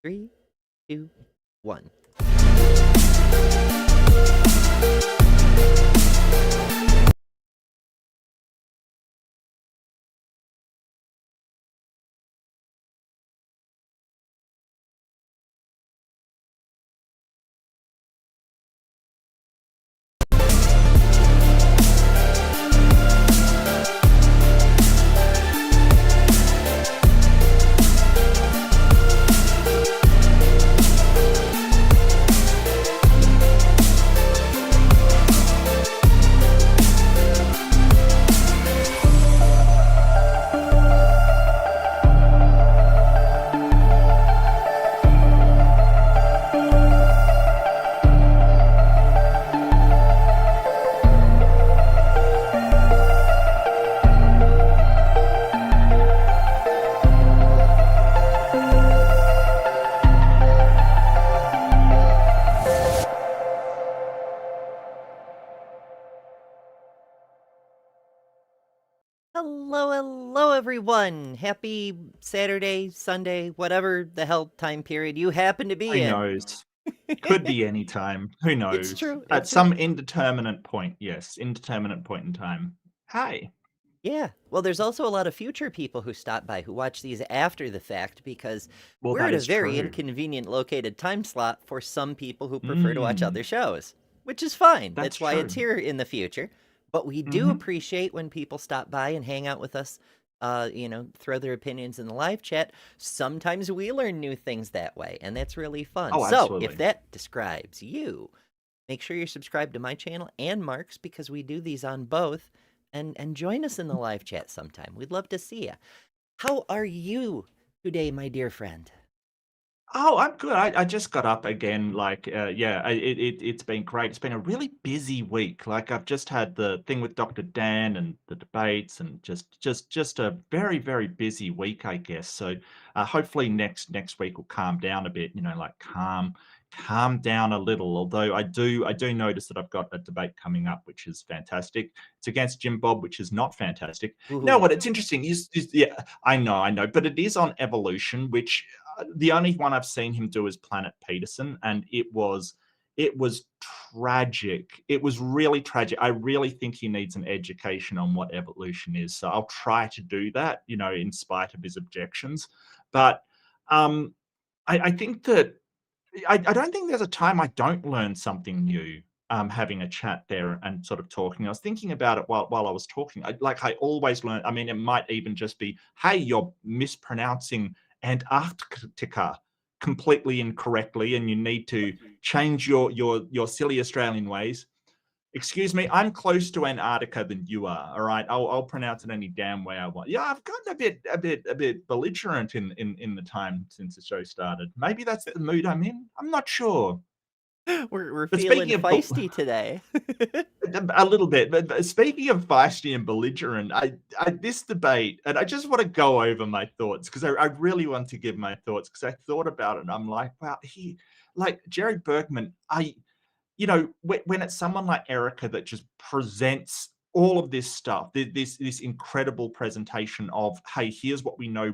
Three, two, one. Hello, everyone. Happy Saturday, Sunday, whatever the hell time period you happen to be Who in. knows? Could be any time. Who It's knows? true. At It's true. some indeterminate point, yes, indeterminate point in time. Hi. Yeah. Well, there's also a lot of future people who stop by who watch these after the fact because Well, we're that at a is very true. inconvenient located time slot for some people who prefer to watch other Mm, shows, which is fine. that's That's why it's true. here in the future. But we do Mhm. appreciate when people stop by and hang out with us, throw their opinions in the live chat. Sometimes we learn new things that way, and that's really fun. Oh, So if absolutely. that describes you, make sure you're subscribed to my channel and Mark's because we do these on both. And join us in the live chat sometime. We'd love to see you. How are you today, my dear friend? Oh, I'm good. I just got up again. Yeah, it's been great. It's been a really busy week. Like I've just had the thing with Dr. Dan and the debates, and just a very busy week, I guess. So hopefully next week will calm down a bit. Like calm down a little. Although I do notice that I've got a debate coming up, which is fantastic. It's against Jim Bob, which is not fantastic. No, Ooh. what it's interesting is yeah, I know, but it is on evolution, which the only one I've seen him do is Planet Peterson, and it was tragic. It was really tragic. I really think he needs an education on what evolution is. So I'll try to do that, in spite of his objections. But um, I think that I don't think there's a time I don't learn something new. Having a chat there and sort of talking. I was thinking about it while I was talking. I always learn. I mean, it might even just be, "Hey, you're mispronouncing Antarctica completely incorrectly, and you need to change your silly Australian ways." Excuse me, I'm closer to Antarctica than you are. All right, I'll pronounce it any damn way I want. Yeah, I've gotten a bit belligerent in the time since the show started. Maybe that's the mood I'm in. I'm not sure. We're But feeling speaking of feisty today. a little bit, but speaking of feisty and belligerent, I this debate, and I just want to go over my thoughts because I really want to give my thoughts because I thought about it and I'm like, wow, like Jerry Bergman, when it's someone like Erika that just presents all of this stuff, this incredible presentation of, hey, here's what we know,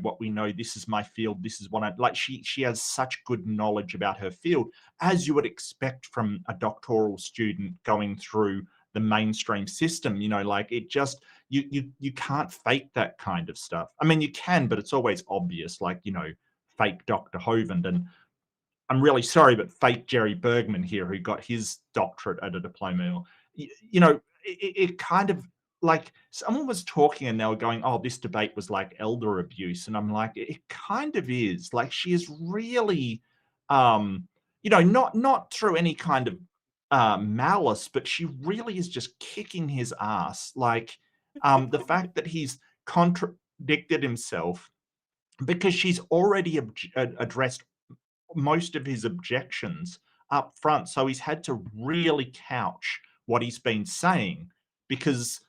this is my field, this is what I like. She has such good knowledge about her field, as you would expect from a doctoral student going through the mainstream system. Like it just you can't fake that kind of stuff. I mean, you can, but it's always obvious, like fake Dr. Hovind and I'm really sorry, but fake Jerry Bergman here, who got his doctorate at a diploma. It kind of like someone was talking and they were going, "Oh, this debate was like elder abuse," and I'm like, it kind of is. Like she is really, not through any kind of malice, but she really is just kicking his ass. Like the fact that he's contradicted himself because she's already addressed most of his objections up front. So he's had to really couch what he's been saying because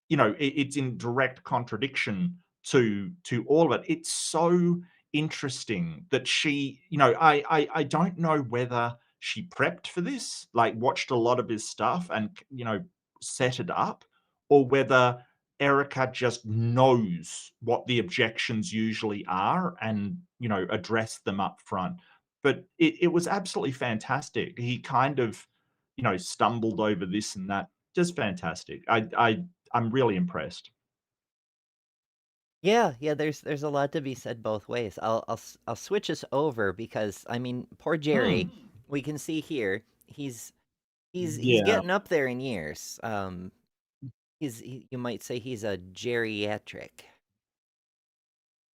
it's in direct contradiction to all of it. It's so interesting that she, I don't know whether she prepped for this, like watched a lot of his stuff and set it up, or whether Erica just knows what the objections usually are and address them up front. but it was absolutely fantastic. He kind of, stumbled over this and that. Just fantastic. I'm really impressed. Yeah, yeah, there's a lot to be said both ways. I'll switch us over because I mean, poor Jerry, Mm. we can see here, he's Yeah, getting up there in years. You might say he's a geriatric.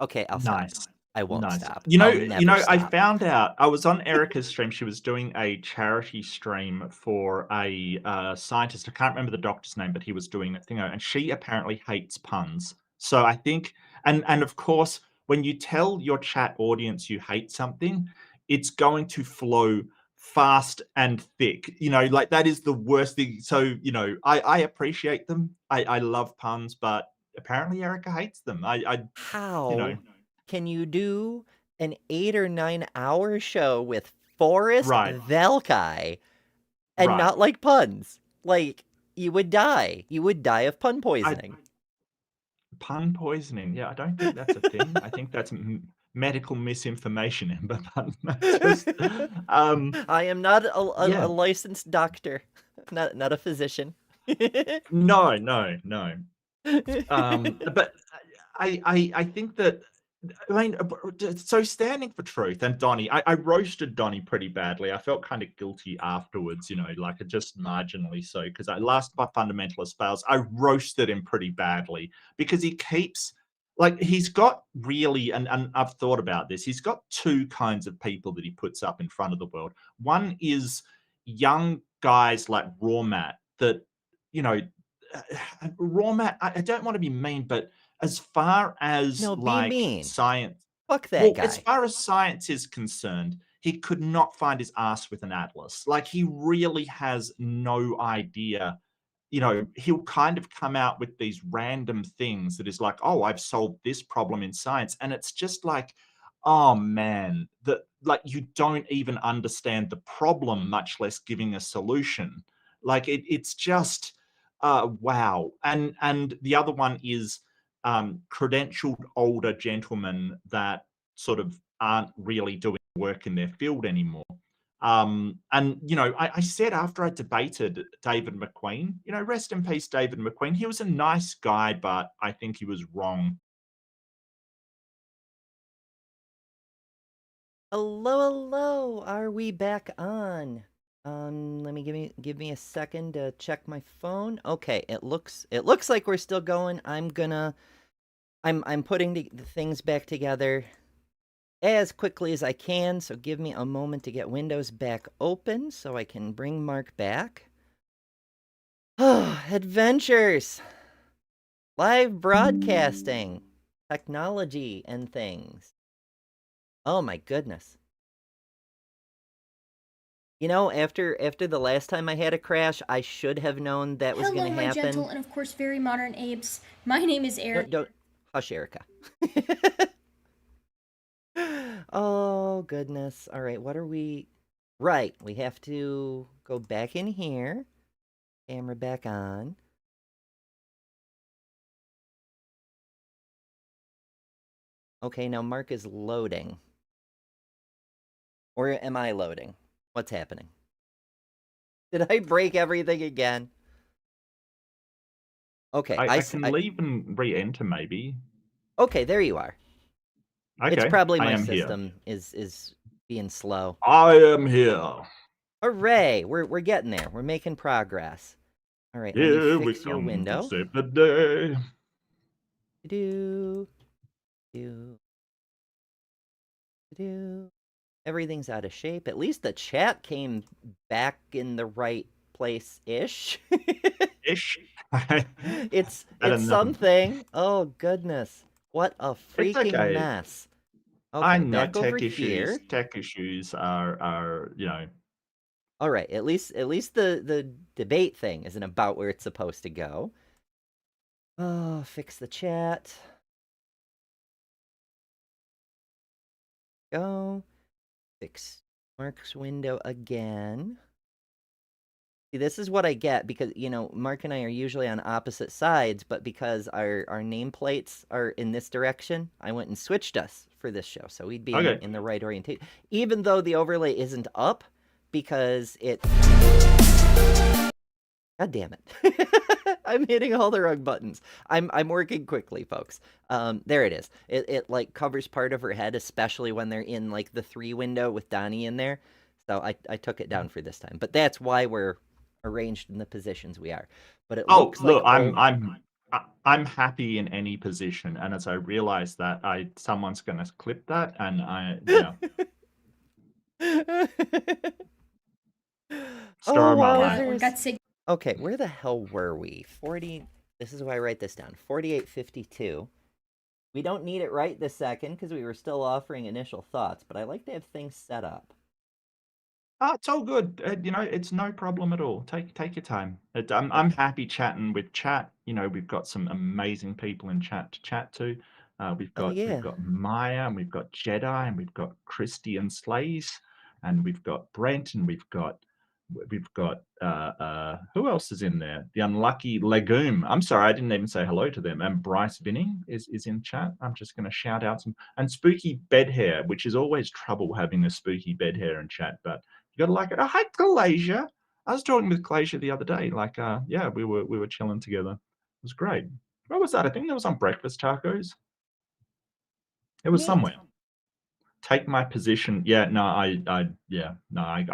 Okay, I'll stop. nice. I won't Nice. stop. You know I'll you never know, I stop. found out I was on Erika's stream, she was doing a charity stream for a, scientist, I can't remember the doctor's name, but he was doing a thing, and she apparently hates puns. So I think and of course, when you tell your chat audience you hate something, it's going to flow fast and thick, like, that is the worst thing. So, I appreciate them, I love puns, but apparently Erika hates them. You know How can you do an 8 or 9 hour show with Forrest Right. Velkai and Right. not like puns? Like, you would die. You would die of pun I poisoning. Pun poisoning, yeah, I don't think that's a thing. I think that's medical misinformation, but just, um, I am not a yeah. licensed doctor, not a physician. No, no, no. But I think that I mean, so standing for truth and Donny, I roasted Donny pretty badly. I felt kind of guilty afterwards, like just marginally so, because I last my fundamentalist fails. I roasted him pretty badly because he keeps like he's got really, and I've thought about this. He's got two kinds of people that he puts up in front of the world. One is young guys like Raw Matt that you know Raw Matt. I don't want to be mean, but as far as No, be like mean. science, Fuck that well, as guy. far as science is concerned, he could not find his ass with an atlas. Like he really has no idea. He'll kind of come out with these random things that is like, oh, I've solved this problem in science. And it's just like, oh man, that like you don't even understand the problem, much less giving a solution. Like it's just wow. And the other one is credentialed older gentlemen that sort of aren't really doing work in their field anymore. And I said after I debated David McQueen, rest in peace, David McQueen. He was a nice guy, but I think he was wrong. Hello, hello. Are we back on? Let me give me a second to check my phone. Okay, it looks like we're still going. I'm putting the things back together as quickly as I can, so give me a moment to get Windows back open so I can bring Mark back. Adventures, live broadcasting, technology and things. Oh my goodness. After the last time I had a crash, I should have known that was Hello, gonna my gentle happen. and of course very modern apes. My name is No, Eric. don't hush, Erica. Oh goodness. All right, what are we? Right, we have to go back in here. Camera back on. Okay, now Mark is loading. Or am I loading? What's happening? Did I break everything again? Okay, I can leave and re-enter maybe. okay, there you are. It's Okay, probably I my am here. system is being slow. I am here. Hooray! We're getting there. We're making progress. All right, let me Here we fix your come to window. save the day. Do do do. Everything's out of shape. At least the chat came back in the right place ish. Ish. it's Better than nothing. something. Oh goodness. What a It's freaking okay. mess. I Okay, know back over tech issues. here. Tech issues are. All right, at least the debate thing isn't about where it's supposed to go. Oh, fix the chat. Go. Fix Mark's window again. See, this is what I get because, Mark and I are usually on opposite sides, but because our nameplates are in this direction, I went and switched us for this show. So we'd be Okay. in the right orientation. Even though the overlay isn't up because it. God damn it. I'm hitting all the wrong buttons. I'm working quickly, folks. There it is. It like covers part of her head, especially when they're in like the 3 window with Donnie in there. So I took it down for this time. But that's why we're arranged in the positions we are. But it Oh, looks like look, I'm happy in any position, and as I realize that, someone's gonna clip that, and Oh, story of my life. Or wowzers. Gutsick. Okay, where the hell were we? 40. This is why I write this down. 4852. We don't need it right this second because we were still offering initial thoughts, but I like to have things set up. Oh, it's all good. It's no problem at all. Take your time. I'm happy chatting with chat. We've got some amazing people in chat to chat to. We've Oh, got yeah. Maya, and we've got Jedi, and we've got Christy and Slays, and we've got Brent, and we've got who else is in there? The unlucky Legume. I'm sorry, I didn't even say hello to them. And Bryce Binning is in chat. I'm just going to shout out some, and Spooky Bedhair, which is always trouble having a Spooky Bedhair in chat, but you gotta like it. Oh, hi, Glacier. I was talking with Glacier the other day. Like, yeah, we were chilling together. It was great. What was that? I think that was on Breakfast Tacos. It was Neat. somewhere. Take my position. Yeah, no, I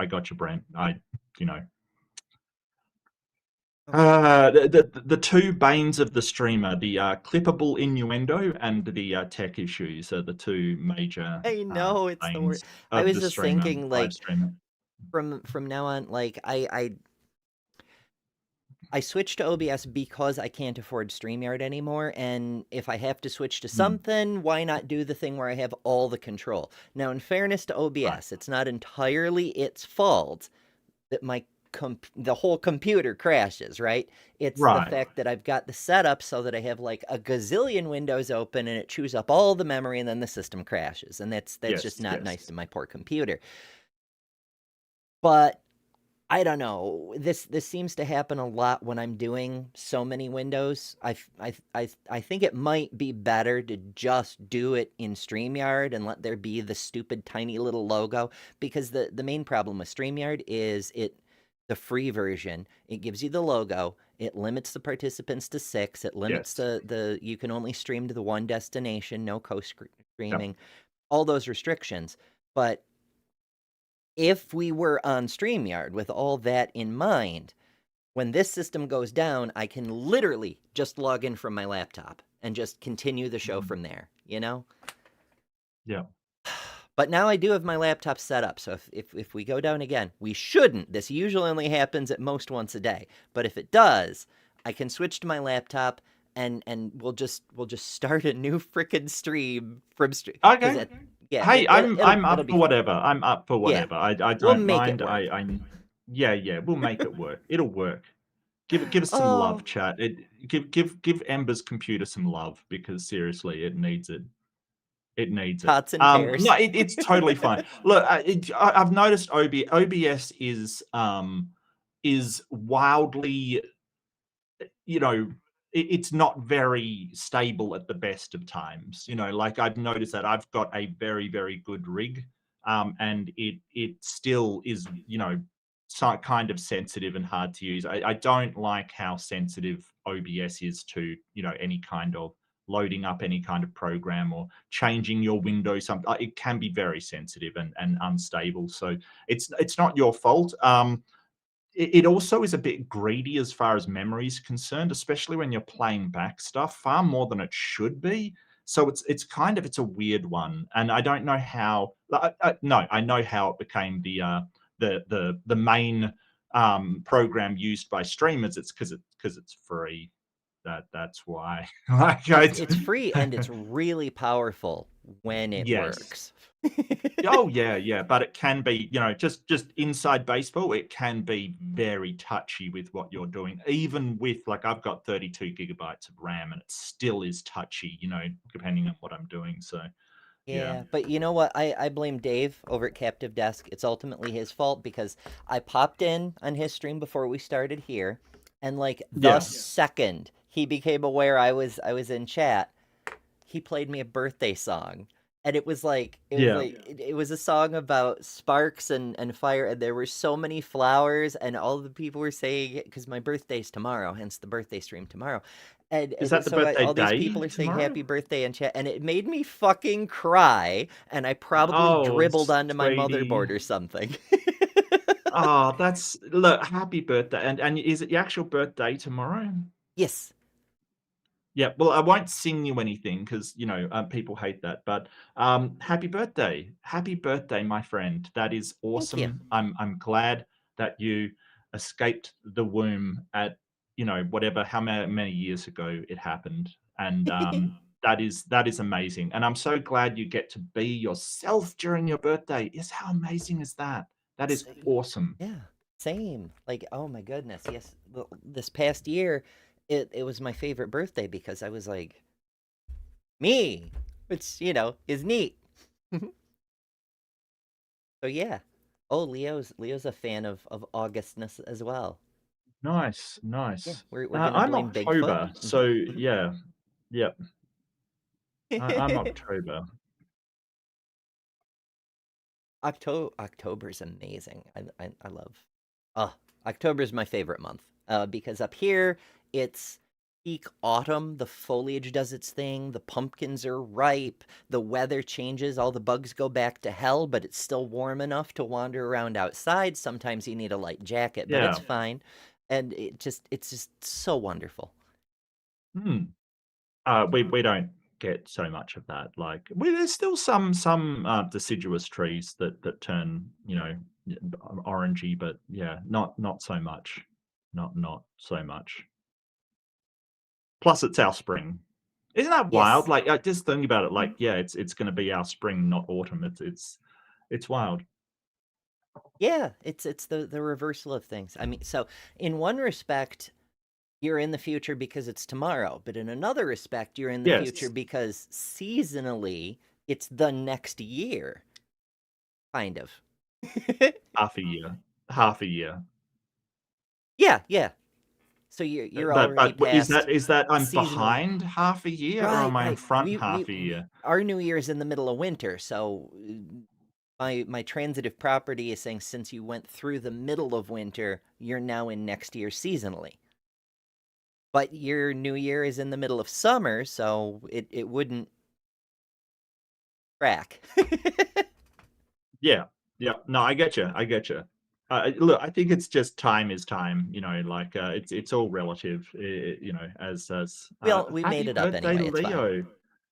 got you, Brent. The 2 banes of the streamer, the clippable innuendo and the tech issues are the 2 major I know it's the banes worst. I of was the just streamer, thinking, live like, streamer. from now on, like I switched to OBS because I can't afford StreamYard anymore, and if I have to switch to something, why not do the thing where I have all the control? Now, in fairness to OBS, it's not entirely its fault that the whole computer crashes, right? It's the fact that I've got the setup so that I have like a gazillion windows open and it chews up all the memory and then the system crashes, and that's just not nice to my poor computer. But I don't know. This seems to happen a lot when I'm doing so many windows. I think it might be better to just do it in StreamYard and let there be the stupid tiny little logo, because the main problem with StreamYard is the free version. It gives you the logo. It limits the participants to 6. It limits the you can only stream to the 1 destination, no co-streaming, all those restrictions. But if we were on StreamYard with all that in mind, when this system goes down, I can literally just log in from my laptop and just continue the show from there, Yeah. But now I do have my laptop set up, so if we go down again, we shouldn't. This usually only happens at most once a day. But if it does, I can switch to my laptop and we'll just start a new frickin' stream from stream. Okay. Yeah. Hey, I'm up be for whatever. I'm up for whatever. I don't We'll make mind. it work. Yeah, we'll make it work. It'll work. Give us some love, chat. Give Ember's computer some love, because seriously, it needs it. It needs it. Pots and pairs. No, it's totally fine. Look, I've noticed OBS is wildly, it's not very stable at the best of times. Like I've noticed that I've got a very, very good rig, and it still is, kind of sensitive and hard to use. I don't like how sensitive OBS is to, any kind of loading up any kind of program or changing your window. It can be very sensitive and unstable. So it's not your fault. It also is a bit greedy as far as memory is concerned, especially when you're playing back stuff, far more than it should be. So it's a weird one, and I don't know how. No, I know how it became the main program used by streamers. It's because it's free. That's why. It's free and it's really powerful when it works. Oh yeah, but it can be, just inside baseball, it can be very touchy with what you're doing. Even with, like, I've got 32 gigabytes of RAM and it still is touchy, depending on what I'm doing. So Yeah. Yeah, but you know what? I blame Dave over at Captive Desk. It's ultimately his fault because I popped in on his stream before we started here, and like the Yeah. second he became aware I was in chat, he played me a birthday song. And Yeah. it was a song about sparks and fire, and there were so many flowers, and all the people were saying, because my birthday's tomorrow, hence the birthday stream tomorrow. Is And that the so birthday all these day people are saying tomorrow? happy birthday in chat, and it made me fucking cry, and I probably Oh, dribbled onto my sweetie. motherboard or something. Oh, look, happy birthday. And is it your actual birthday tomorrow? Yes. Yeah, well, I won't sing you anything because people hate that. But happy birthday, my friend. That is Thank you. awesome. I'm glad that you escaped the womb at whatever how many years ago it happened, and that is amazing. And I'm so glad you get to be yourself during your birthday. Is how amazing is that? That is awesome. Yeah, same. Like, oh my goodness. Yes, this past year, it was my favorite birthday because I was like, me, which, is neat. So yeah. Oh, Leo's a fan of Augustness as well. Nice, Yeah, nice. we're gonna I'm blame Bigfoot. October, so Hmm. yeah, yep. I'm Hmm. October. October's amazing. I love. Oh, October's my favorite month. Because up here it's peak autumn. The foliage does its thing. The pumpkins are ripe. The weather changes. All the bugs go back to hell, but it's still warm enough to wander around outside. Sometimes you need a light jacket, but it's Yeah. fine. And it's just so wonderful. Hmm. We don't get so much of that. Like, there's still some deciduous trees that turn, orangey, but yeah, not so much. Not so much. Plus, it's our spring. Isn't that wild? Yes. Like, just think about it. Like, yeah, it's going to be our spring, not autumn. It's wild. Yeah, it's the reversal of things. I mean, so in one respect, you're in the future because it's tomorrow, but in another respect, you're in the future Yes, because seasonally, it's the next year, kind of. half a year, half a year. Yeah, yeah. So you're already But is past that I'm seasonal. behind half a year, or Right, am I in right. front half a We year? our new year is in the middle of winter, so my transitive property is saying since you went through the middle of winter, you're now in next year seasonally. But your new year is in the middle of summer, so it wouldn't track. Yeah, yeah. No, I get you. I get you. Look, I think it's just time is time. Like it's all relative. We Happy made it up birthday, anyway. It's fine. Leo.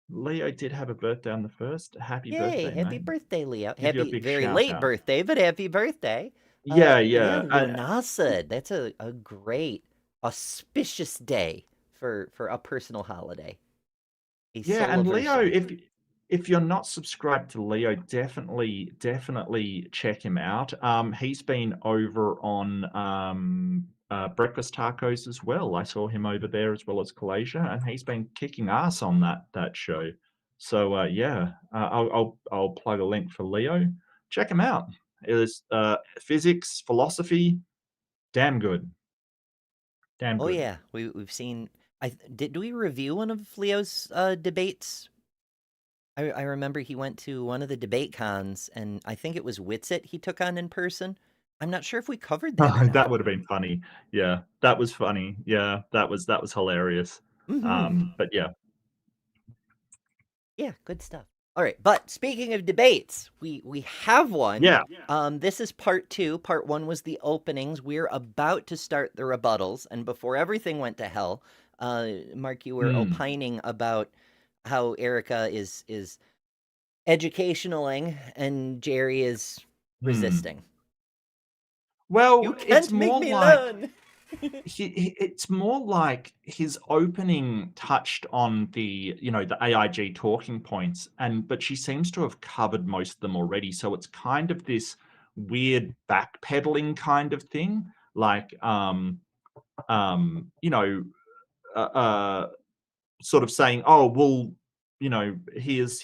Leo did have a birthday on the first. Happy Yay! birthday, Happy mate. birthday, Leo. Give you a Happy big very shout late out. birthday, but happy birthday. Yeah, Yeah, yeah. Lunasa. That's a great auspicious day for a personal holiday. A Yeah, and Leo, solaversary. if you're not subscribed to Leo, definitely check him out. He's been over on Breakfast Tacos as well. I saw him over there as well as Kalasia, and he's been kicking ass on that show. So yeah, I'll plug a link for Leo. Check him out. It is physics, philosophy, damn good, damn Oh good. yeah, we've seen. Did we review one of Leo's debates? I remember he went to one of the debate cons, and I think it was Witsit he took on in person. I'm not sure if we covered that or That not. would have been funny. Yeah, that was funny. Yeah, that was hilarious. Mm-hmm. But yeah. Yeah, good stuff. All right, but speaking of debates, we have one. Yeah. This is part two. Part one was the openings. We're about to start the rebuttals, and before everything went to hell, Mark, you were Mm, opining about how Erika is educationaling and Jerry is mm. resisting. You Well, it's can't make more me like learn. it's more like his opening touched on the AIG talking points, but she seems to have covered most of them already. So it's kind of this weird backpedaling kind of thing, like um, you know, uh, uh, sort of saying, "Oh, well." here's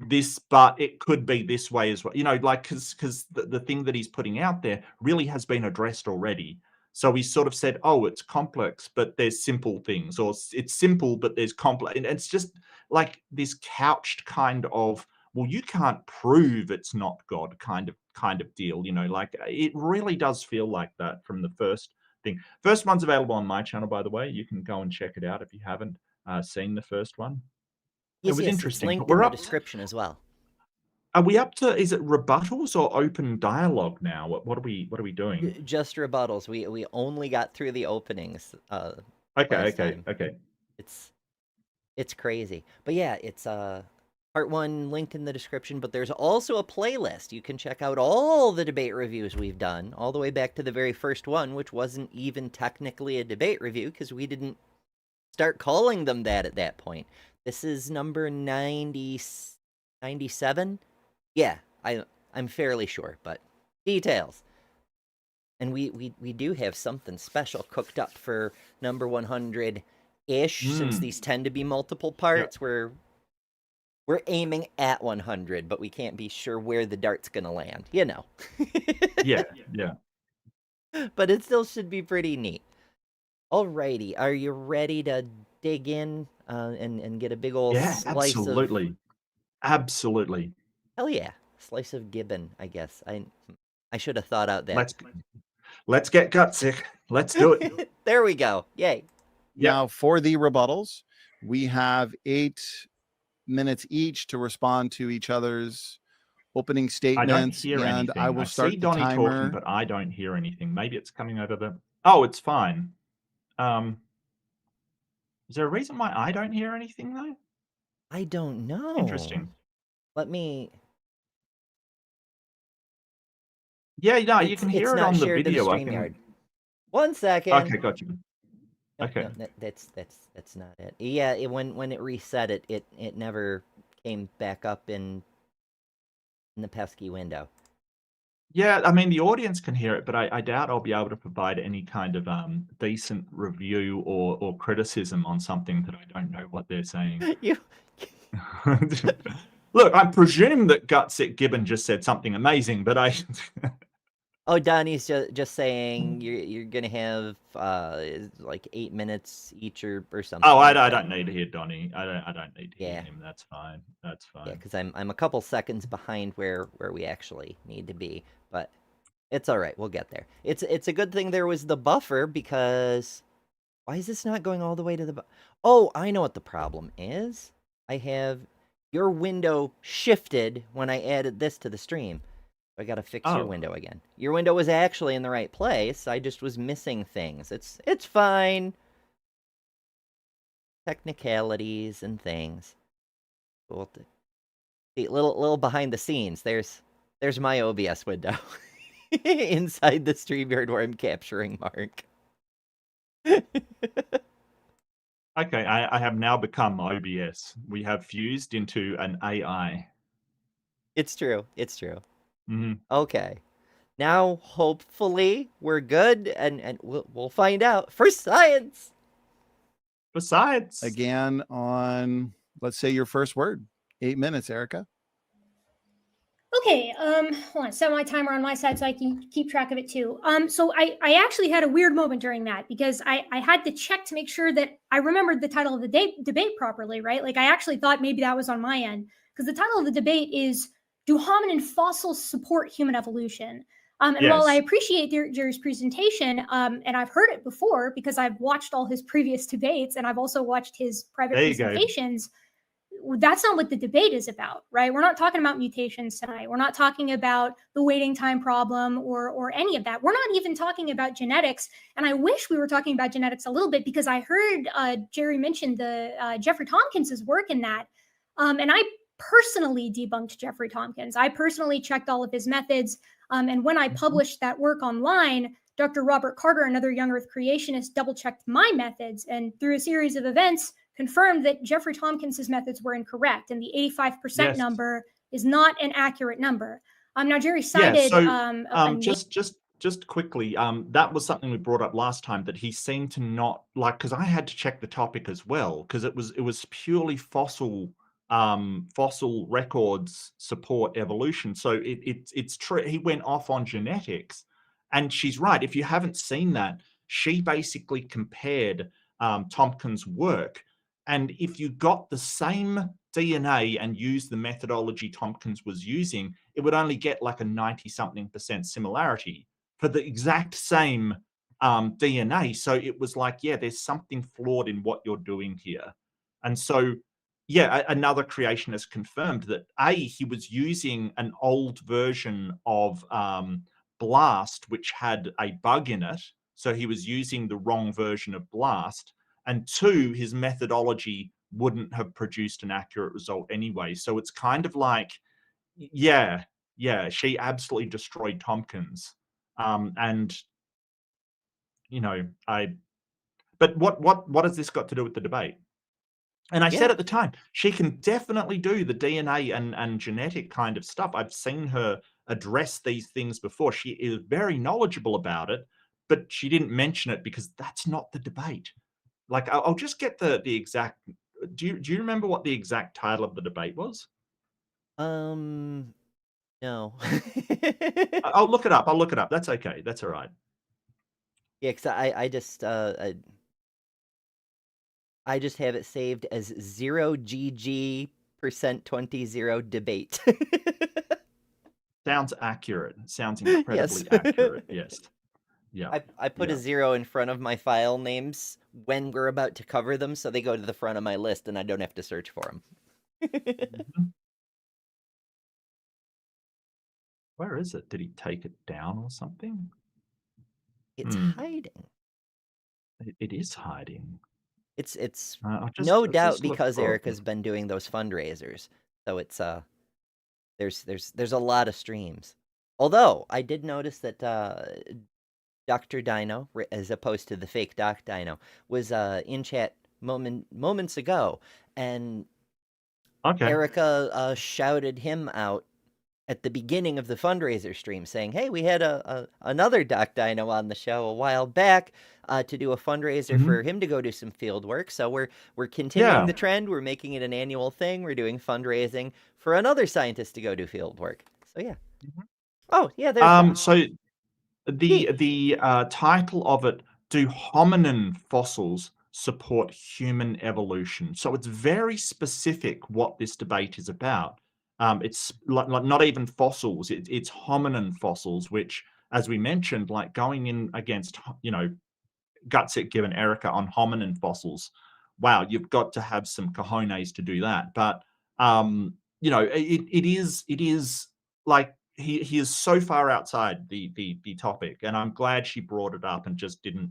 this, but it could be this way as well. Like, because the thing that he's putting out there really has been addressed already. So he sort of said, oh, it's complex, but there's simple things, or it's simple, but there's complex. And it's just like this couched kind of, well, you can't prove it's not God kind of deal. Like, it really does feel like that from the first thing. First one's available on my channel, by the way. You can go and check it out if you haven't seen the first one. It Yes, was yes, it's interesting. But linked in we're the up. description as well. Are we up to? Is it rebuttals or open dialogue now? What are we doing? Just rebuttals. We only got through the openings last time. Okay. It's crazy. But yeah, it's part 1 linked in the description, but there's also a playlist. You can check out all the debate reviews we've done, all the way back to the very first one, which wasn't even technically a debate review because we didn't start calling them that at that point. This is number 97. Yeah, I'm fairly sure, but details. And we do have something special cooked up for number 100-ish, since these tend to be multiple parts. We're aiming at 100, but we can't be sure where the dart's gonna land, Yeah. But it still should be pretty neat. Alrighty, are you ready to dig in and get a big old slice of... Absolutely. Hell yeah, slice of Gibbon, I guess. I should have thought out that. Let's get Gutsick. Let's do it. There we go. Yay. Now, for the rebuttals, we have 8 minutes each to respond to each other's opening statements. I don't hear anything. I will start see the Donnie timer. talking, but I don't hear anything. Maybe it's coming over the... Oh, it's fine. Is there a reason why I don't hear anything, though? I don't know. Interesting. Let me... Yeah, no, you can hear it on the video. StreamYard. 1 second. Okay, got you. Okay. No, that's not it. Yeah, when it reset it never came back up in the pesky window. Yeah, I mean, the audience can hear it, but I doubt I'll be able to provide any kind of decent review or criticism on something that I don't know what they're saying. Look, I presume that Gutsick Gibbon just said something amazing, but I... Oh, Donnie's just saying you're gonna have like 8 minutes each or something. Oh, I don't need to hear Donnie. I don't need to hear him. That's fine. That's fine. Yeah, because I'm a couple seconds behind where we actually need to be, but it's all right. We'll get there. It's a good thing there was the buffer, because why is this not going all the way to the... Oh, I know what the problem is. I have your window shifted when I added this to the stream. I gotta fix your window again. Your window was actually in the right place. I just was missing things. It's fine. Technicalities and things. Cool. See, little behind the scenes. There's my OBS window inside the StreamYard where I'm capturing Mark. Okay, I have now become OBS. We have fused into an AI. It's true. It's true. Mm-hmm. Okay. Now, hopefully, we're good, and we'll find out. For science! For science! Again on, let's say, your first word. 8 minutes, Erika. Okay, hold on. Set my timer on my side so I can keep track of it too. So I actually had a weird moment during that, because I had to check to make sure that I remembered the title of the debate properly, right? Like, I actually thought maybe that was on my end, because the title of the debate is, "Do hominin fossils support human evolution?" And while I appreciate Jerry's presentation, and I've heard it before because I've watched all his previous debates, and I've also watched his private presentations, that's not what the debate is about, right? We're not talking about mutations tonight. We're not talking about the waiting time problem or any of that. We're not even talking about genetics. And I wish we were talking about genetics a little bit, because I heard Jerry mention the Jeffrey Tompkins' work in that. And I personally debunked Jeffrey Tompkins. I personally checked all of his methods. And when I published that work online, Dr. Robert Carter, another young earth creationist, double-checked my methods, and through a series of events, confirmed that Jeffrey Tompkins' methods were incorrect, and the 85% number is not an accurate number. Now, Jerry cited... just just quickly, that was something we brought up last time, that he seemed to not like, because I had to check the topic as well, because it was purely fossil records support evolution. So it's true. He went off on genetics, and she's right. If you haven't seen that, she basically compared Tompkins' work, and if you got the same DNA and used the methodology Tompkins was using, it would only get like a 90-something% similarity for the exact same DNA. So it was like, yeah, there's something flawed in what you're doing here. And so, yeah, another creationist confirmed that he was using an old version of Blast, which had a bug in it. So he was using the wrong version of Blast. And two, his methodology wouldn't have produced an accurate result anyway. So it's kind of like, yeah, she absolutely destroyed Tompkins. And but what has this got to do with the debate? And I said at the time, she can definitely do the DNA and genetic kind of stuff. I've seen her address these things before. She is very knowledgeable about it, but she didn't mention it because that's not the debate. Like, I'll just get the exact. Do you remember what the exact title of the debate was? No. I'll look it up. That's okay. That's all right. Yeah, because I just have it saved as 0GG%20 debate. Sounds accurate. Sounds incredibly Yes. accurate. Yes. Yeah. I put a 0 in front of my file names when we're about to cover them, so they go to the front of my list and I don't have to search for them. Where is it? Did he take it down or something? It's hiding. It is hiding. It's Just no doubt look because for it. Erika's been doing those fundraisers. So it's there's a lot of streams. Although I did notice that Dr. Dino, as opposed to the fake Doc Dino, was in chat moments ago, and Okay. Erika shouted him out at the beginning of the fundraiser stream, saying, "Hey, we had another Doc Dino on the show a while back to do a fundraiser for him to go do some field work. So we're continuing the trend. We're making it an annual thing. We're doing fundraising for another scientist to go do field work. So yeah. Oh yeah, there's that. So the title of it, do hominin fossils support human evolution? So it's very specific what this debate is about. It's like not even fossils, it's hominin fossils, which, as we mentioned, like going in against Gutsick Gibbon Erika on hominin fossils, wow, you've got to have some cojones to do that. But it is like he is so far outside the topic, and I'm glad she brought it up and just didn't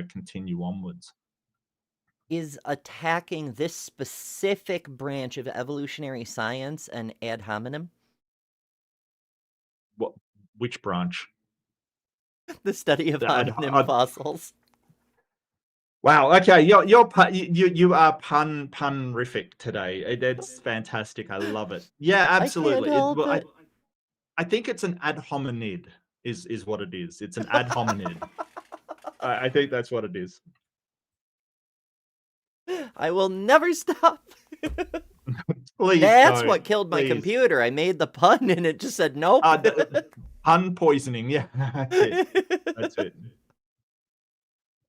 continue onwards. Is attacking this specific branch of evolutionary science an ad hominem? Which branch? The study of hominin fossils. Wow. Okay, you are punrific today. That's fantastic. I love it. Yeah, absolutely. I think it's an ad hominid is what it is. It's an ad hominid. I think that's what it is. I will never stop. Please. That's what killed my computer. I made the pun and it just said nope. Pun poisoning. Yeah, that's it.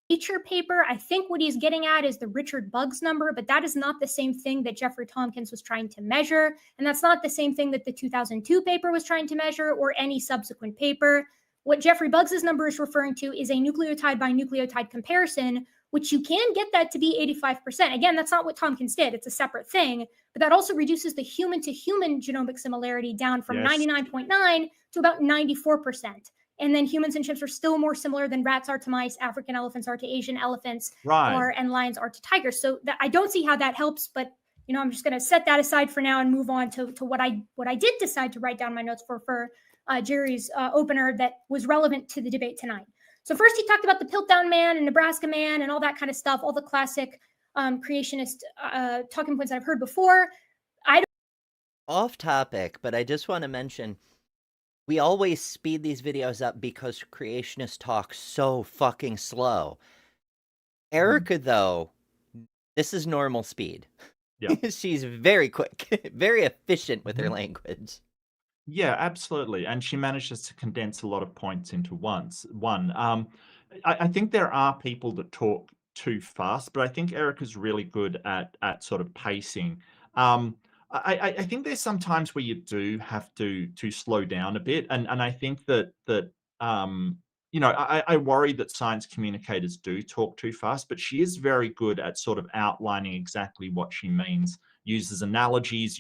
Nature paper, I think what he's getting at is the Richard Bugs number, but that is not the same thing that Jeffrey Tompkins was trying to measure. And that's not the same thing that the 2002 paper was trying to measure or any subsequent paper. What Jeffrey Bugs's number is referring to is a nucleotide by nucleotide comparison, which you can get that to be 85%. Again, that's not what Tompkins did. It's a separate thing, but that also reduces the human to human genomic similarity down from 99.9 to about 94%. And then humans and chimps are still more similar than rats are to mice, African elephants are to Asian elephants, and lions are to tigers. So I don't see how that helps, but I'm just going to set that aside for now and move on to what I did decide to write down my notes for Jerry's opener that was relevant to the debate tonight. So first he talked about the Piltdown Man and Nebraska Man and all that kind of stuff, all the classic creationist talking points that I've heard before. Off topic, but I just want to mention We always speed these videos up because creationists talk so fucking slow. Erika, though, this is normal speed. Yeah. She's very quick, very efficient with her Mhm. language. Yeah, absolutely. And she manages to condense a lot of points into one. I think there are people that talk too fast, but I think Erica's really good at sort of pacing. I think there's some times where you do have to slow down a bit, and I think that I worry that science communicators do talk too fast, but she is very good at sort of outlining exactly what she means. Uses analogies,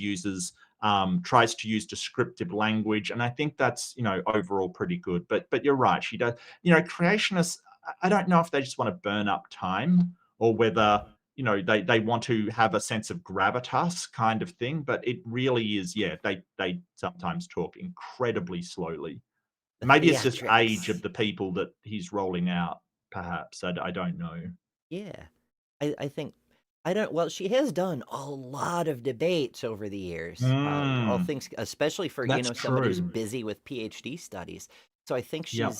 tries to use descriptive language, and I think that's overall pretty good. But you're right, she does. Creationists, I don't know if they just want to burn up time or whether they want to have a sense of gravitas kind of thing. But it really is, yeah, they sometimes talk incredibly slowly. The Maybe it's just age of theatrics. the people that he's rolling out, perhaps. I don't know. Yeah. I think I don't well, she has done a lot of debates over the years. All Mm, things especially for, that's someone who's true. busy with PhD studies. So I think Yep.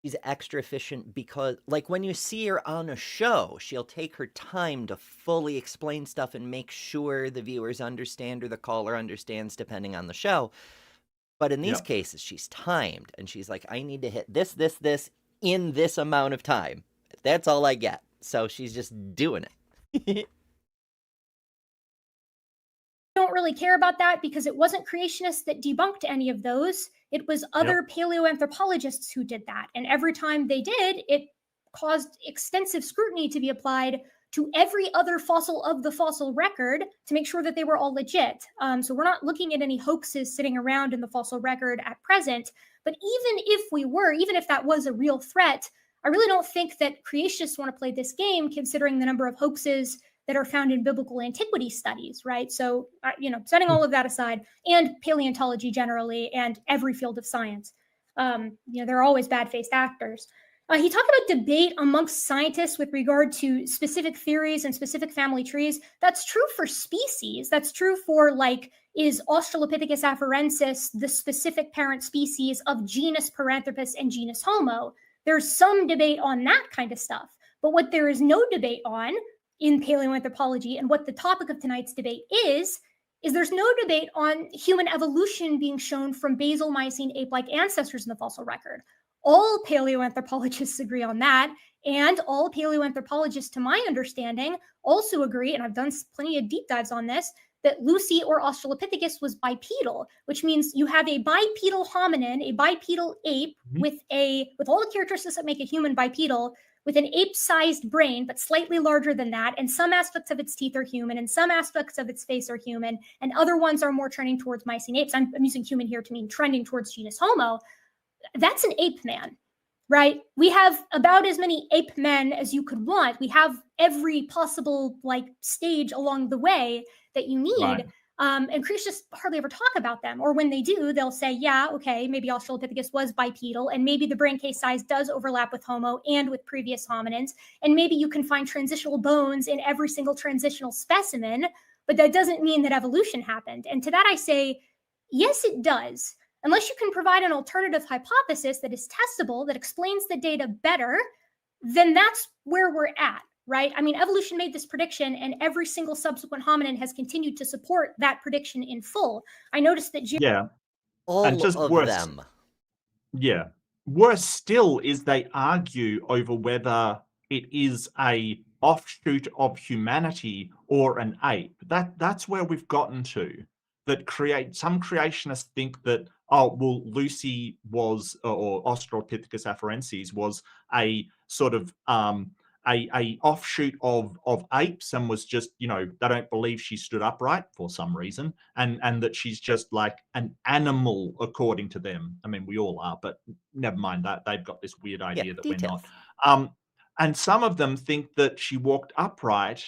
she's extra efficient because like when you see her on a show, she'll take her time to fully explain stuff and make sure the viewers understand or the caller understands depending on the show. But in these Yep. cases, she's timed and she's like, I need to hit this in this amount of time. That's all I get. So she's just doing it. Don't really care about that because it wasn't creationists that debunked any of those. It was other paleoanthropologists who did that. And every time they did, it caused extensive scrutiny to be applied to every other fossil of the fossil record to make sure that they were all legit. So we're not looking at any hoaxes sitting around in the fossil record at present. But even if we were, even if that was a real threat, I really don't think that creationists want to play this game, considering the number of hoaxes that are found in biblical antiquity studies, right? So, setting all of that aside, and paleontology generally, and every field of science, there are always bad-faced actors. He talked about debate amongst scientists with regard to specific theories and specific family trees. That's true for species. That's true for, like, is Australopithecus afarensis the specific parent species of genus Paranthropus and genus Homo? There's some debate on that kind of stuff. But what there is no debate on in paleoanthropology, and what the topic of tonight's debate is there's no debate on human evolution being shown from basal Miocene ape-like ancestors in the fossil record. All paleoanthropologists agree on that, and all paleoanthropologists, to my understanding, also agree, and I've done plenty of deep dives on this, that Lucy or Australopithecus was bipedal, which means you have a bipedal hominin, a bipedal ape with all the characteristics that make a human bipedal, with an ape-sized brain, but slightly larger than that, and some aspects of its teeth are human, and some aspects of its face are human, and other ones are more trending towards Miocene apes. I'm using human here to mean trending towards genus Homo. That's an ape man, right? We have about as many ape men as you could want. We have every possible stage along the way that you need. Right. And creationists hardly ever talk about them. Or when they do, they'll say, yeah, okay, maybe Australopithecus was bipedal, and maybe the brain case size does overlap with Homo and with previous hominins. And maybe you can find transitional bones in every single transitional specimen, but that doesn't mean that evolution happened. And to that I say, yes, it does. Unless you can provide an alternative hypothesis that is testable, that explains the data better, then that's where we're at, right? I mean, evolution made this prediction, and every single subsequent hominin has continued to support that prediction in full. I noticed that Yeah. And All just of worse, them. yeah. Worse still is they argue over whether it is a offshoot of humanity or an ape. That's where we've gotten to. Some creationists think that, oh, well, Lucy was, or Australopithecus afarensis was a sort of a offshoot of apes, and was just, they don't believe she stood upright for some reason, and that she's just like an animal according to them. I mean, we all are, but never mind that. They've got this weird idea that we're details. not. And some of them think that she walked upright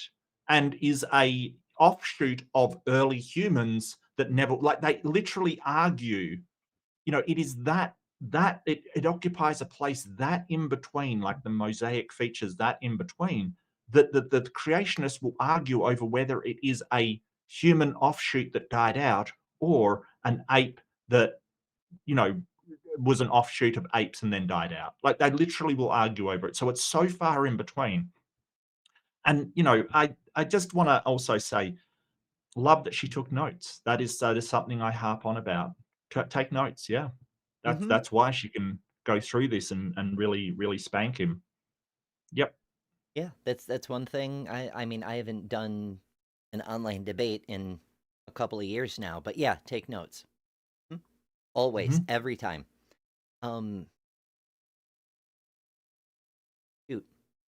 and is a offshoot of early humans that never, like, they literally argue, it is that it occupies a place that in between, like the mosaic features that in between, that the creationists will argue over whether it is a human offshoot that died out or an ape that was an offshoot of apes and then died out. Like, they literally will argue over it. So it's so far in between. And, you know, I just want to also say, love that she took notes. That is something I harp on about. Take notes, yeah. That's why she can go through this and really, really spank him. Yep. Yeah, that's one thing. I mean, I haven't done an online debate in a couple of years now, but yeah, take notes. Always, every time. Shoot,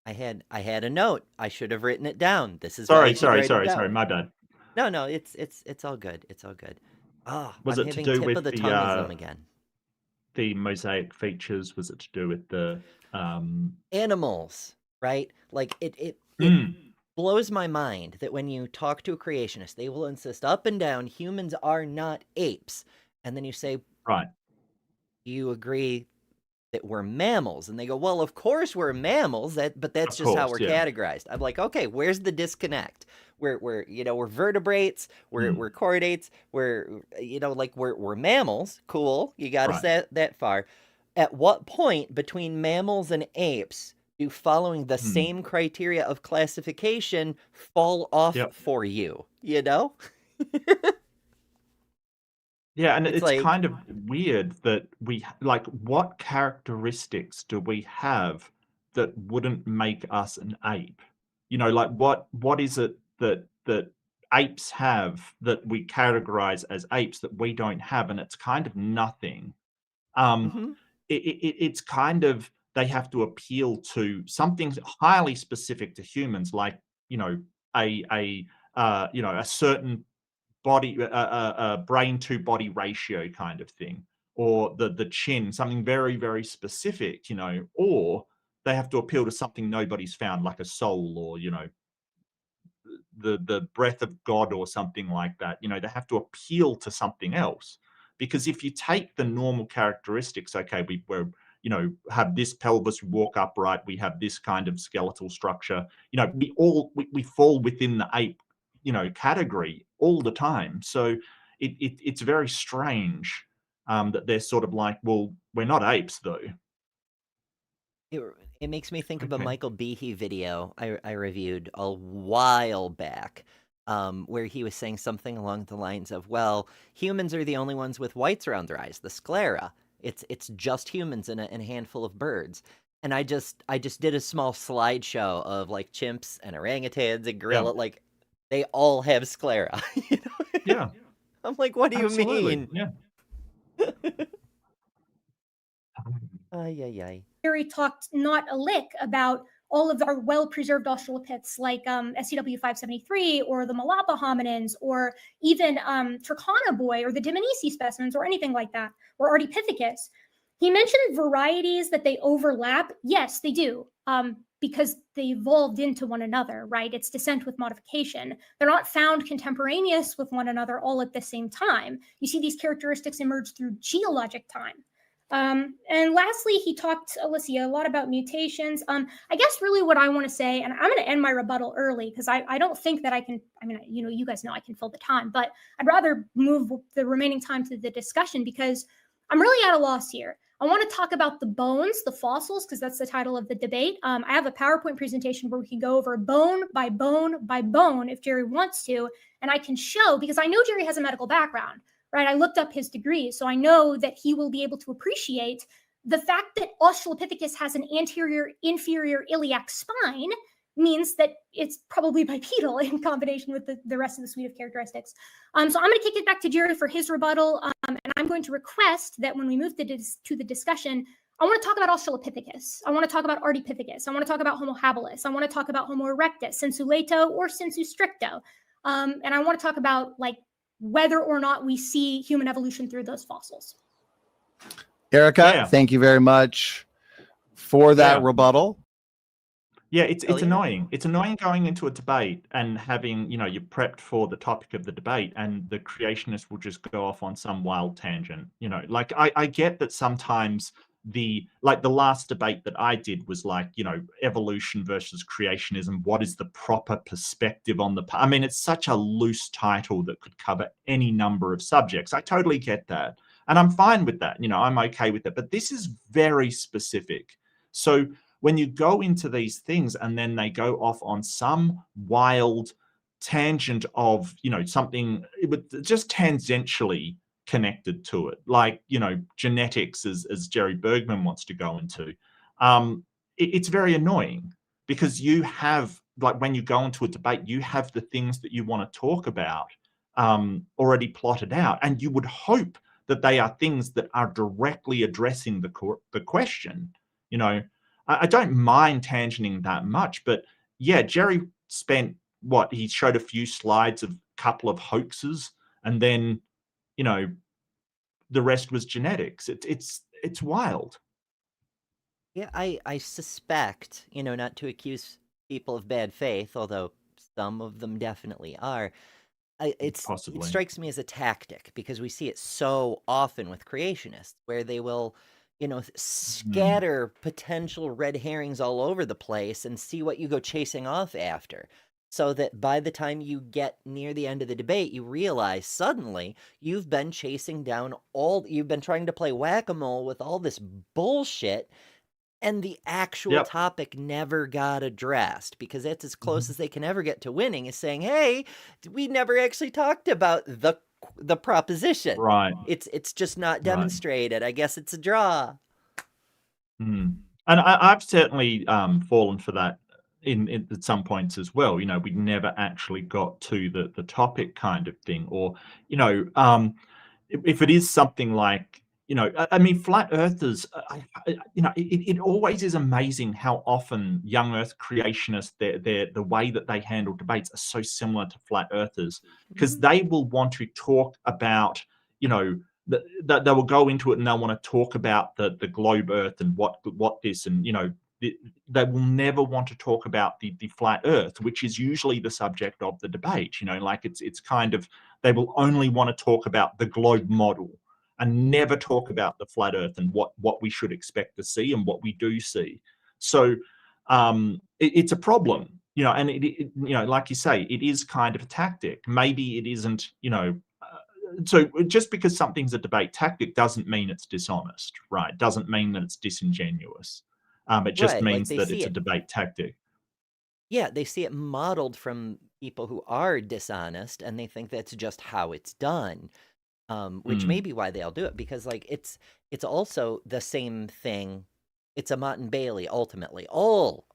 I had a note. I should have written it down. This is why I should write it down. My bad. No, it's all good. It's all good. Oh, Was I'm it to having do tip with of the tonguism again. the mosaic features? Was it to do with the Animals, right? Like it blows my mind that when you talk to a creationist, they will insist up and down humans are not apes. And then you say, right? Do you agree that we're mammals? And they go, well, of course we're mammals, but that's just how we're categorized. I'm like, okay, where's the disconnect? We're you know, we're vertebrates, we're chordates, we're you know, like we're mammals. Cool, you got us that far. At what point between mammals and apes do following the same criteria of classification fall off for you? You know? Yeah, and it's like, kind of weird that we, like, what characteristics do we have that wouldn't make us an ape? You know, like what is it that apes have that we categorize as apes that we don't have? And it's kind of nothing. It's kind of, they have to appeal to something highly specific to humans, like, you know, a certain body, brain to body ratio kind of thing, or the chin, something very, very specific, you know, or they have to appeal to something nobody's found, like a soul, or, you know, the breath of God or something like that. You know, they have to appeal to something else, because if you take the normal characteristics, okay, we're, you know, have this pelvis, we walk upright, we have this kind of skeletal structure, you know, we fall within the ape, you know, category all the time. So it's very strange that they're sort of like, well, we're not apes though. It makes me think of a Michael Behe video I reviewed a while back, where he was saying something along the lines of, well, humans are the only ones with whites around their eyes, the sclera. It's just humans and a handful of birds. And I just did a small slideshow of like chimps and orangutans and gorilla, like they all have sclera. You know? Yeah. I'm like, what do you mean? Yeah. Ay. Jerry talked not a lick about all of our well-preserved australopiths like SCW 573 or the Malapa hominins or even Turkana boy or the Dmanisi specimens or anything like that, or Ardipithecus. He mentioned varieties that they overlap. Yes, they do, because they evolved into one another, right? It's descent with modification. They're not found contemporaneous with one another all at the same time. You see these characteristics emerge through geologic time. And lastly, he talked, Alicia, a lot about mutations. I guess really what I want to say, and I'm going to end my rebuttal early because I don't think that I can, I mean, you know, you guys know I can fill the time, but I'd rather move the remaining time to the discussion because I'm really at a loss here. I want to talk about the bones, the fossils, because that's the title of the debate. I have a PowerPoint presentation where we can go over bone by bone by bone if Jerry wants to, and I can show, because I know Jerry has a medical background, right? I looked up his degree, so I know that he will be able to appreciate the fact that Australopithecus has an anterior inferior iliac spine means that it's probably bipedal in combination with the rest of the suite of characteristics. So I'm going to kick it back to Jerry for his rebuttal, and I'm going to request that when we move to the discussion, I want to talk about Australopithecus. I want to talk about Ardipithecus. I want to talk about Homo habilis. I want to talk about Homo erectus, sensu lato or sensu stricto. And I want to talk about like whether or not we see human evolution through those fossils. Erika, thank you very much for that rebuttal. Yeah, it's annoying. It's annoying going into a debate and having, you know, you're prepped for the topic of the debate and the creationist will just go off on some wild tangent. You know, like I get that sometimes the last debate that I did was like, you know, evolution versus creationism. What is the proper perspective on I mean, it's such a loose title that could cover any number of subjects. I totally get that. And I'm fine with that. I'm okay with that. But this is very specific. So when you go into these things and then they go off on some wild tangent of, something just tangentially connected to it, like, genetics, as Jerry Bergman wants to go into, it's very annoying, because you have, like, when you go into a debate, you have the things that you want to talk about already plotted out, and you would hope that they are things that are directly addressing the question. I don't mind tangenting that much, but yeah, Jerry spent he showed a few slides of a couple of hoaxes, and then the rest was genetics. It's wild. Yeah, I suspect, not to accuse people of bad faith, although some of them definitely are. It Possibly. strikes me as a tactic, because we see it so often with creationists, where they will, scatter potential red herrings all over the place and see what you go chasing off after. So that by the time you get near the end of the debate, you realize suddenly you've been chasing down you've been trying to play whack-a-mole with all this bullshit, and the actual Yep. topic never got addressed, because that's as close as they can ever get to winning, is saying, hey, we never actually talked about the proposition. Right. It's just not demonstrated. I guess it's a draw. And I've certainly fallen for that in at some points as well. We never actually got to the topic kind of thing, or if it is something like, I mean, flat earthers, it always is amazing how often young earth creationists, the way that they handle debates are so similar to flat earthers, because they will want to talk about, that they will go into it and they'll want to talk about the globe earth and what this, and they will never want to talk about the flat earth, which is usually the subject of the debate. Like it's kind of, they will only want to talk about the globe model and never talk about the flat earth and what we should expect to see and what we do see. So it's a problem, and it like you say, it is kind of a tactic. Maybe it isn't, so just because something's a debate tactic doesn't mean it's dishonest, right? Doesn't mean that it's disingenuous. It just Right, like means they that see it's a it. debate tactic. Yeah, they see it modeled from people who are dishonest, and they think that's just how it's done. Which may be why they'll do it, because like it's also the same thing. It's a Mott and Bailey ultimately. All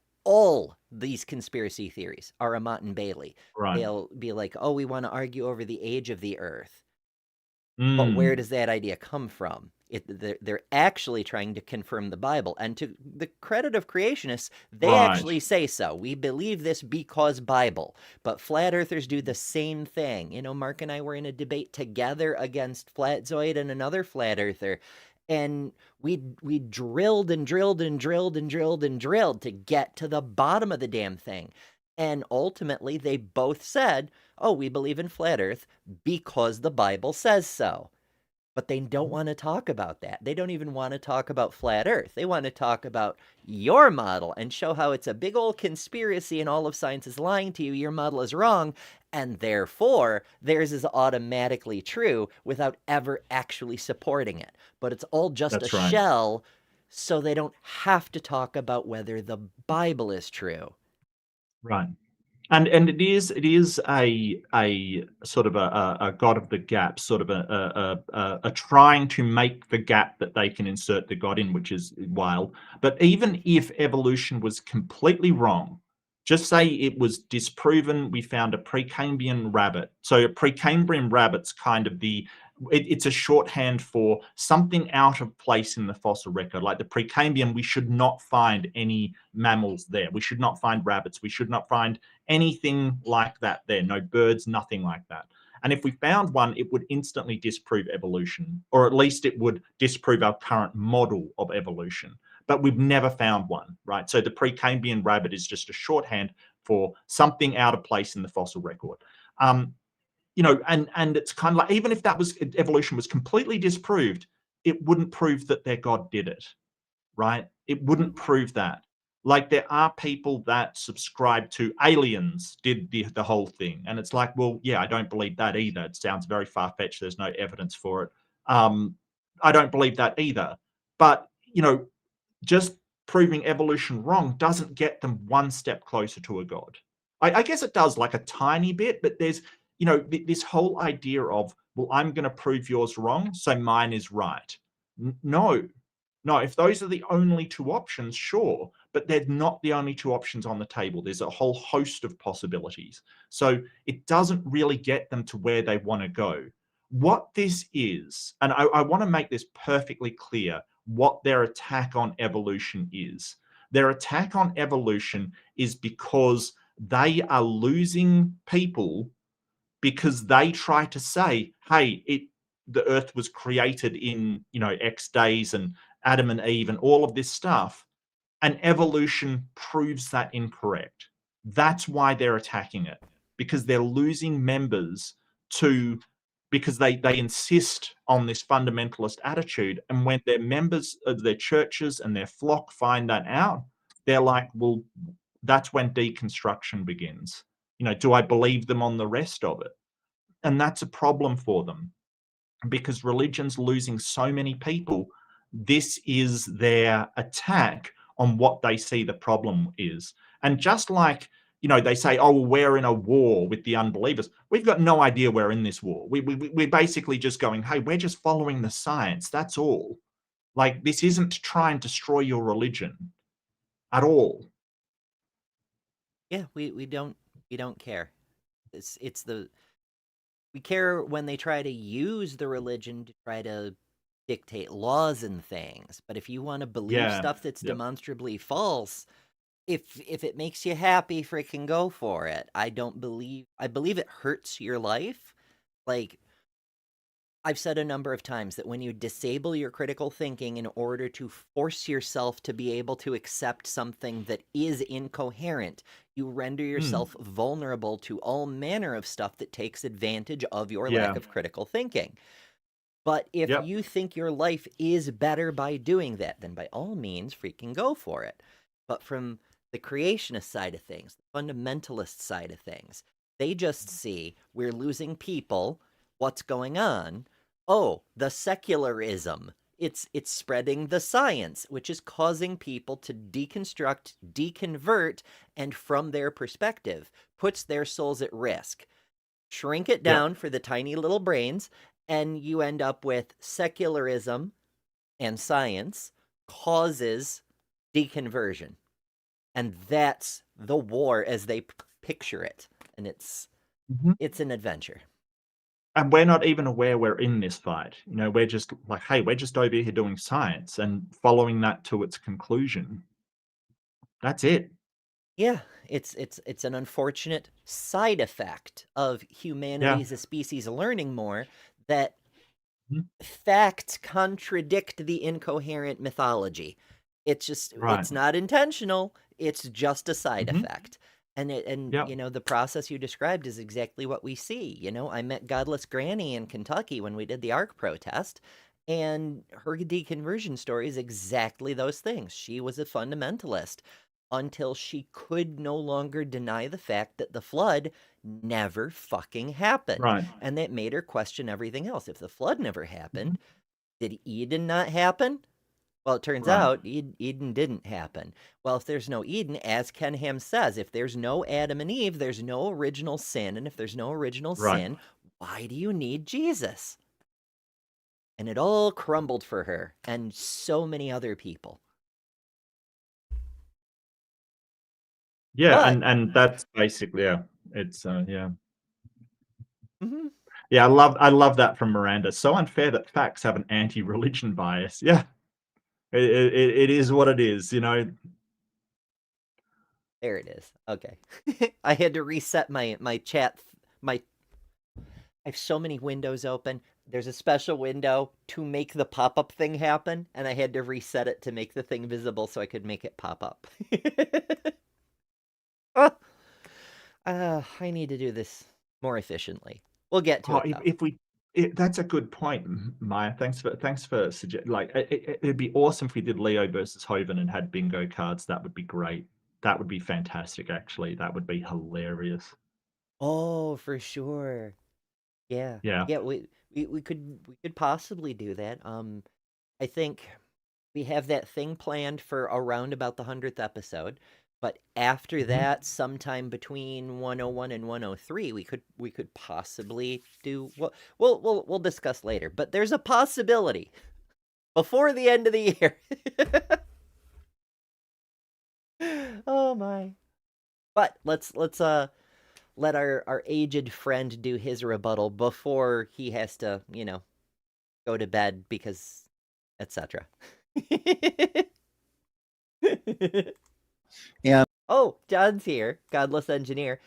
these conspiracy theories are a Mott and Bailey. Right. They'll be like, oh, we want to argue over the age of the Earth. But where does that idea come from? They're actually trying to confirm the Bible. And to the credit of creationists, they actually say so. We believe this because Bible. But flat earthers do the same thing. Mark and I were in a debate together against Flatzoid and another flat earther. And we drilled and drilled and drilled and drilled and drilled to get to the bottom of the damn thing. And ultimately, they both said, oh, we believe in flat earth because the Bible says so. But they don't want to talk about that. They don't even want to talk about flat earth. They want to talk about your model and show how it's a big old conspiracy and all of science is lying to you. Your model is wrong. And therefore, theirs is automatically true without ever actually supporting it. But it's all just a shell, so they don't have to talk about whether the Bible is true. Right. And it is a sort of a God of the gap, sort of a trying to make the gap that they can insert the God in, which is wild. But even if evolution was completely wrong, just say it was disproven, we found a Precambrian rabbit. So a Precambrian rabbit's kind of it's a shorthand for something out of place in the fossil record. Like the Precambrian, we should not find any mammals there. We should not find rabbits. We should not find anything like that there. No birds, nothing like that. And if we found one, it would instantly disprove evolution, or at least it would disprove our current model of evolution. But we've never found one, right? So the Precambrian rabbit is just a shorthand for something out of place in the fossil record. And it's kind of like, even if evolution was completely disproved, it wouldn't prove that their God did it, right? It wouldn't prove that. Like, there are people that subscribe to aliens did the whole thing. And it's like, well, yeah, I don't believe that either. It sounds very far-fetched. There's no evidence for it. I don't believe that either. But, just proving evolution wrong doesn't get them one step closer to a God. I guess it does, like a tiny bit, but there's, this whole idea of, well, I'm going to prove yours wrong, so mine is right. No, no, if those are the only two options, sure, but they're not the only two options on the table. There's a whole host of possibilities. So it doesn't really get them to where they want to go. What this is, and I want to make this perfectly clear, what their attack on evolution is. Their attack on evolution is because they are losing people because they try to say, hey, the earth was created in, X days and Adam and Eve and all of this stuff. And evolution proves that incorrect. That's why they're attacking it, because they're losing members because they insist on this fundamentalist attitude. And when their members of their churches and their flock find that out, they're like, well, that's when deconstruction begins. Do I believe them on the rest of it? And that's a problem for them, because religion's losing so many people. This is their attack on what they see the problem is. And just like, they say, oh, well, we're in a war with the unbelievers. We've got no idea we're in this war. We're basically just going, hey, we're just following the science. That's all. Like, this isn't to try and destroy your religion at all. Yeah, we don't care. We care when they try to use the religion to try to dictate laws and things. But if you want to believe stuff that's demonstrably false, if it makes you happy, freaking go for it. I believe it hurts your life. Like, I've said a number of times that when you disable your critical thinking in order to force yourself to be able to accept something that is incoherent, you render yourself vulnerable to all manner of stuff that takes advantage of your lack of critical thinking. But if you think your life is better by doing that, then by all means, freaking go for it. But from the creationist side of things, the fundamentalist side of things, they just see we're losing people. What's going on? Oh, the secularism. It's spreading the science, which is causing people to deconstruct, deconvert, and from their perspective, puts their souls at risk. Shrink it down for the tiny little brains, and you end up with secularism and science causes deconversion. And that's the war as they picture it. And it's an adventure. And we're not even aware we're in this fight. We're just like, hey, we're just over here doing science and following that to its conclusion. That's it. Yeah, it's an unfortunate side effect of humanity as a species learning more, that facts contradict the incoherent mythology. It's just, it's not intentional. It's just a side effect. And the process you described is exactly what we see. I met Godless Granny in Kentucky when we did the ARC protest, and her deconversion story is exactly those things. She was a fundamentalist until she could no longer deny the fact that the flood never fucking happened. Right. And that made her question everything else. If the flood never happened, did Eden not happen? Well, it turns out Eden didn't happen. Well, if there's no Eden, as Ken Ham says, if there's no Adam and Eve, there's no original sin. And if there's no original sin, why do you need Jesus? And it all crumbled for her and so many other people. Yeah, and that's basically, it's, Mm-hmm. Yeah, I love that from Miranda. So unfair that facts have an anti-religion bias. Yeah. It is what it is, There it is. Okay. I had to reset my chat. I have so many windows open. There's a special window to make the pop-up thing happen, and I had to reset it to make the thing visible so I could make it pop up. I need to do this more efficiently. We'll get to it. That's a good point, Maya. Thanks for suggesting. Like, it'd be awesome if we did Leo versus Hoven and had bingo cards. That would be great. That would be fantastic. Actually, that would be hilarious. Oh, for sure. Yeah. Yeah. Yeah. We we could possibly do that. I think we have that thing planned for around about the 100th episode. But after Mhm. that, sometime between 101 and 103, we could possibly do we'll discuss later. But there's a possibility before the end of the year. Oh my. But let's let our aged friend do his rebuttal before he has to, go to bed because etc. And Oh, John's here, godless engineer.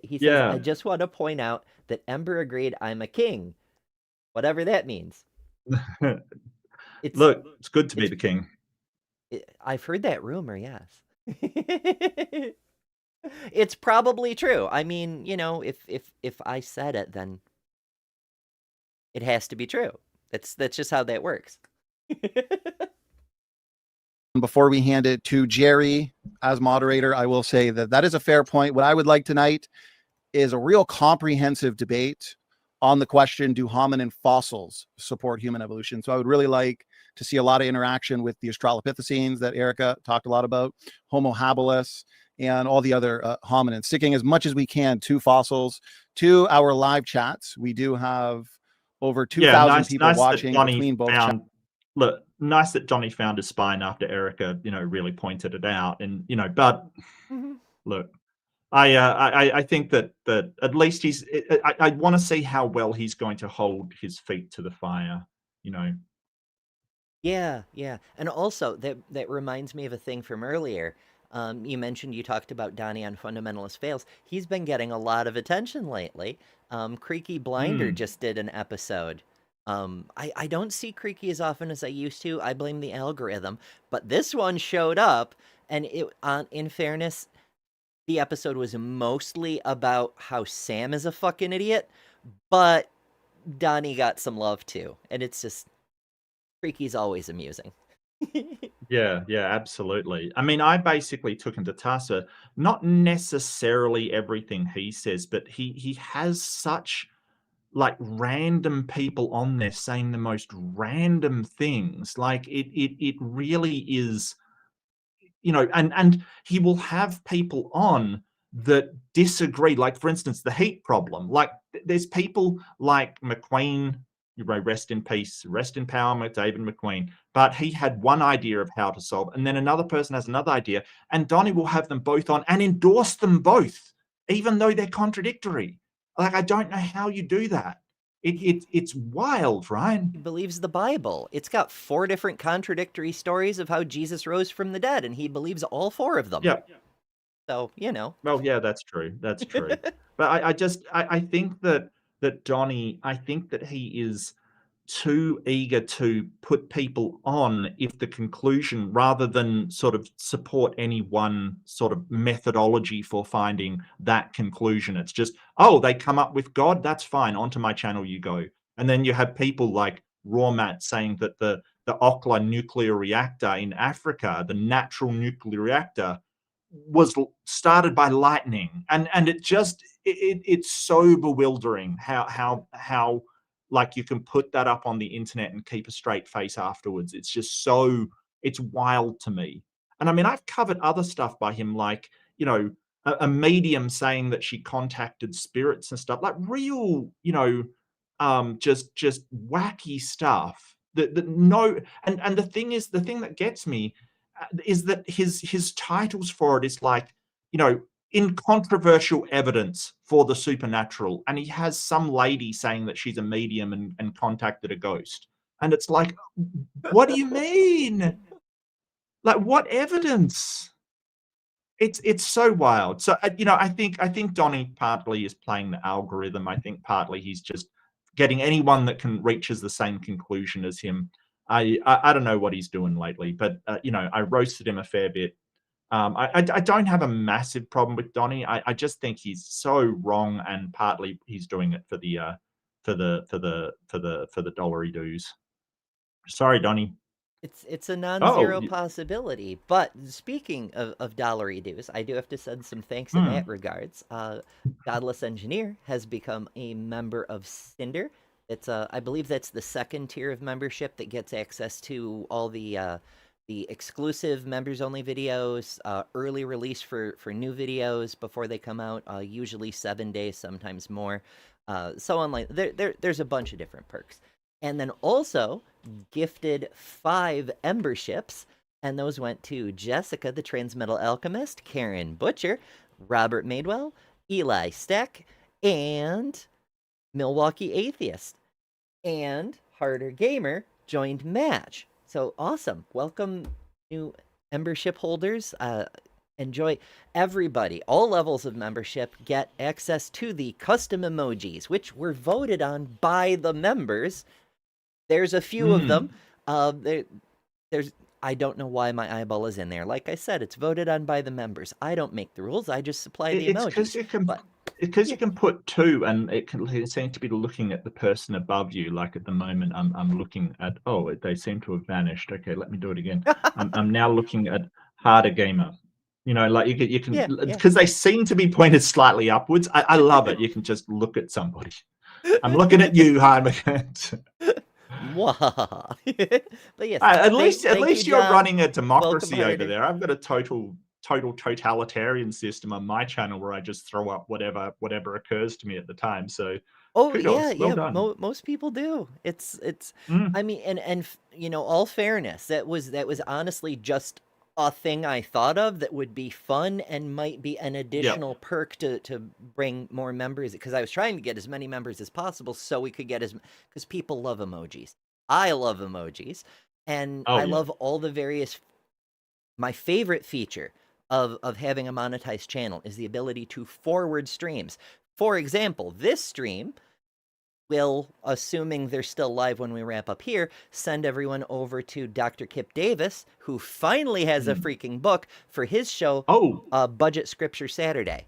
He says, I Yeah. just want to point out that Ember agreed I'm a king, whatever that means. It's Look, it's good to be it's the king. I've heard that rumor, yes. It's probably true. I mean, if I said it, then it has to be true. That's just how that works. before we hand it to Jerry as moderator, I will say that that is a fair point. What I would like tonight is a real comprehensive debate on the question, do hominin fossils support human evolution? So I would really like to see a lot of interaction with the Australopithecines that Erika talked a lot about, Homo habilis, and all the other hominins, sticking as much as we can to fossils, to our live chats. We do have over 2,000 people nice that watching Johnny between both chats. found. Look, nice that Johnny found his spine after Erika, really pointed it out, and but look, I think that at least he's. I want to see how well he's going to hold his feet to the fire. Yeah, yeah. And also that reminds me of a thing from earlier. You mentioned you talked about Donnie on Fundamentalist Fails. He's been getting a lot of attention lately. Creaky Blinder Mm. just did an episode. I don't see Creaky as often as I used to. I blame the algorithm. But this one showed up, and in fairness, the episode was mostly about how Sam is a fucking idiot, but Donnie got some love too. And it's just Creaky's always amusing. Yeah, absolutely. I mean, I basically took him to task for not necessarily everything he says, but he has such like random people on there saying the most random things. Like it really is, and he will have people on that disagree. Like, for instance, the heat problem. Like, there's people like McQueen, rest in peace, rest in power, David McQueen. But he had one idea of how to solve, and then another person has another idea, and Donnie will have them both on and endorse them both, even though they're contradictory. Like, I don't know how you do that. It's wild, right? He believes the Bible. It's got 4 different contradictory stories of how Jesus rose from the dead, and he believes all 4 of them. Yeah. So, Well, yeah, that's true. That's true. But I think that Donnie, I think that he is too eager to put people on if the conclusion, rather than sort of support any one sort of methodology for finding that conclusion. It's just, oh, they come up with God, that's fine, onto my channel you go. And then you have people like Rawmat saying that the Okla nuclear reactor in Africa, the natural nuclear reactor, was started by lightning, and it's so bewildering how like you can put that up on the internet and keep a straight face afterwards. It's just it's wild to me. And I mean, I've covered other stuff by him, like a medium saying that she contacted spirits and stuff, like real just wacky stuff that no. And the thing is, the thing that gets me is that his titles for it is like, incontroversial evidence for the supernatural, and he has some lady saying that she's a medium and contacted a ghost, and it's like, what do you mean? Like, what evidence? It's so wild. So I think Donnie partly is playing the algorithm. I think partly he's just getting anyone that can reaches the same conclusion as him. I don't know what he's doing lately, but I roasted him a fair bit. I don't have a massive problem with Donnie. I just think he's so wrong, and partly he's doing it for the dollary dues. Sorry, Donnie. it's a Oh, non-zero possibility. But speaking of dollary dues, I do have to send some thanks in that regards. Godless Engineer has become a member of Cinder. It's I believe that's the second tier of membership that gets access to all the exclusive members only videos, early release for new videos before they come out, usually 7 days, sometimes more. So on, like there's a bunch of different perks. And then also gifted 5 memberships, and those went to Jessica, the Transmetal Alchemist, Karen Butcher, Robert Madewell, Eli Steck, and Milwaukee Atheist. And Harder Gamer joined Match. So awesome. Welcome, new membership holders. Enjoy. Everybody, all levels of membership, get access to the custom emojis, which were voted on by the members. There's a few of them. There's I don't know why my eyeball is in there. Like I said, it's voted on by the members. I don't make the rules. I just supply the emojis. Because you can put 2, and it seems to be looking at the person above you. Like at the moment, I'm looking at, they seem to have vanished. Okay, let me do it again. I'm now looking at Harder Gamer. You know, like you can because they seem to be pointed slightly upwards. I love it. You can just look at somebody. I'm looking at you, Heinrich. But yes, at least you're John. running a democracy Welcome, over there. I've got a total totalitarian system on my channel where I just throw up whatever occurs to me at the time. So kudos. Well done. Most people do. It's I mean, and you know, all fairness, that was honestly just a thing I thought of that would be fun and might be an additional perk to bring more members, because I was trying to get as many members as possible so we could get because people love emojis. I love emojis, and I love all the various. My favorite feature of having a monetized channel is the ability to forward streams. For example, this stream will, assuming they're still live when we wrap up here, send everyone over to Dr. Kip Davis, who finally has a freaking book for his show, Budget Scripture Saturday.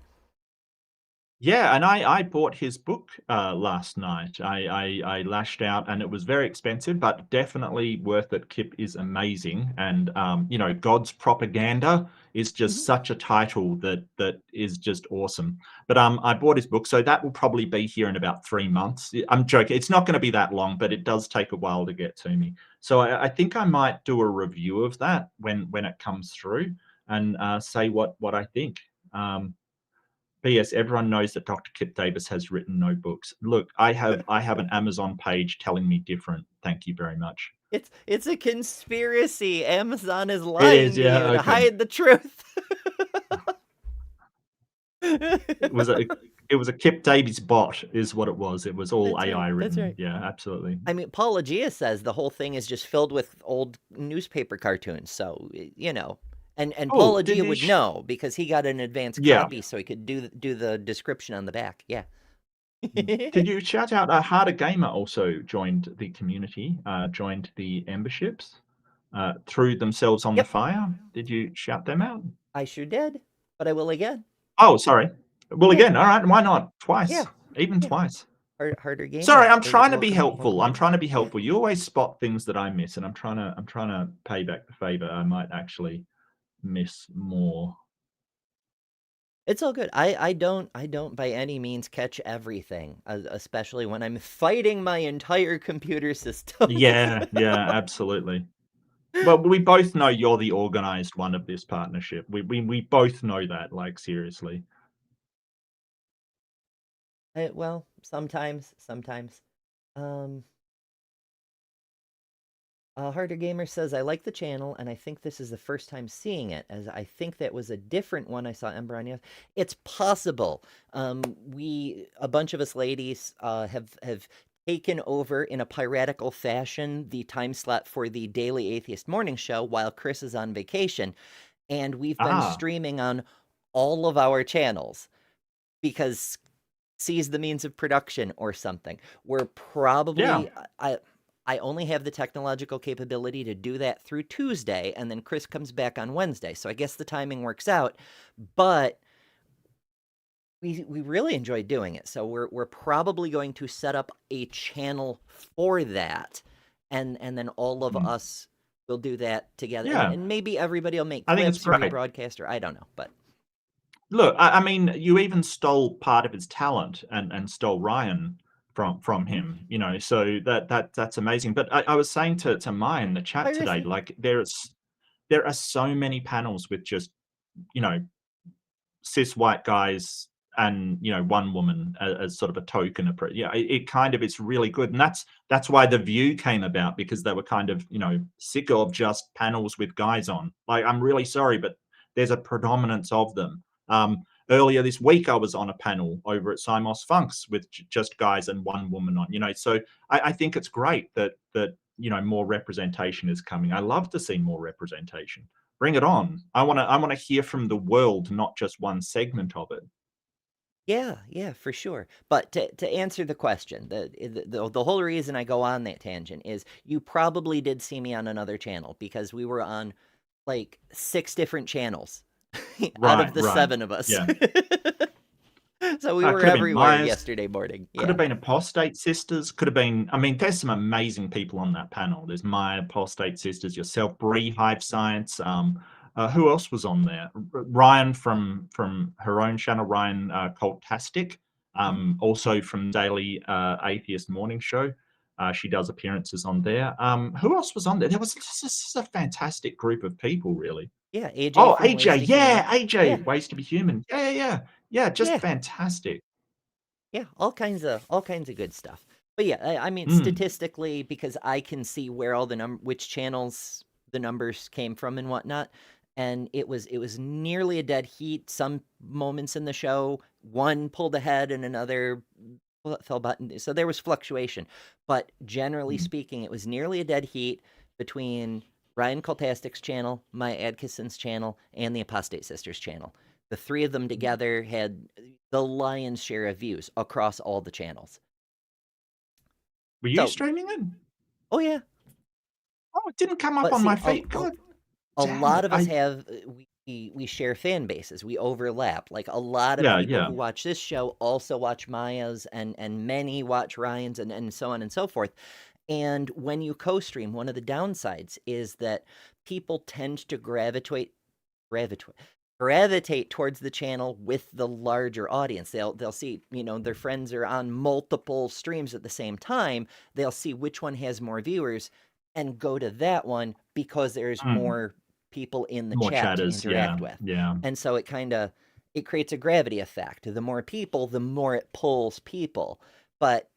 Yeah, and I bought his book last night. I lashed out, and it was very expensive, but definitely worth it. Kip is amazing, and you know, God's Propaganda is just such a title that is just awesome. But I bought his book, so that will probably be here in about 3 months. I'm joking; it's not going to be that long, but it does take a while to get to me. So I think I might do a review of that when it comes through, and say what I think. P.S. Everyone knows that Dr. Kip Davis has written no books. Look, I have an Amazon page telling me different. Thank you very much. It's a conspiracy. Amazon is lying to you to hide the truth. It was a Kip Davis bot, is what it was. It was all AI written. That's right. Yeah, absolutely. I mean, Paul Agia says the whole thing is just filled with old newspaper cartoons. So, you know. And Paul Agia would know because he got an advance copy, so he could do the description on the back. Yeah. Did you shout out Harder Gamer also joined the community, joined the memberships, threw themselves on the fire? Did you shout them out? I sure did, but I will again. Oh, sorry. Well, again, all right. Why not? Twice. Even twice. Harder Gamer. Sorry, I'm trying to be helpful. I'm trying to be helpful. You always spot things that I miss, and I'm trying to pay back the favor. I might actually miss more. It's all good. I don't by any means catch everything, especially when I'm fighting my entire computer system. Yeah, absolutely. Well, we both know you're the organized one of this partnership. We both know that, like, seriously. Well, sometimes. Harder Gamer says, I like the channel, and I think this is the first time seeing it, as I think that was a different one I saw Ember on. It's possible. A bunch of us ladies have taken over in a piratical fashion the time slot for the Daily Atheist Morning Show while Chris is on vacation, and we've been streaming on all of our channels because sees the means of production or something. We're probably... I only have the technological capability to do that through Tuesday, and then Chris comes back on Wednesday. So I guess the timing works out, but we really enjoy doing it. So we're probably going to set up a channel for that, and then all of us will do that together. Yeah. And maybe everybody will make clips or be broadcaster. I don't know, but look, I mean, you even stole part of his talent and stole Ryan from him, you know, so that's amazing. But I was saying to Maya in the chat today, Piracy. like there are so many panels with just, you know, cis white guys and, you know, one woman as sort of a token of, yeah, it kind of, it's really good. And that's why The View came about, because they were kind of, you know, sick of just panels with guys on. Like, I'm really sorry, but there's a predominance of them. Earlier this week, I was on a panel over at Simos Funks with just guys and one woman on, you know, so I think it's great that, you know, more representation is coming. I love to see more representation. Bring it on. I want to hear from the world, not just one segment of it. Yeah, for sure. But to answer the question, the whole reason I go on that tangent is you probably did see me on another channel, because we were on like 6 different channels out of the 7 of us. Yeah. So we Could were have been everywhere Myers, yesterday morning. could have been Apostate Sisters, could have been, I mean, there's some amazing people on that panel. There's Maya, Apostate Sisters, yourself, Bree, Hive Science. Who else was on there? Ryan from her own channel, Ryan Cultastic, also from Daily Atheist Morning Show. She does appearances on there. Who else was on there? There was just a fantastic group of people, really. Yeah, AJ. Oh, from Ways to AJ, yeah, Human. AJ, Yeah. Ways to Be Human. Yeah, just Yeah. fantastic. Yeah, all kinds of good stuff. But yeah, I mean, statistically, because I can see where all which channels the numbers came from and whatnot, and it was nearly a dead heat. Some moments in the show, one pulled ahead and another fell button. So there was fluctuation, but generally speaking, it was nearly a dead heat between Ryan Cultastic's channel, Maya Adkisson's channel, and the Apostate Sisters channel. The 3 of them together had the lion's share of views across all the channels. Were you streaming it? Oh, yeah. Oh, it didn't come up on my feed. A lot of us have, we share fan bases. We overlap. Like, a lot of people who watch this show also watch Maya's, and many watch Ryan's, and so on and so forth. And when you co-stream, one of the downsides is that people tend to gravitate towards the channel with the larger audience. They'll see, you know, their friends are on multiple streams at the same time. They'll see which one has more viewers and go to that one because there's more people in the chat to interact with. Yeah. And so it creates a gravity effect. The more people, the more it pulls people. But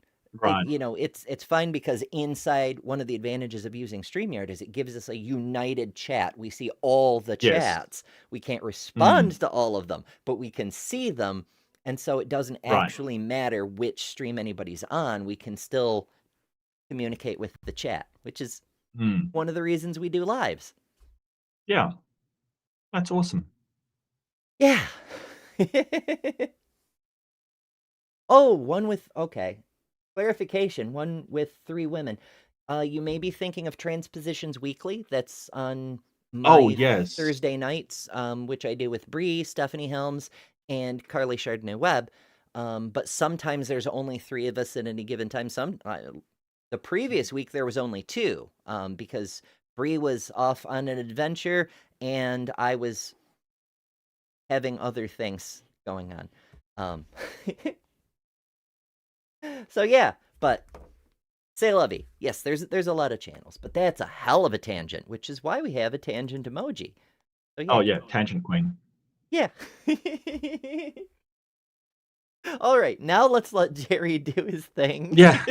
you know, it's fine, because inside, one of the advantages of using StreamYard is it gives us a united chat. We see all the chats. We can't respond to all of them, but we can see them. And so it doesn't actually matter which stream anybody's on. We can still communicate with the chat, which is one of the reasons we do lives. Yeah. That's awesome. Yeah. Oh, one with, okay. Clarification, one with 3 women. You may be thinking of Transpositions Weekly. That's on my Thursday nights, which I do with Bree, Stephanie Helms, and Carly Chardonnay-Webb. But sometimes there's only 3 of us at any given time. The previous week, there was only 2, because Bree was off on an adventure, and I was having other things going on. So yeah, but say lovey. Yes, there's a lot of channels, but that's a hell of a tangent, which is why we have a tangent emoji. So, yeah. Oh yeah, tangent queen. Yeah. All right, now let's let Jerry do his thing. Yeah.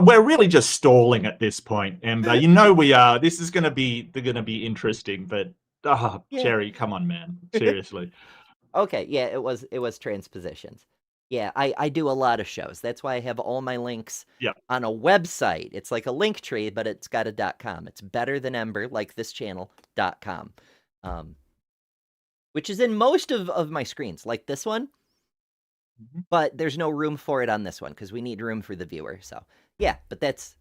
We're really just stalling at this point, Ember. You know we are. This is gonna be interesting, but Jerry, come on, man. Seriously. Okay, yeah, it was Transpositions. Yeah, I do a lot of shows. That's why I have all my links on a website. It's like a link tree, but it's got a .com. It's better than Ember, like this channel, .com. Which is in most of my screens, like this one. But there's no room for it on this one, because we need room for the viewer. So yeah, but that's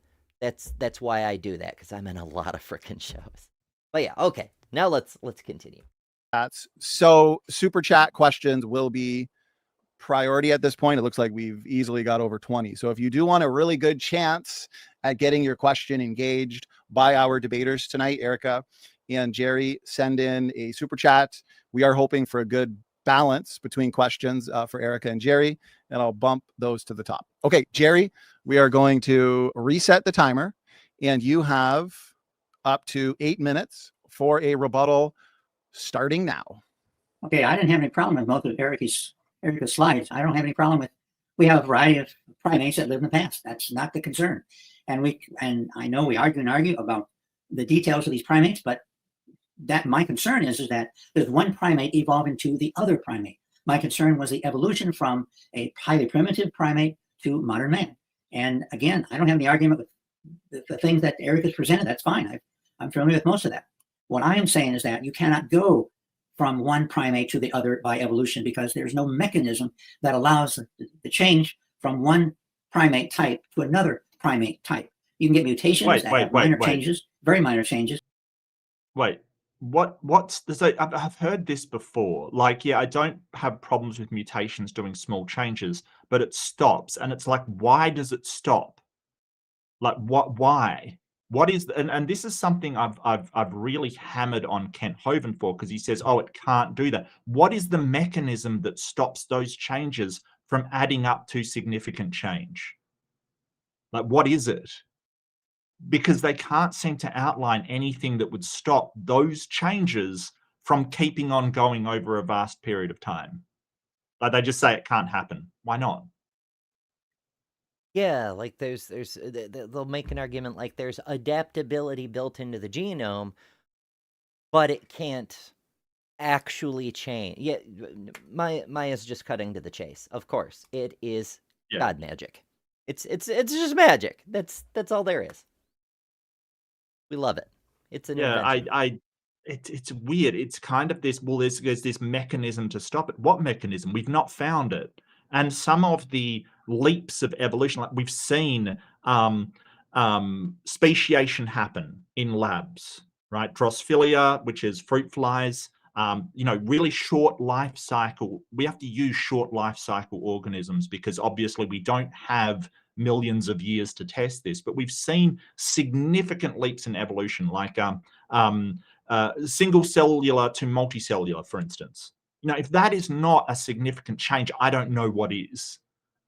why I do that, because I'm in a lot of freaking shows. But yeah, okay. Now let's continue. So super chat questions will be priority at this point. It looks like we've easily got over 20. So if you do want a really good chance at getting your question engaged by our debaters tonight, Erika and Jerry, send in a super chat. We are hoping for a good balance between questions for Erika and Jerry, and I'll bump those to the top. Okay, Jerry, we are going to reset the timer, and you have up to 8 minutes for a rebuttal starting now. Okay, I didn't have any problem with most of Erika's slides. I don't have any problem with, we have a variety of primates that lived in the past. That's not the concern. And I know we argue about the details of these primates, but that my concern is that there's one primate evolving to the other primate. My concern was the evolution from a highly primitive primate to modern man. And again, I don't have any argument with the things that Erika's presented. That's fine. I'm familiar with most of that. What I am saying is that you cannot go from one primate to the other by evolution, because there's no mechanism that allows the change from one primate type to another primate type. You can get mutations that have minor changes, very minor changes. Wait, what's the, so I've heard this before. Like, yeah, I don't have problems with mutations doing small changes, but it stops. And it's like, why does it stop? Like, why? What is, and this is something I've really hammered on Kent Hovind for, because he says, oh, it can't do that. What is the mechanism that stops those changes from adding up to significant change? Like, what is it? Because they can't seem to outline anything that would stop those changes from keeping on going over a vast period of time. Like, they just say it can't happen. Why not? Yeah, like they'll make an argument like there's adaptability built into the genome, but it can't actually change. Yeah, Maya's just cutting to the chase. Of course, it is God magic. It's just magic. That's all there is. We love it. It's an invention. It's weird. It's kind of this, well, there's this mechanism to stop it. What mechanism? We've not found it. And some of the leaps of evolution, like we've seen speciation happen in labs, right? Drosophila, which is fruit flies, really short life cycle. We have to use short life cycle organisms because obviously we don't have millions of years to test this, but we've seen significant leaps in evolution, like single cellular to multicellular, for instance. If that is not a significant change, I don't know what is.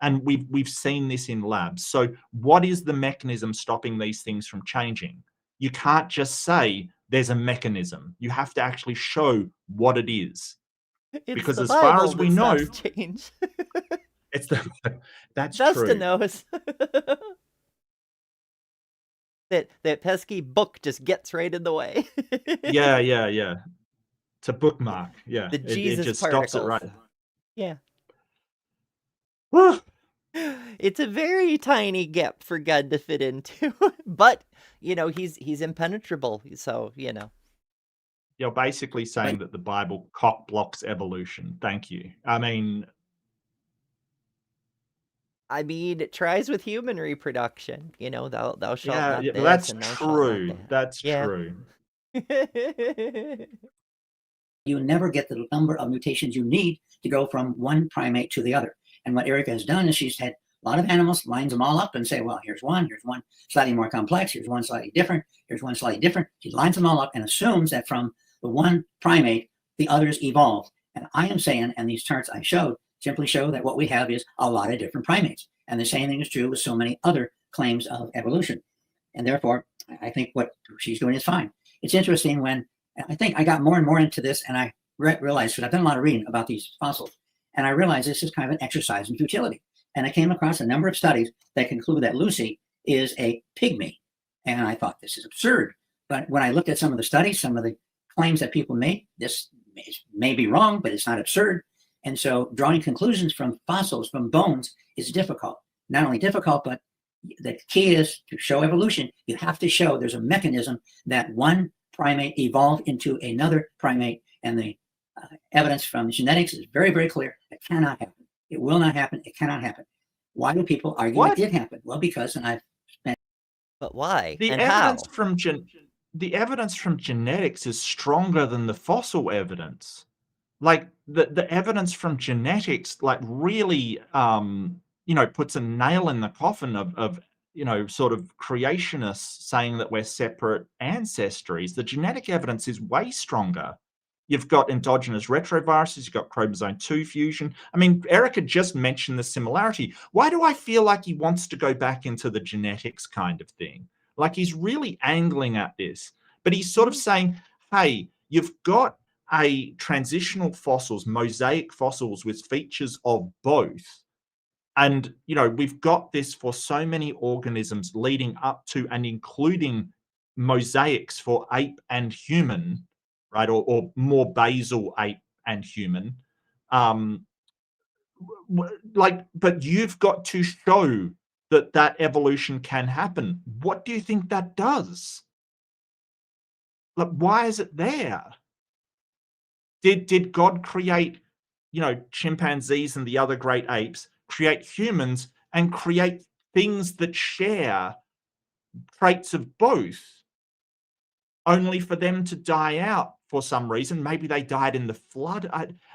And we've seen this in labs. So what is the mechanism stopping these things from changing? You can't just say there's a mechanism. You have to actually show what it is. Because as far as we know, change. That's Dustin true. knows. that pesky book just gets right in the way. Yeah. It's a bookmark. Yeah. The Jesus it just particles. stops it right. Yeah. It's a very tiny gap for God to fit into, but he's impenetrable. So You're basically saying that the Bible cock blocks evolution. Thank you. I mean, it tries with human reproduction. Thou shalt not this, that's and thou true. shalt not that. That's true. You never get the number of mutations you need to go from one primate to the other. And what Erika has done is she's had a lot of animals, lines them all up and say, well, here's one slightly more complex, here's one slightly different, here's one slightly different. She lines them all up and assumes that from the one primate, the others evolved. And I am saying, and these charts I showed simply show that what we have is a lot of different primates. And the same thing is true with so many other claims of evolution. And therefore, I think what she's doing is fine. It's interesting when I think I got more and more into this, and I realized, because I've done a lot of reading about these fossils, and I realized this is kind of an exercise in futility. And I came across a number of studies that conclude that Lucy is a pygmy. And I thought, this is absurd. But when I looked at some of the studies, some of the claims that people made, this may be wrong, but it's not absurd. And so drawing conclusions from fossils, from bones, is difficult. Not only difficult, but the key is to show evolution. You have to show there's a mechanism that one primate evolved into another primate, and the evidence from genetics is very, very clear. It cannot happen. It will not happen. It cannot happen. Why do people argue it did happen? Well, because, and I've spent. But why? The and evidence how? the evidence from genetics is stronger than the fossil evidence. Like the evidence from genetics, like really, puts a nail in the coffin of sort of creationists saying that we're separate ancestries. The genetic evidence is way stronger. You've got endogenous retroviruses. You've got chromosome 2 fusion. I mean, Erika just mentioned the similarity. Why do I feel like he wants to go back into the genetics kind of thing? Like he's really angling at this, but he's sort of saying, hey, you've got a transitional fossils, mosaic fossils with features of both. And, you know, we've got this for so many organisms leading up to and including mosaics for ape and human, right? Or more basal ape and human. But you've got to show that that evolution can happen. What do you think that does? Like, why is it there? Did God create, you know, chimpanzees and the other great apes, create humans and create things that share traits of both, only for them to die out for some reason? Maybe they died in the flood,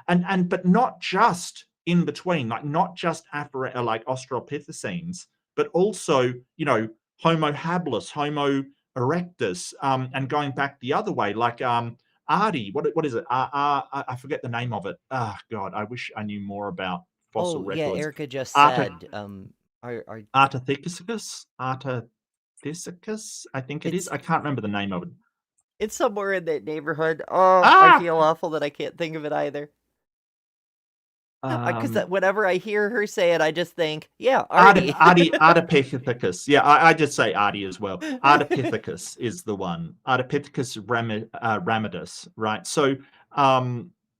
but not just in between, like not just like Australopithecines, but also, you know, Homo habilis, Homo erectus, and going back the other way, like Artie, what is it? I forget the name of it. Ah, God, I wish I knew more about fossil Oh, yeah, records. Erika just Arta- said, are Artithecus, I think it is. It's- I can't remember the name of it. it's somewhere in that neighborhood. Oh, I Ah! feel awful that I can't think of it either. Because whenever I hear her say it, I just think, yeah, Artie. Ardipithecus. Yeah, I just say Artie as well. Ardipithecus is the one. Ardipithecus ramidus, right? So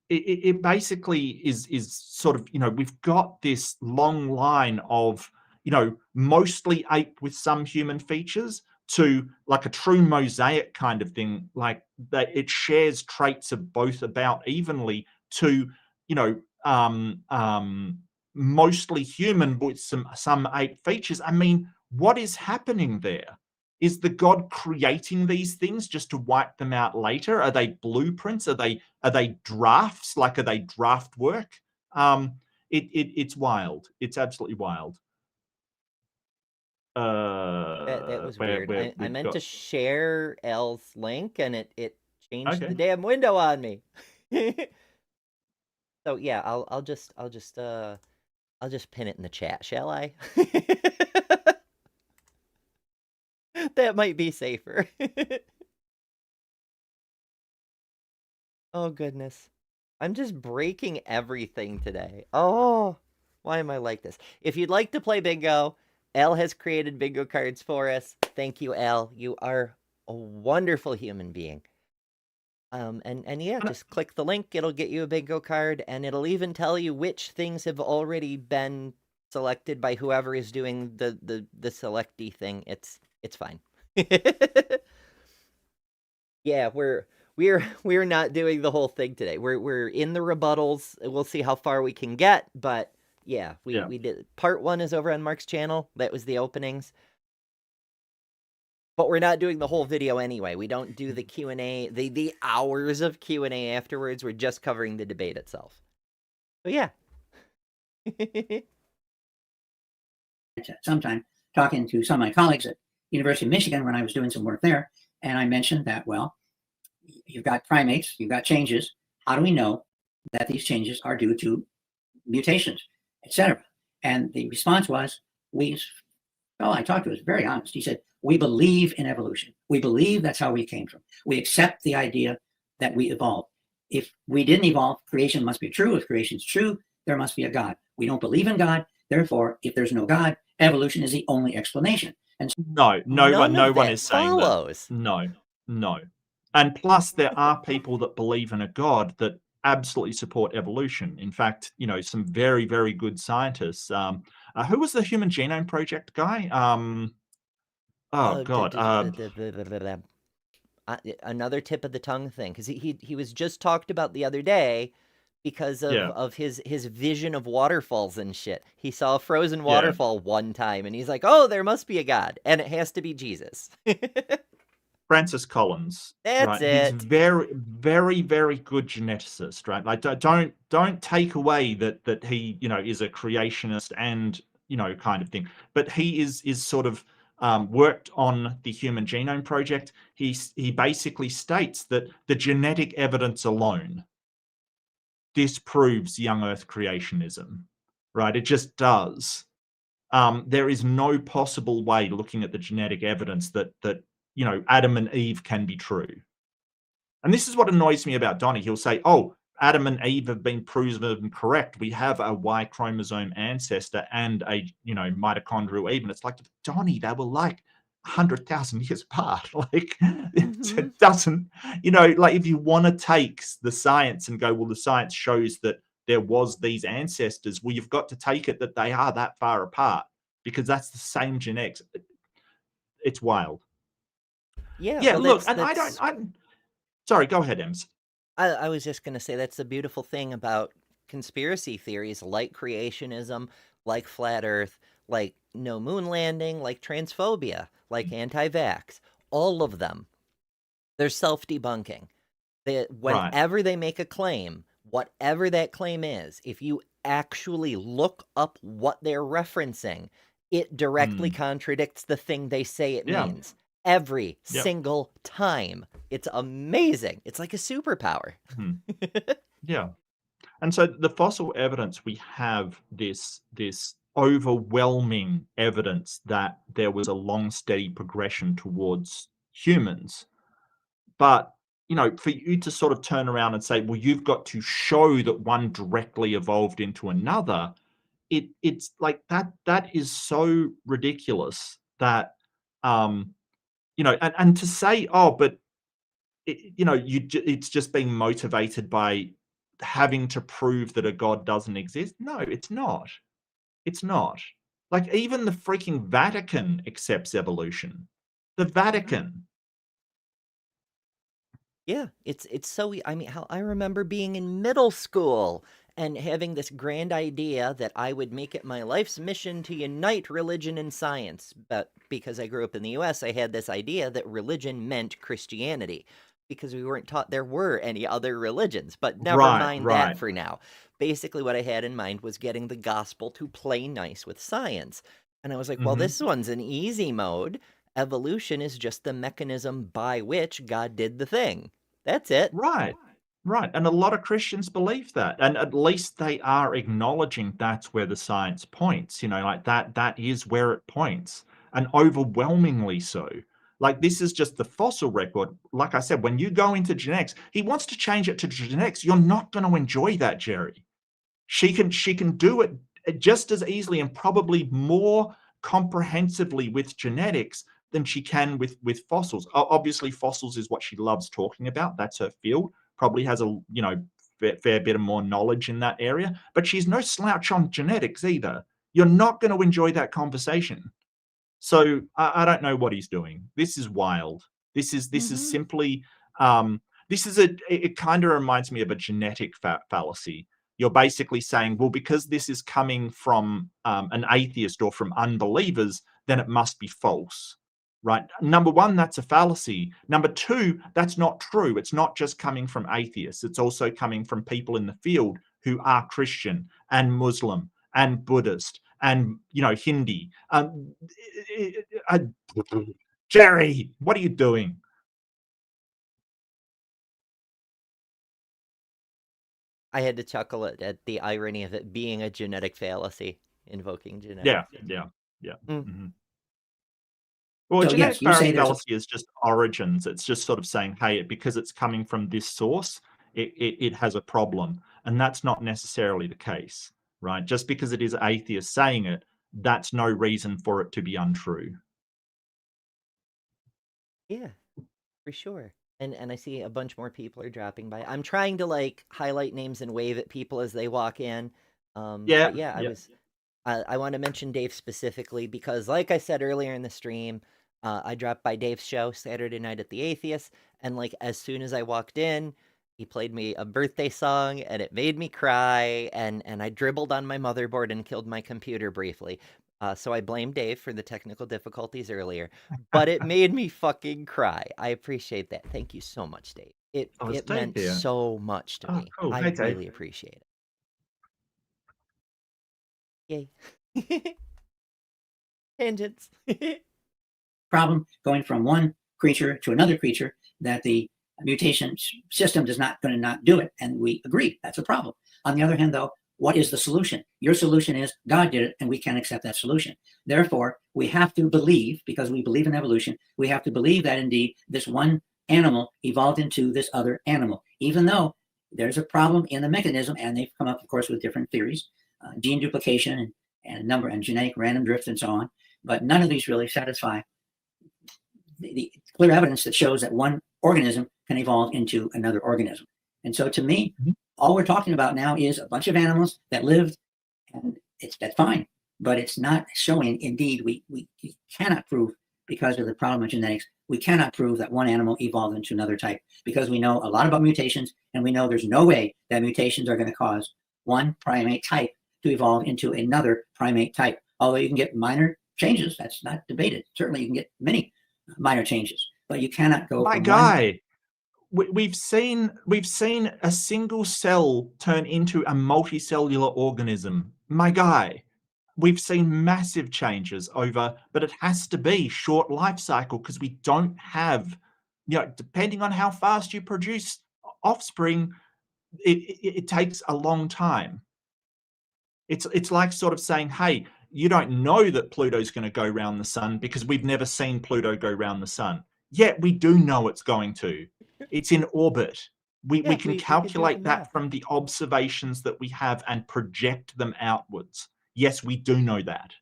it basically is sort of, you know, we've got this long line of, you know, mostly ape with some human features to like a true mosaic kind of thing, like that it shares traits of both about evenly to, you know, mostly human with some ape features. I mean, what is happening there? Is the God creating these things just to wipe them out later? Are they blueprints? Are they drafts? Like, are they draft work? It's wild. It's absolutely wild. That was weird. I meant to share L's link and it changed the damn window on me. So yeah, I'll just pin it in the chat, shall I? That might be safer. Oh goodness. I'm just breaking everything today. Oh, why am I like this? If you'd like to play bingo, Elle has created bingo cards for us. Thank you, Elle. You are a wonderful human being. And yeah, just click the link. It'll get you a bingo card, and it'll even tell you which things have already been selected by whoever is doing the selectee thing. It's fine. Yeah, we're not doing the whole thing today. We're in the rebuttals. We'll see how far we can get, but yeah, we did. Part 1 is over on Mark's channel. That was the openings. But we're not doing the whole video anyway. We don't do the Q&A, the hours of Q&A afterwards. We're just covering the debate itself. So yeah. Sometime talking to some of my colleagues at University of Michigan when I was doing some work there, and I mentioned that, well, you've got primates, you've got changes. How do we know that these changes are due to mutations, etc.? And the response was, I talked to was very honest. He said, we believe in evolution. We believe that's how we came from. We accept the idea that we evolved. If we didn't evolve, creation must be true. If creation is true, there must be a God. We don't believe in God. Therefore, if there's no God, evolution is the only explanation. And no one is saying follows. that. No. And plus, there are people that believe in a God that absolutely support evolution. In fact, you know, some very, very good scientists. Who was the Human Genome Project guy? Another tip of the tongue thing, because he was just talked about the other day because of his vision of waterfalls and shit. He saw a frozen waterfall one time, and he's like, "Oh, there must be a God, and it has to be Jesus." Francis Collins. That's it. He's very, very, very good geneticist, right? Like, don't take away that he, you know, is a creationist and, you know, kind of thing. But he is sort of worked on the Human Genome Project, he basically states that the genetic evidence alone disproves young Earth creationism, right? It just does. There is no possible way, looking at the genetic evidence, that Adam and Eve can be true. And this is what annoys me about Donnie. He'll say, "Oh, Adam and Eve have been proven correct. We have a Y chromosome ancestor and a mitochondrial Eve." And it's like, Donnie, they were like 100,000 years apart. Like, it doesn't, like, if you want to take the science and go, well, the science shows that there was these ancestors, well, you've got to take it that they are that far apart, because that's the same genetics. It's wild. Yeah, Yeah, well, look, that's I'm sorry, go ahead, Ems. I was just going to say that's the beautiful thing about conspiracy theories like creationism, like flat earth, like no moon landing, like transphobia, like anti-vax. All of them, they're self-debunking. Right. Whenever they make a claim, whatever that claim is, if you actually look up what they're referencing, it directly contradicts the thing they say it Yeah. means. Every Yep. single time. It's amazing. It's like a superpower. Yeah. And so the fossil evidence, we have this overwhelming evidence that there was a long, steady progression towards humans. But, for you to sort of turn around and say, well, you've got to show that one directly evolved into another, it's like that is so ridiculous that, and to say, oh, but it's just being motivated by having to prove that a god doesn't exist. No, it's not. It's not. Like, even the freaking Vatican accepts evolution. The Vatican. Yeah, it's so. I mean, how I remember being in middle school and having this grand idea that I would make it my life's mission to unite religion and science. But because I grew up in the US, I had this idea that religion meant Christianity because we weren't taught there were any other religions. But never mind that for now. Basically, what I had in mind was getting the gospel to play nice with science. And I was like, well, this one's an easy mode. Evolution is just the mechanism by which God did the thing. That's it. Right. And a lot of Christians believe that. And at least they are acknowledging that's where the science points, like that is where it points. And overwhelmingly so. Like, this is just the fossil record. Like I said, when you go into genetics, he wants to change it to genetics. You're not going to enjoy that, Jerry. She can do it just as easily and probably more comprehensively with genetics than she can with fossils. Obviously, fossils is what she loves talking about. That's her field. Probably has a fair bit of more knowledge in that area. But she's no slouch on genetics either. You're not going to enjoy that conversation. So I don't know what he's doing. This is wild. This is simply it kind of reminds me of a genetic fallacy. You're basically saying, well, because this is coming from an atheist or from unbelievers, then it must be false, right? Number one, that's a fallacy. Number two, that's not true. It's not just coming from atheists. It's also coming from people in the field who are Christian and Muslim and Buddhist and Hindi. Jerry, what are you doing? I had to chuckle at the irony of it being a genetic fallacy, invoking genetics. Yeah. Mm. Well, So, genetic yes, you say fallacy is just origins. It's just sort of saying, hey, because it's coming from this source, it has a problem. And that's not necessarily the case, right? Just because it is atheists saying it, that's no reason for it to be untrue. Yeah, for sure. And I see a bunch more people are dropping by. I'm trying to highlight names and wave at people as they walk in. Yeah. But yeah, I want to mention Dave specifically because, like I said earlier in the stream, I dropped by Dave's show Saturday night at the Atheist, and as soon as I walked in, he played me a birthday song, and it made me cry, and I dribbled on my motherboard and killed my computer briefly. So I blame Dave for the technical difficulties earlier, but it made me fucking cry. I appreciate that. Thank you so much, Dave. It meant so much to me. Cool. I Hey, Dave. really appreciate it. Yay. Tangents. problem going from one creature to another creature, that the mutation system is not going to not do it. And we agree that's a problem. On the other hand, though, what is the solution? Your solution is God did it, and we can't accept that solution. Therefore, we have to believe, because we believe in evolution, we have to believe that indeed this one animal evolved into this other animal, even though there's a problem in the mechanism, and they've come up, of course, with different theories, gene duplication and a number, and genetic random drift and so on. But none of these really satisfy the clear evidence that shows that one organism can evolve into another organism. And so to me, all we're talking about now is a bunch of animals that lived, and that's fine. But it's not showing, indeed, we cannot prove, because of the problem of genetics, we cannot prove that one animal evolved into another type, because we know a lot about mutations, and we know there's no way that mutations are going to cause one primate type to evolve into another primate type. Although you can get minor changes, that's not debated. Certainly you can get many minor changes, but you cannot go. My guy, we've seen a single cell turn into a multicellular organism. My guy, we've seen massive changes over, but it has to be short life cycle, because we don't have, depending on how fast you produce offspring, it takes a long time. It's like sort of saying, hey, you don't know that Pluto's going to go around the sun because we've never seen Pluto go around the sun. Yet we do know it's going to. It's in orbit. We can calculate that from the observations that we have and project them outwards. Yes, we do know that.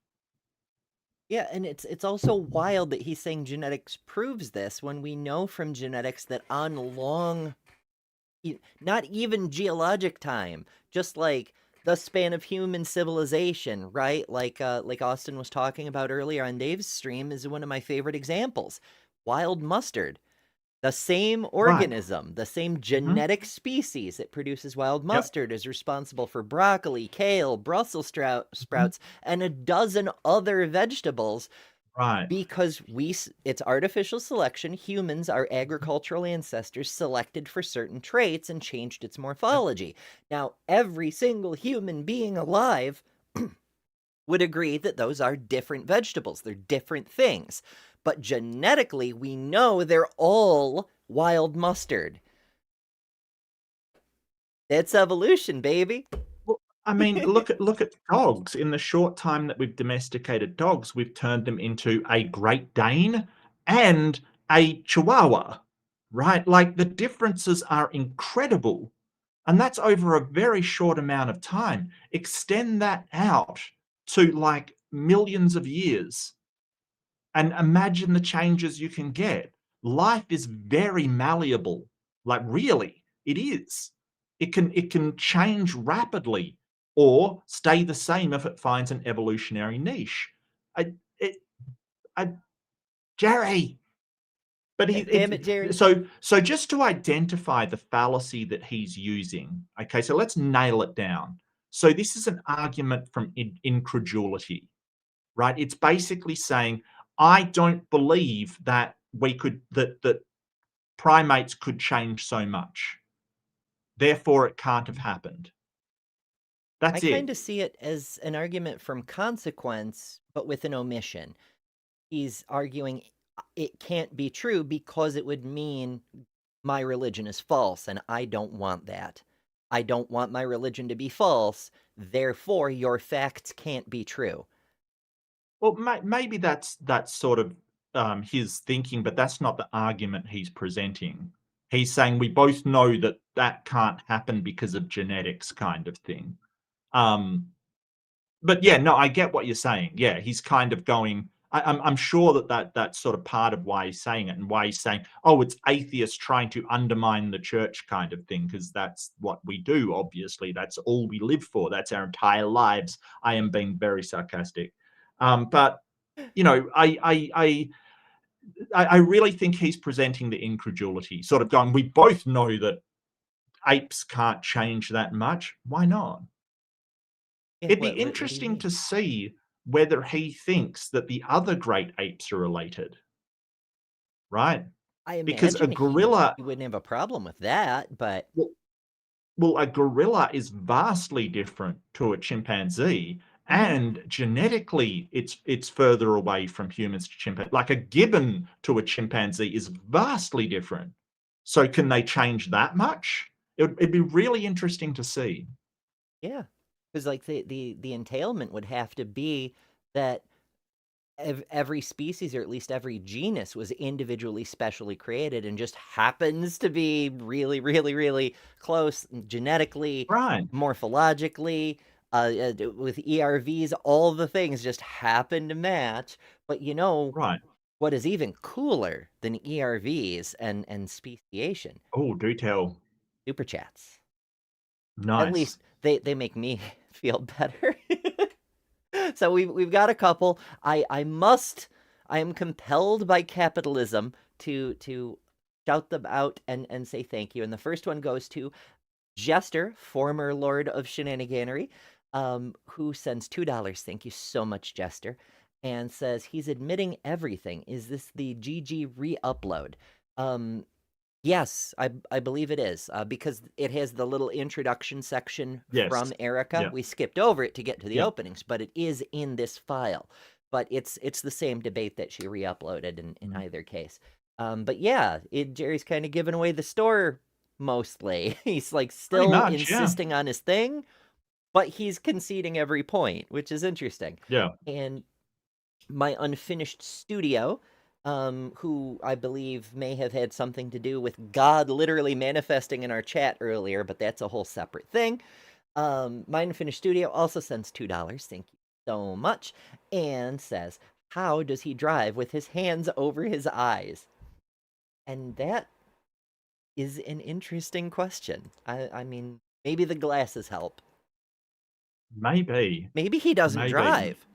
Yeah, and it's also wild that he's saying genetics proves this, when we know from genetics that on long, not even geologic time, just like the span of human civilization, right? Like Austin was talking about earlier on Dave's stream, is one of my favorite examples. Wild mustard. The same organism, the same genetic species that produces wild mustard is responsible for broccoli, kale, Brussels sprouts, and a dozen other vegetables. Right. Because it's artificial selection. Humans, our agricultural ancestors, selected for certain traits and changed its morphology. Now, every single human being alive would agree that those are different vegetables. They're different things. But genetically, we know they're all wild mustard. It's evolution, baby. Well, I mean, look at dogs. In the short time that we've domesticated dogs, we've turned them into a Great Dane and a Chihuahua, right? Like, the differences are incredible. And that's over a very short amount of time. Extend that out to like millions of years, and imagine the changes you can get. Life is very malleable. Like, really, it is. It can change rapidly or stay the same if it finds an evolutionary niche. Jerry. But damn it, Jerry. So just to identify the fallacy that he's using, okay, so let's nail it down. So this is an argument from incredulity, right? It's basically saying, I don't believe that that primates could change so much. Therefore, it can't have happened. That's I it. kind of see it as an argument from consequence, but with an omission. He's arguing it can't be true because it would mean my religion is false, and I don't want that. I don't want my religion to be false, therefore your facts can't be true. Well, maybe that's sort of his thinking, but that's not the argument he's presenting. He's saying we both know that that can't happen because of genetics, kind of thing. But yeah, no, I get what you're saying. Yeah, he's kind of going, I'm sure that's sort of part of why he's saying it, and why he's saying, oh, it's atheists trying to undermine the church, kind of thing, because that's what we do, obviously. That's all we live for. That's our entire lives. I am being very sarcastic. But, I really think he's presenting the incredulity, sort of going, we both know that apes can't change that much. Why not? Yeah, It'd be what do you interesting mean? to see whether he thinks that the other great apes are related, right? I Because a imagine gorilla, he wouldn't have a problem with that, but well, a gorilla is vastly different to a chimpanzee, and genetically it's further away from humans to chimpanzees. Like a gibbon to a chimpanzee is vastly different. So can they change that much? It'd be really interesting to see. Yeah, because like the entailment would have to be that every species, or at least every genus, was individually specially created and just happens to be really, really, really close genetically, Right. morphologically, with ERVs, all the things just happen to match. But Right. what is even cooler than ERVs and speciation? Oh, do tell. Super chats. At Nice. least they make me feel better. So we've got a couple. I am compelled by capitalism to shout them out and say thank you. And the first one goes to Jester, former Lord of Shenaniganery, who sends $2. Thank you so much, Jester. And says he's admitting everything. Is this the GG re-upload? Yes, I believe it is, because it has the little introduction section from Yes. Erika. Yeah. We skipped over it to get to the Yeah. openings, but it is in this file. But it's the same debate that she re-uploaded in either case. But yeah, Jerry's kind of giving away the store mostly. He's like still much, yeah. insisting on his thing, but he's conceding every point, which is interesting. Yeah. And my unfinished studio, who I believe may have had something to do with God literally manifesting in our chat earlier, but that's a whole separate thing. My unfinished studio also sends $2. Thank you so much. And says, how does he drive with his hands over his eyes? And that is an interesting question. I mean, maybe the glasses help. Maybe. Maybe he doesn't Maybe. drive.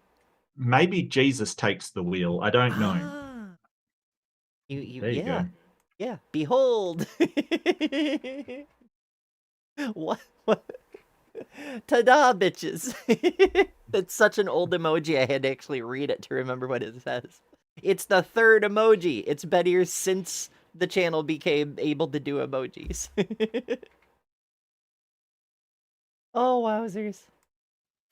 Maybe Jesus takes the wheel. I don't know. Ah. You There you yeah. go. Yeah. Behold. What? Ta-da, bitches. That's such an old emoji. I had to actually read it to remember what it says. It's the third emoji. It's been here since the channel became able to do emojis. Oh, wowzers.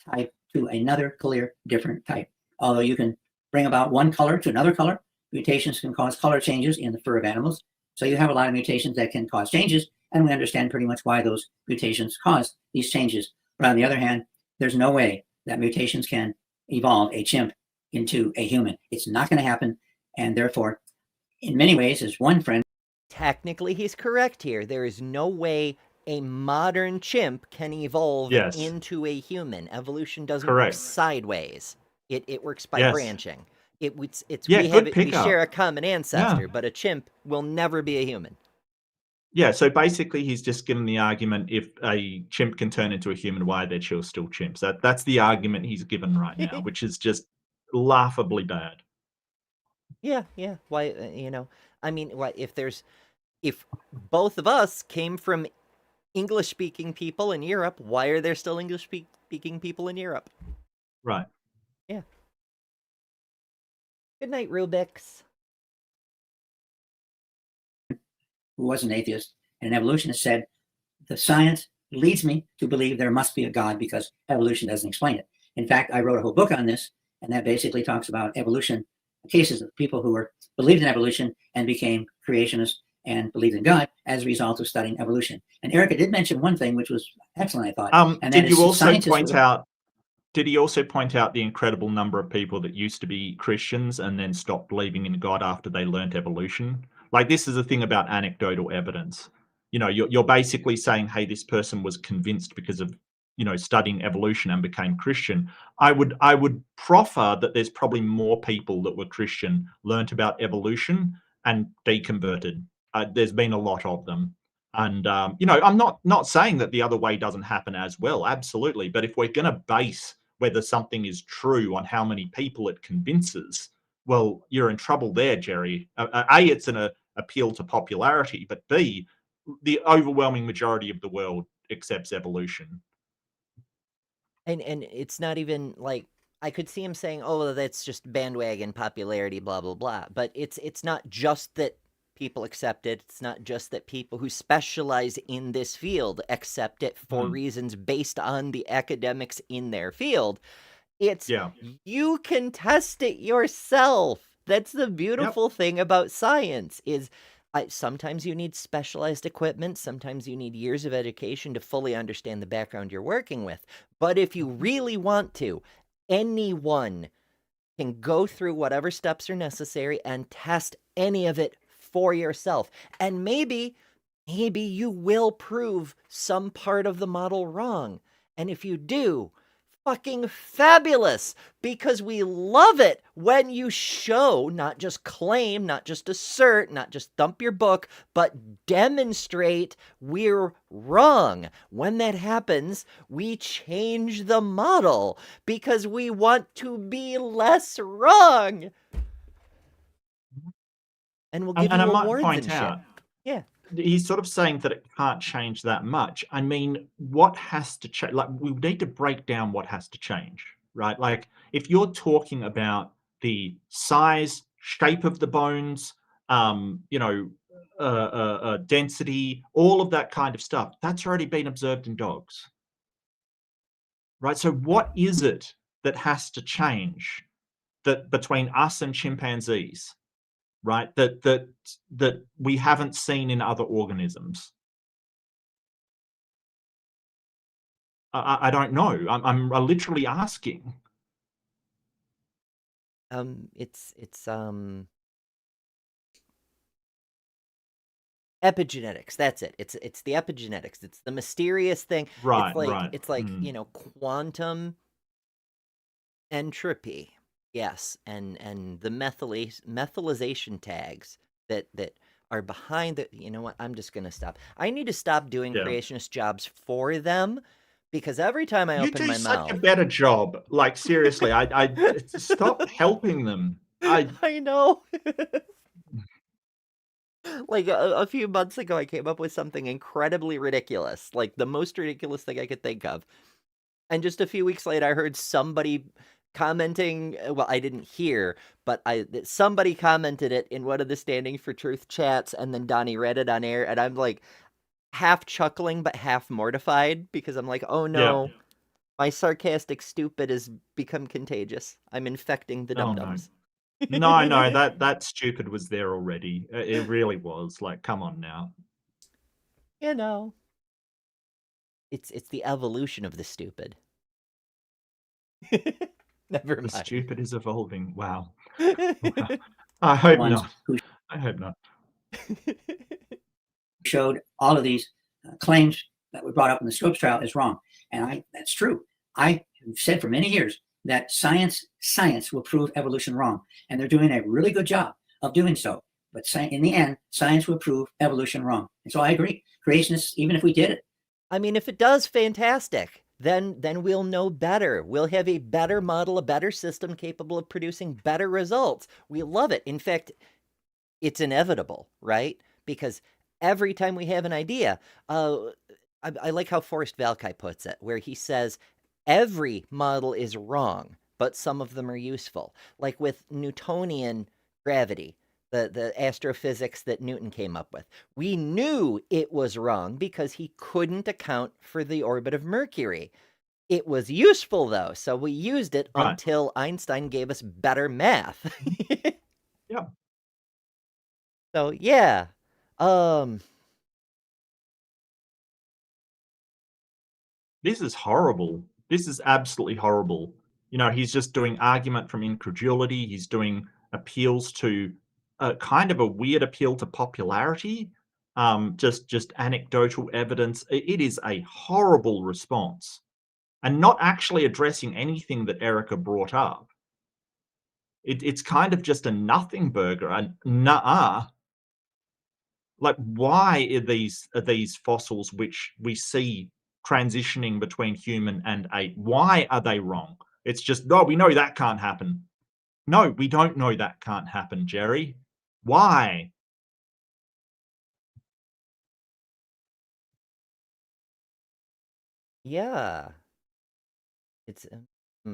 Type to another clear, different type. Although you can bring about one color to another color, mutations can cause color changes in the fur of animals. So you have a lot of mutations that can cause changes, and we understand pretty much why those mutations cause these changes. But on the other hand, there's no way that mutations can evolve a chimp into a human. It's not going to happen, and therefore, in many ways, as one friend. Technically, he's correct here. There is no way a modern chimp can evolve Yes. into a human. Evolution doesn't Correct. work sideways. It works by Yes. branching. It's Yeah, we good we pickup. share a common ancestor, Yeah. but a chimp will never be a human. Yeah, so basically he's just given the argument if a chimp can turn into a human, why they're still chimps. That's the argument he's given right now, which is just laughably bad. Yeah. Why? I mean, what if both of us came from English-speaking people in Europe? Why are there still English-speaking people in Europe? Right. Yeah. Good night, Rubix. Who was an atheist and an evolutionist said, the science leads me to believe there must be a God because evolution doesn't explain it. In fact, I wrote a whole book on this, and that basically talks about evolution, cases of people who believed in evolution and became creationists and believed in God as a result of studying evolution. And Erika did mention one thing, which was excellent, I thought. And Did that you is also scientists point out? Did he also point out the incredible number of people that used to be Christians and then stopped believing in God after they learnt evolution? Like, this is the thing about anecdotal evidence. You're basically saying, hey, this person was convinced because of studying evolution and became Christian. I would proffer that there's probably more people that were Christian, learnt about evolution and deconverted. There's been a lot of them. And I'm not saying that the other way doesn't happen as well, absolutely. But if we're going to base whether something is true on how many people it convinces, well, you're in trouble there, Jerry. A, it's an appeal to popularity, but B, the overwhelming majority of the world accepts evolution. And it's not even like, I could see him saying, "Oh, that's just bandwagon popularity, blah blah blah." But it's not just that people accept it. It's not just that people who specialize in this field accept it for reasons based on the academics in their field. It's Yeah. you can test it yourself. That's the beautiful thing about science is sometimes you need specialized equipment, sometimes you need years of education to fully understand the background you're working with. But if you really want to, anyone can go through whatever steps are necessary and test any of it for yourself. And maybe you will prove some part of the model wrong. And if you do, fucking fabulous, because we love it when you show, not just claim, not just assert, not just thump your book, but demonstrate we're wrong. When that happens, we change the model because we want to be less wrong. And we'll give And you I might awards point and out, shit. Yeah. he's sort of saying that it can't change that much. I mean, what has to change? Like, we need to break down what has to change, right? Like, if you're talking about the size, shape of the bones, density, all of that kind of stuff, that's already been observed in dogs, right? So what is it that has to change that between us and chimpanzees? Right, that we haven't seen in other organisms? I don't know. I'm literally asking. It's epigenetics. That's it. It's the epigenetics. It's the mysterious thing. Right, It's like right. it's like, quantum entropy. Yes, and the methylization tags that are behind the, you know what? I'm just gonna stop. I need to stop doing Yeah. creationist jobs for them because every time I You open do my such a mouth, better job. Like, seriously, I stop helping them. I know. Like a few months ago, I came up with something incredibly ridiculous, like the most ridiculous thing I could think of. And just a few weeks later, I heard somebody commenting. Well, I didn't hear, but somebody commented it in one of the Standing for Truth chats, and then Donnie read it on air, and I'm like half chuckling but half mortified because I'm like, oh no, my sarcastic stupid has become contagious. I'm infecting the Oh, dum-dums. no, that stupid was there already. It really was. Like, come on now. You know, it's the evolution of the stupid. Never The mind. stupid is evolving. Wow. I hope Ones not. who I hope not. showed all of these claims that were brought up in the Scopes trial is wrong. And that's true. I have said for many years that science will prove evolution wrong. And they're doing a really good job of doing so. But in the end, science will prove evolution wrong. And so I agree. Creationists, even if we did it. I mean, if it does, fantastic. Then we'll know better. We'll have a better model, a better system capable of producing better results. We love it. In fact, it's inevitable, right? Because every time we have an idea, I like how Forrest Valkai puts it, where he says, every model is wrong, but some of them are useful. Like with Newtonian gravity, the astrophysics that Newton came up with. We knew it was wrong because he couldn't account for the orbit of Mercury. It was useful, though, so we used it Right. until Einstein gave us better math. Yeah. So, yeah. This is horrible. This is absolutely horrible. You know, he's just doing argument from incredulity. He's doing appeals to kind of a weird appeal to popularity, just anecdotal evidence. It is a horrible response and not actually addressing anything that Erika brought up. It's kind of just a nothing burger, a nah. Like, why are these fossils which we see transitioning between human and ape, why are they wrong? It's just, no, we know that can't happen. No, we don't know that can't happen, Jerry. Why? Yeah. It's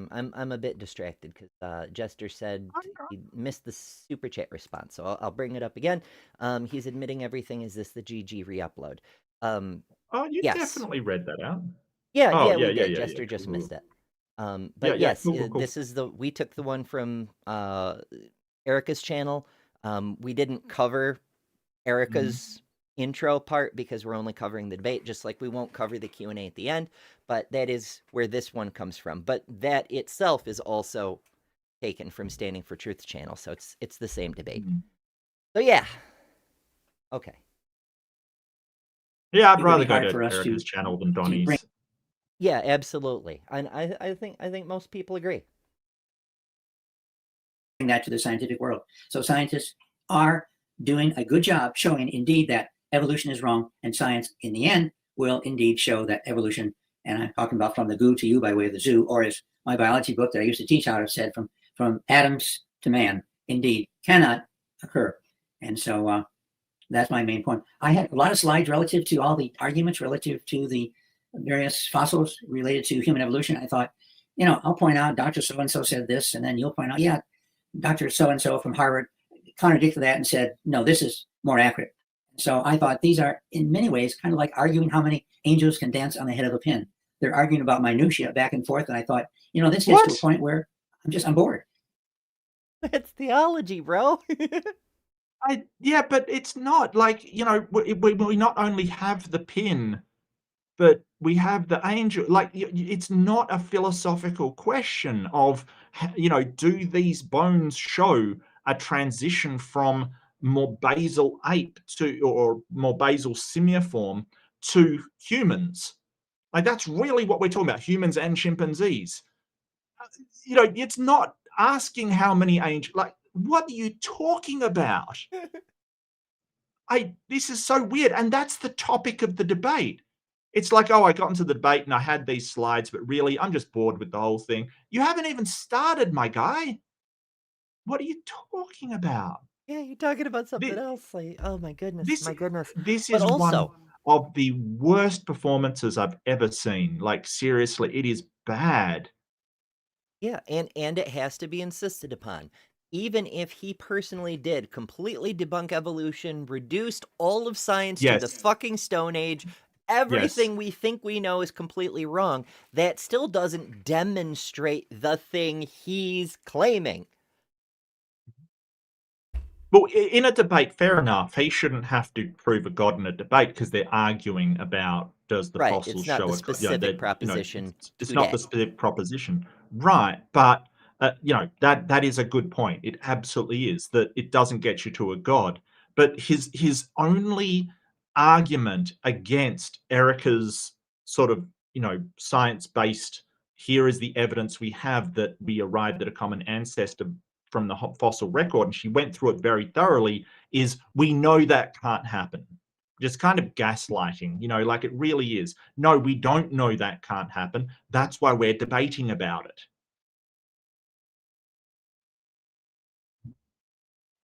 I'm a bit distracted because Jester said he missed the super chat response, so I'll bring it up again. He's admitting everything. Is this the GG re-upload? Oh, you Yes. definitely read that out. Yeah, Oh, yeah, we yeah, did. Jester just cool. missed it. But Yeah. yes, Cool. this is we took the one from Erika's channel. We didn't cover Erika's intro part because we're only covering the debate, just like we won't cover the Q&A at the end, but that is where this one comes from. But that itself is also taken from Standing for Truth channel, so it's the same debate. So yeah. Okay. Yeah, I'd It would rather be go hard to for us Erika's to channel than bring Donnie's. Yeah, absolutely. And I think most people agree. that to the scientific world. So scientists are doing a good job showing indeed that evolution is wrong, and science in the end will indeed show that evolution, and I'm talking about from the goo to you by way of the zoo, or as my biology book that I used to teach out of said, from atoms to man, indeed cannot occur. And so that's my main point. I had a lot of slides relative to all the arguments relative to the various fossils related to human evolution. I thought, I'll point out Dr. So-and-so said this, and then you'll point out, yeah, Dr. So-and-so from Harvard contradicted that and said, no, this is more accurate. So I thought these are in many ways kind of like arguing how many angels can dance on the head of a pin. They're arguing about minutia back and forth. And I thought, this gets to a point where I'm bored. It's theology, bro. Yeah, but it's not like, we not only have the pin, but we have the angel. Like, it's not a philosophical question of, do these bones show a transition from more basal ape to, or more basal simiiform to humans? Like, that's really what we're talking about, humans and chimpanzees. It's not asking how many angels, like, what are you talking about? This is so weird. And that's the topic of the debate. It's like, oh, I got into the debate and I had these slides, but really, I'm just bored with the whole thing. You haven't even started, my guy. What are you talking about? Yeah, you're talking about something else. Like, oh my goodness, This But is also, one of the worst performances I've ever seen. Like, seriously, it is bad. yeah, and it has to be insisted upon. Even if he personally did completely debunk evolution, reduced all of science to the Yes. fucking Stone Age, everything we think we know is completely wrong, that still doesn't demonstrate the thing he's claiming. Well, in a debate, fair enough. He shouldn't have to prove a god in a debate because they're arguing about, does the Right, fossils it's not show the a, specific proposition it's not the today. specific proposition, right? But that is a good point. It absolutely is, that it doesn't get you to a god. But his only argument against Erika's sort of science-based, here is the evidence we have that we arrived at a common ancestor from the fossil record, and she went through it very thoroughly, is we know that can't happen. Just kind of gaslighting, like it really is. No, we don't know that can't happen. That's why we're debating about it.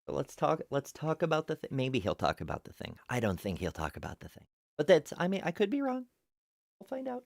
But let's talk about the thing. Maybe he'll talk about the thing. I don't think he'll talk about the thing. But I could be wrong. We'll find out.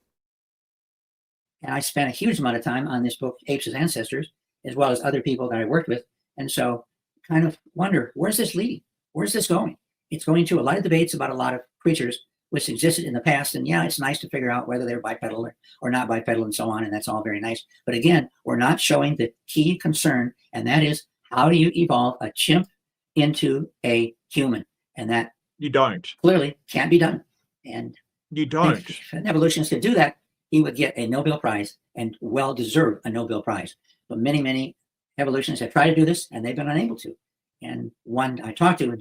And I spent a huge amount of time on this book, Apes as Ancestors, as well as other people that I worked with. And so kind of wonder, where's this leading? Where's this going? It's going to a lot of debates about a lot of creatures which existed in the past. And yeah, it's nice to figure out whether they're bipedal or not bipedal and so on. And that's all very nice. But again, we're not showing the key concern. And that is, how do you evolve a chimp into a human? And that you don't. Clearly can't be done. And you don't. If an evolutionist could do that, he would get a Nobel Prize, and well-deserved a Nobel Prize. But many, many evolutionists have tried to do this, and they've been unable to. And one I talked to...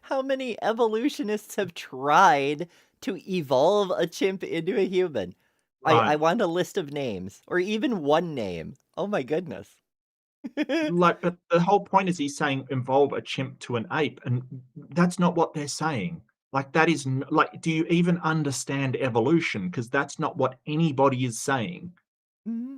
How many evolutionists have tried to evolve a chimp into a human? Right. I want a list of names, or even one name. Oh my goodness. But the whole point is he's saying evolve a chimp to an ape, and that's not what they're saying. Like, that is like, do you even understand evolution? Because that's not what anybody is saying. Mm-hmm.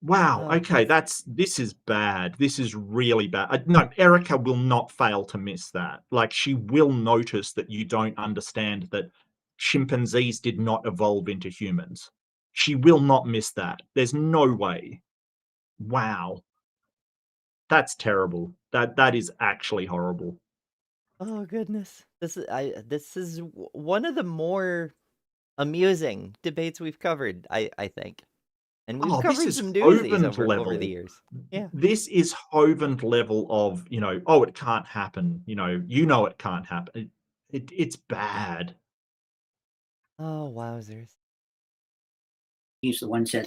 Wow. Okay, this is bad. This is really bad. No, Erika will not fail to miss that. Like, she will notice that you don't understand that chimpanzees did not evolve into humans. She will not miss that. There's no way. Wow. That's terrible. That is actually horrible. Oh goodness. This is one of the more amusing debates we've covered, I think. And we've Oh, this covered is some doozies Hovind over level. the years. Yeah. This is Hovind level of, oh, it can't happen. It can't happen. It's bad. Oh, wowzers. He's the one said,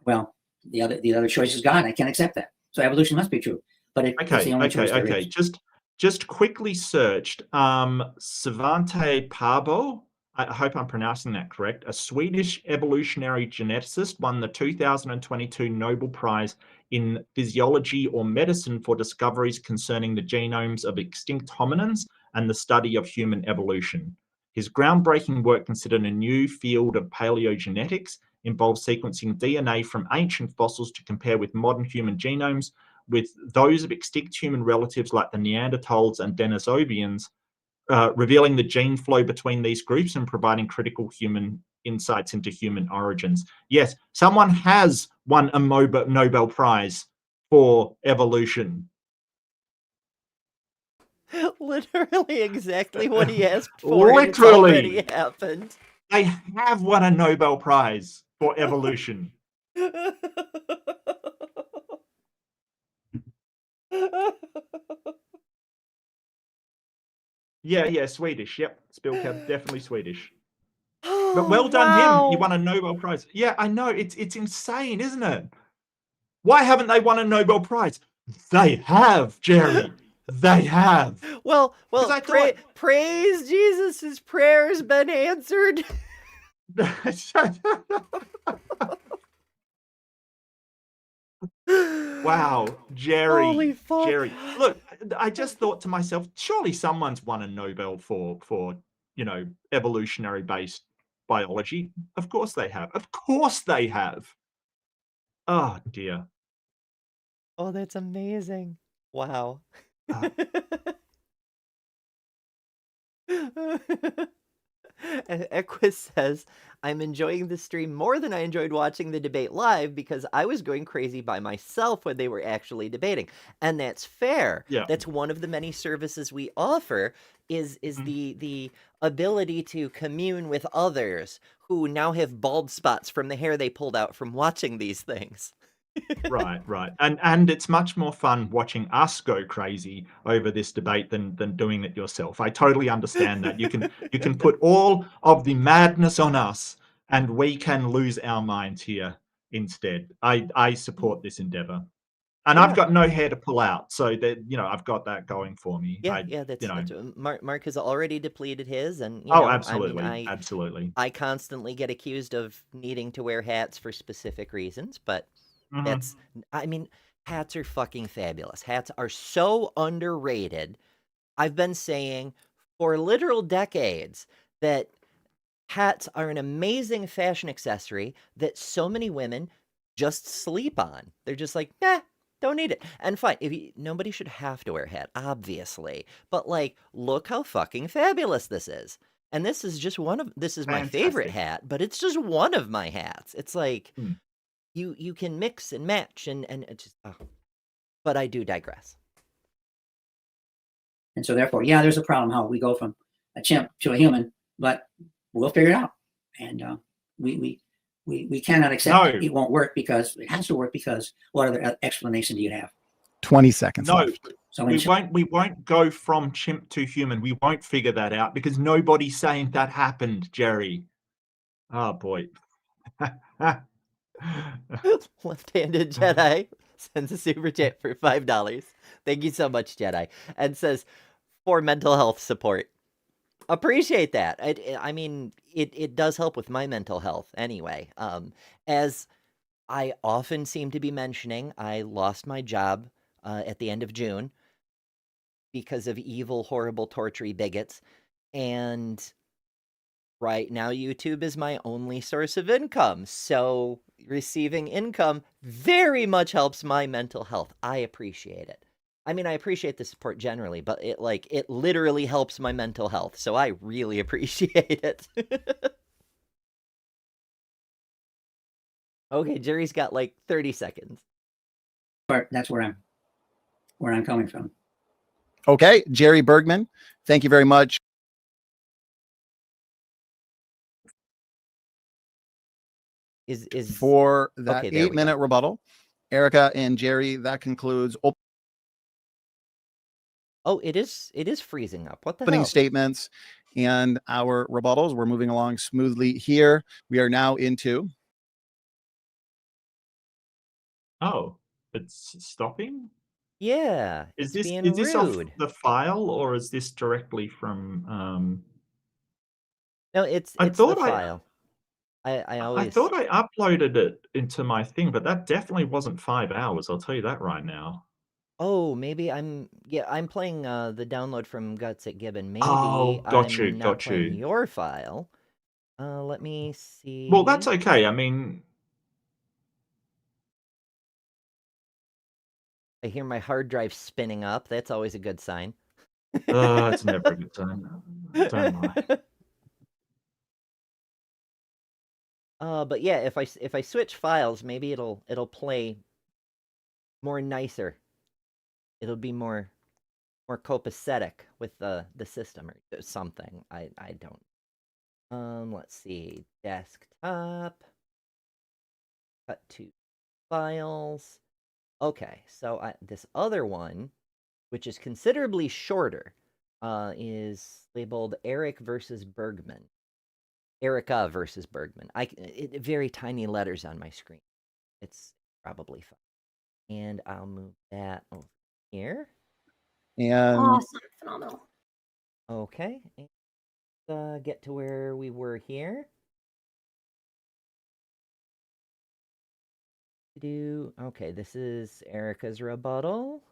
well, the other choice is God. I can't accept that. So evolution must be true. But it's the only choice there is. Just quickly searched Svante Paabo. I hope I'm pronouncing that correct. A Swedish evolutionary geneticist won the 2022 Nobel Prize in Physiology or Medicine for discoveries concerning the genomes of extinct hominins and the study of human evolution. His groundbreaking work considered a new field of paleogenetics, involves sequencing DNA from ancient fossils to compare with modern human genomes with those of extinct human relatives like the Neanderthals and Denisovians, revealing the gene flow between these groups and providing critical human insights into human origins. Yes, someone has won a Nobel Prize for evolution. Literally exactly what he asked for. Literally. And it's already happened. They have won a Nobel Prize for evolution. Yeah, Swedish. Yep, Spilka, definitely Swedish. But well done him. He won a Nobel Prize. Yeah, I know. It's insane, isn't it? Why haven't they won a Nobel Prize? They have, Jerry. They have. Well, praise Jesus, his prayer's been answered. Wow, Jerry. Holy fuck. Jerry. Look, I just thought to myself, surely someone's won a Nobel for evolutionary based biology. Of course they have. Of course they have. Oh dear. Oh, that's amazing. Wow. Equus says, I'm enjoying the stream more than I enjoyed watching the debate live because I was going crazy by myself when they were actually debating. And that's fair. Yeah. That's one of the many services we offer is the ability to commune with others who now have bald spots from the hair they pulled out from watching these things. Right. And it's much more fun watching us go crazy over this debate than doing it yourself. I totally understand that. You can put all of the madness on us and we can lose our minds here instead. I support this endeavor. And I've got no hair to pull out, so that I've got that going for me. That's Mark has already depleted his, and absolutely, absolutely. I constantly get accused of needing to wear hats for specific reasons, but hats are fucking fabulous. Hats are so underrated. I've been saying for literal decades that hats are an amazing fashion accessory that so many women just sleep on. They're just like, don't need it. And fine, nobody should have to wear a hat, obviously. But look how fucking fabulous this is. And this is just this is my favorite hat, but it's just one of my hats. It's like, you can mix and match and it just, but I do digress. And so therefore, there's a problem how we go from a chimp to a human, but we'll figure it out. And we cannot accept it won't work because it has to work because what other explanation do you have? 20 seconds left. So we won't go from chimp to human. We won't figure that out because nobody's saying that happened, Jerry. Oh boy. Left-handed Jedi sends a super chat for $5. Thank you so much, Jedi. And says, for mental health support. Appreciate that. It does help with my mental health anyway. As I often seem to be mentioning, I lost my job at the end of June because of evil, horrible, tortury bigots. And right now, YouTube is my only source of income. So receiving income very much helps my mental health. I appreciate it. I appreciate the support generally, but it literally helps my mental health. So I really appreciate it. Okay, Jerry's got 30 seconds. That's where I'm coming from. Okay, Jerry Bergman, thank you very much. Is for that okay, there we go. 8-minute rebuttal. Erika and Jerry, that concludes Oh, it is freezing up. What the opening hell? statements and our rebuttals. We're moving along smoothly here. We are now into Oh, it's stopping? Yeah, Is it's this being off rude. the file, or is this directly from No, it's I the thought file. I I always thought I uploaded it into my thing, but that definitely wasn't 5 hours, I'll tell you that right now. Oh, maybe I'm playing the download from Gutsick Gibbon. Maybe Oh, got you, I'm not got playing you. your file. Let me see. Well, that's okay. I mean, I hear my hard drive spinning up. That's always a good sign. it's never a good time. Don't lie. But yeah, if I switch files, maybe it'll play more nicer. It'll be more copacetic with the system or something. I don't. Let's see. Desktop. Cut to files. Okay, so this other one, which is considerably shorter, is labeled Eric versus Bergman. Erika versus Bergman. Very tiny letters on my screen. It's probably fine. And I'll move that over here. and Awesome. Phenomenal. Okay. And, get to where we were here. Okay, this is Erika's rebuttal.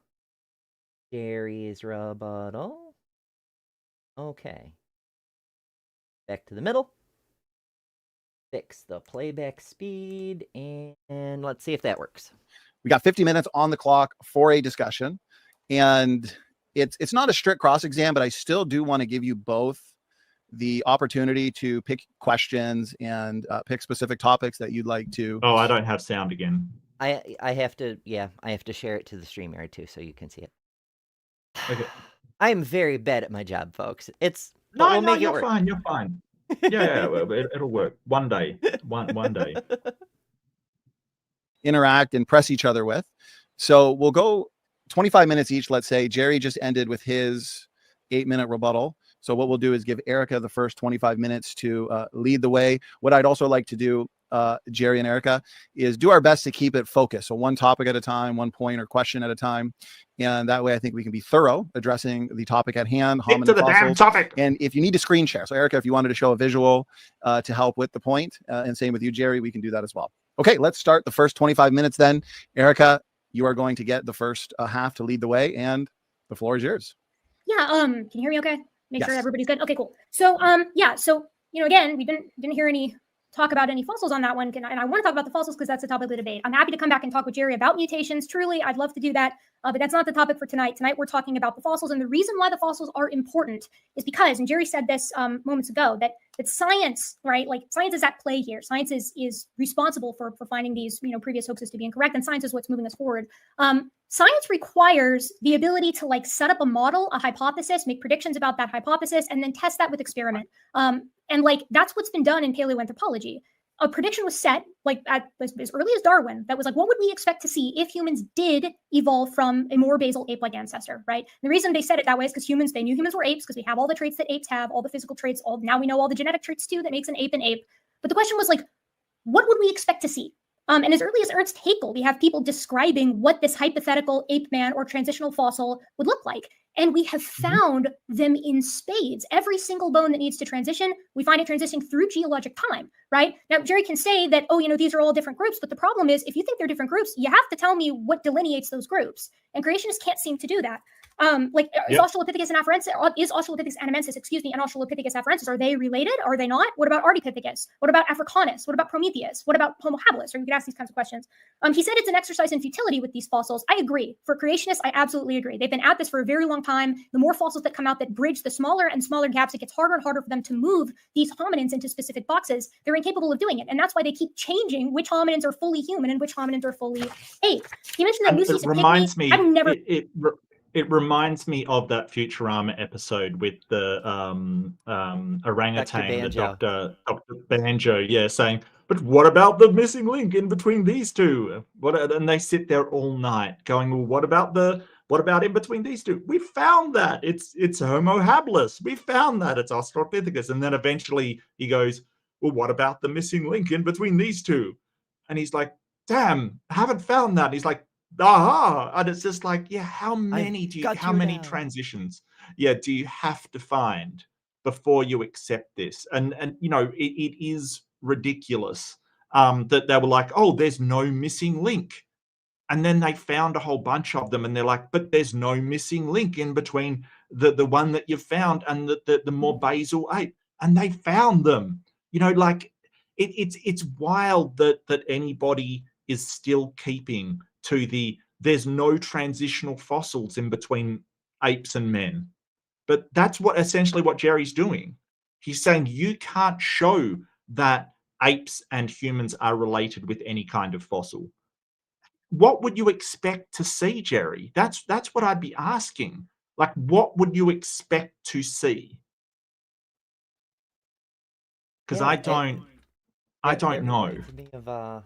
Jerry's rebuttal. Okay. Back to the middle. Fix the playback speed, and let's see if that works. we got 50 minutes on the clock for a discussion, and it's not a strict cross exam, but I still do want to give you both the opportunity to pick questions and pick specific topics that you'd like to. Oh, I don't have sound again. I have to share it to the StreamYard too, so you can see it. Okay. I am very bad at my job, folks. No, make it you're work. fine. You're fine. Yeah, it'll work one day. One day. Interact and press each other with. So we'll go 25 minutes each. Let's say Jerry just ended with his 8-minute rebuttal. So what we'll do is give Erika the first 25 minutes to lead the way. What I'd also like to do, Jerry and Erika, is do our best to keep it focused. So one topic at a time, one point or question at a time. And that way I think we can be thorough addressing the topic at hand. Stick to the damn topic. And if you need to screen share, so Erika, if you wanted to show a visual to help with the point, and same with you, Jerry, we can do that as well. Okay, let's start the first 25 minutes then. Erika, you are going to get the first half to lead the way, and the floor is yours. Yeah. Can you hear me okay? Make sure Yes. everybody's good. Okay, cool. So, yeah. So, again, we didn't hear any talk about any fossils on that one. And I want to talk about the fossils because that's the topic of the debate. I'm happy to come back and talk with Jerry about mutations. Truly, I'd love to do that. But that's not the topic for tonight. Tonight, we're talking about the fossils. And the reason why the fossils are important is because, and Jerry said this moments ago, that science, right? Like science is at play here. Science is responsible for finding these, previous hoaxes to be incorrect. And science is what's moving us forward. Science requires the ability to set up a model, a hypothesis, make predictions about that hypothesis, and then test that with experiment. And that's what's been done in paleoanthropology. A prediction was set as early as Darwin that was what would we expect to see if humans did evolve from a more basal ape-like ancestor, right? And the reason they said it that way is because they knew humans were apes because we have all the traits that apes have, all the physical traits, now we know all the genetic traits too that makes an ape. But the question was what would we expect to see? And as early as Ernst Haeckel, we have people describing what this hypothetical ape man or transitional fossil would look like. And we have found them in spades. Every single bone that needs to transition, we find it transitioning through geologic time, right? Now, Jerry can say that, these are all different groups. But the problem is, if you think they're different groups, you have to tell me what delineates those groups. And creationists can't seem to do that. Is Australopithecus and Australopithecus anamensis, and Australopithecus afarensis, are they related? Are they not? What about Ardipithecus? What about Africanus? What about Prometheus? What about Homo habilis? Or you could ask these kinds of questions. He said it's an exercise in futility with these fossils. I agree. For creationists, I absolutely agree. They've been at this for a very long time. The more fossils that come out that bridge the smaller and smaller gaps, it gets harder and harder for them to move these hominins into specific boxes. They're incapable of doing it. And that's why they keep changing which hominins are fully human and which hominins are fully ape. He mentioned that Lucy's it reminds me. I've never... It reminds me of that Futurama episode with the orangutan, Dr. Banjo. the Dr. Banjo, saying, but what about the missing link in between these two? And they sit there all night going, well, what about in between these two? We found that it's Homo habilis. We found that it's Australopithecus. And then eventually he goes, well, what about the missing link in between these two? And he's like, damn, I haven't found that. And he's like, aha. And it's just like, yeah, how many transitions do you have to find before you accept this? And it is ridiculous that they were like, oh, there's no missing link. And then they found a whole bunch of them and they're like, but there's no missing link in between the one that you've found and the more basal ape. And they found them. Like it's wild that anybody is still keeping to there's no transitional fossils in between apes and men. But that's essentially what Jerry's doing. He's saying you can't show that apes and humans are related with any kind of fossil. What would you expect to see, Jerry? That's what I'd be asking. Like, what would you expect to see? Because I don't know. Reminds me of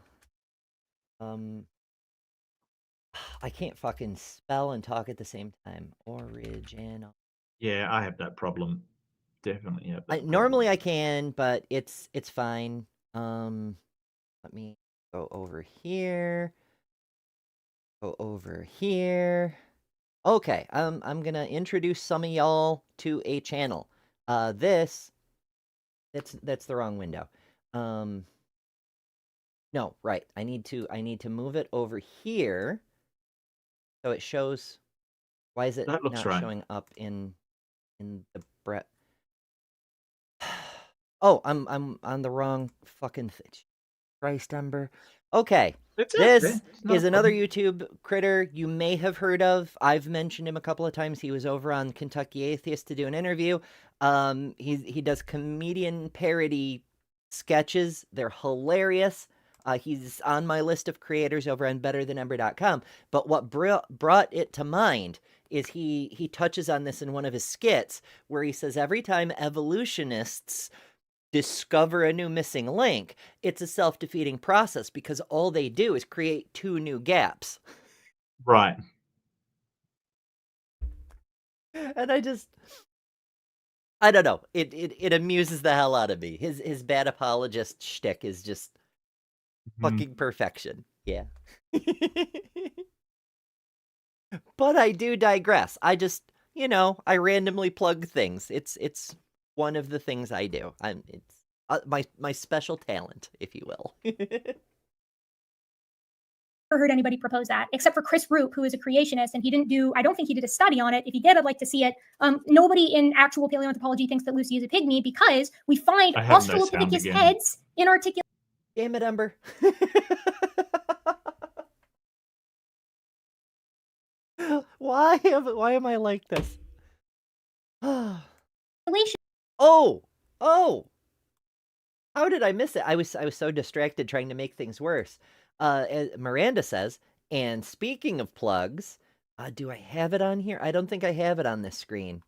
I can't fucking spell and talk at the same time. Original. Yeah, I have that problem. Definitely have that normally I can, but it's fine. Let me go over here. Go over here. Okay, I'm gonna introduce some of y'all to a channel. That's the wrong window. No, right. I need to move it over here. So it shows. Why is it That looks not right. showing up in the breadth? Oh, I'm on the wrong fucking thing. Christ, Ember. Okay. This is another YouTube critter you may have heard of. I've mentioned him a couple of times. He was over on Kentucky Atheist to do an interview. He does comedian parody sketches. They're hilarious. He's on my list of creators over on betterthanember.com. But what brought it to mind is he touches on this in one of his skits where he says every time evolutionists discover a new missing link, it's a self-defeating process because all they do is create two new gaps. Right. And I don't know. It amuses the hell out of me. His bad apologist shtick is just fucking perfection. Yeah. But I do digress. I just, I randomly plug things. It's one of the things I do. It's my special talent, if you will. Never heard anybody propose that, except for Chris Roop, who is a creationist, and I don't think he did a study on it. If he did, I'd like to see it. Nobody in actual paleoanthropology thinks that Lucy is a pygmy because we find Australopithecus heads in articulate. Damn it, Ember. Why am I like this? Oh! How did I miss it? I was so distracted trying to make things worse. Miranda says, and speaking of plugs, do I have it on here? I don't think I have it on this screen.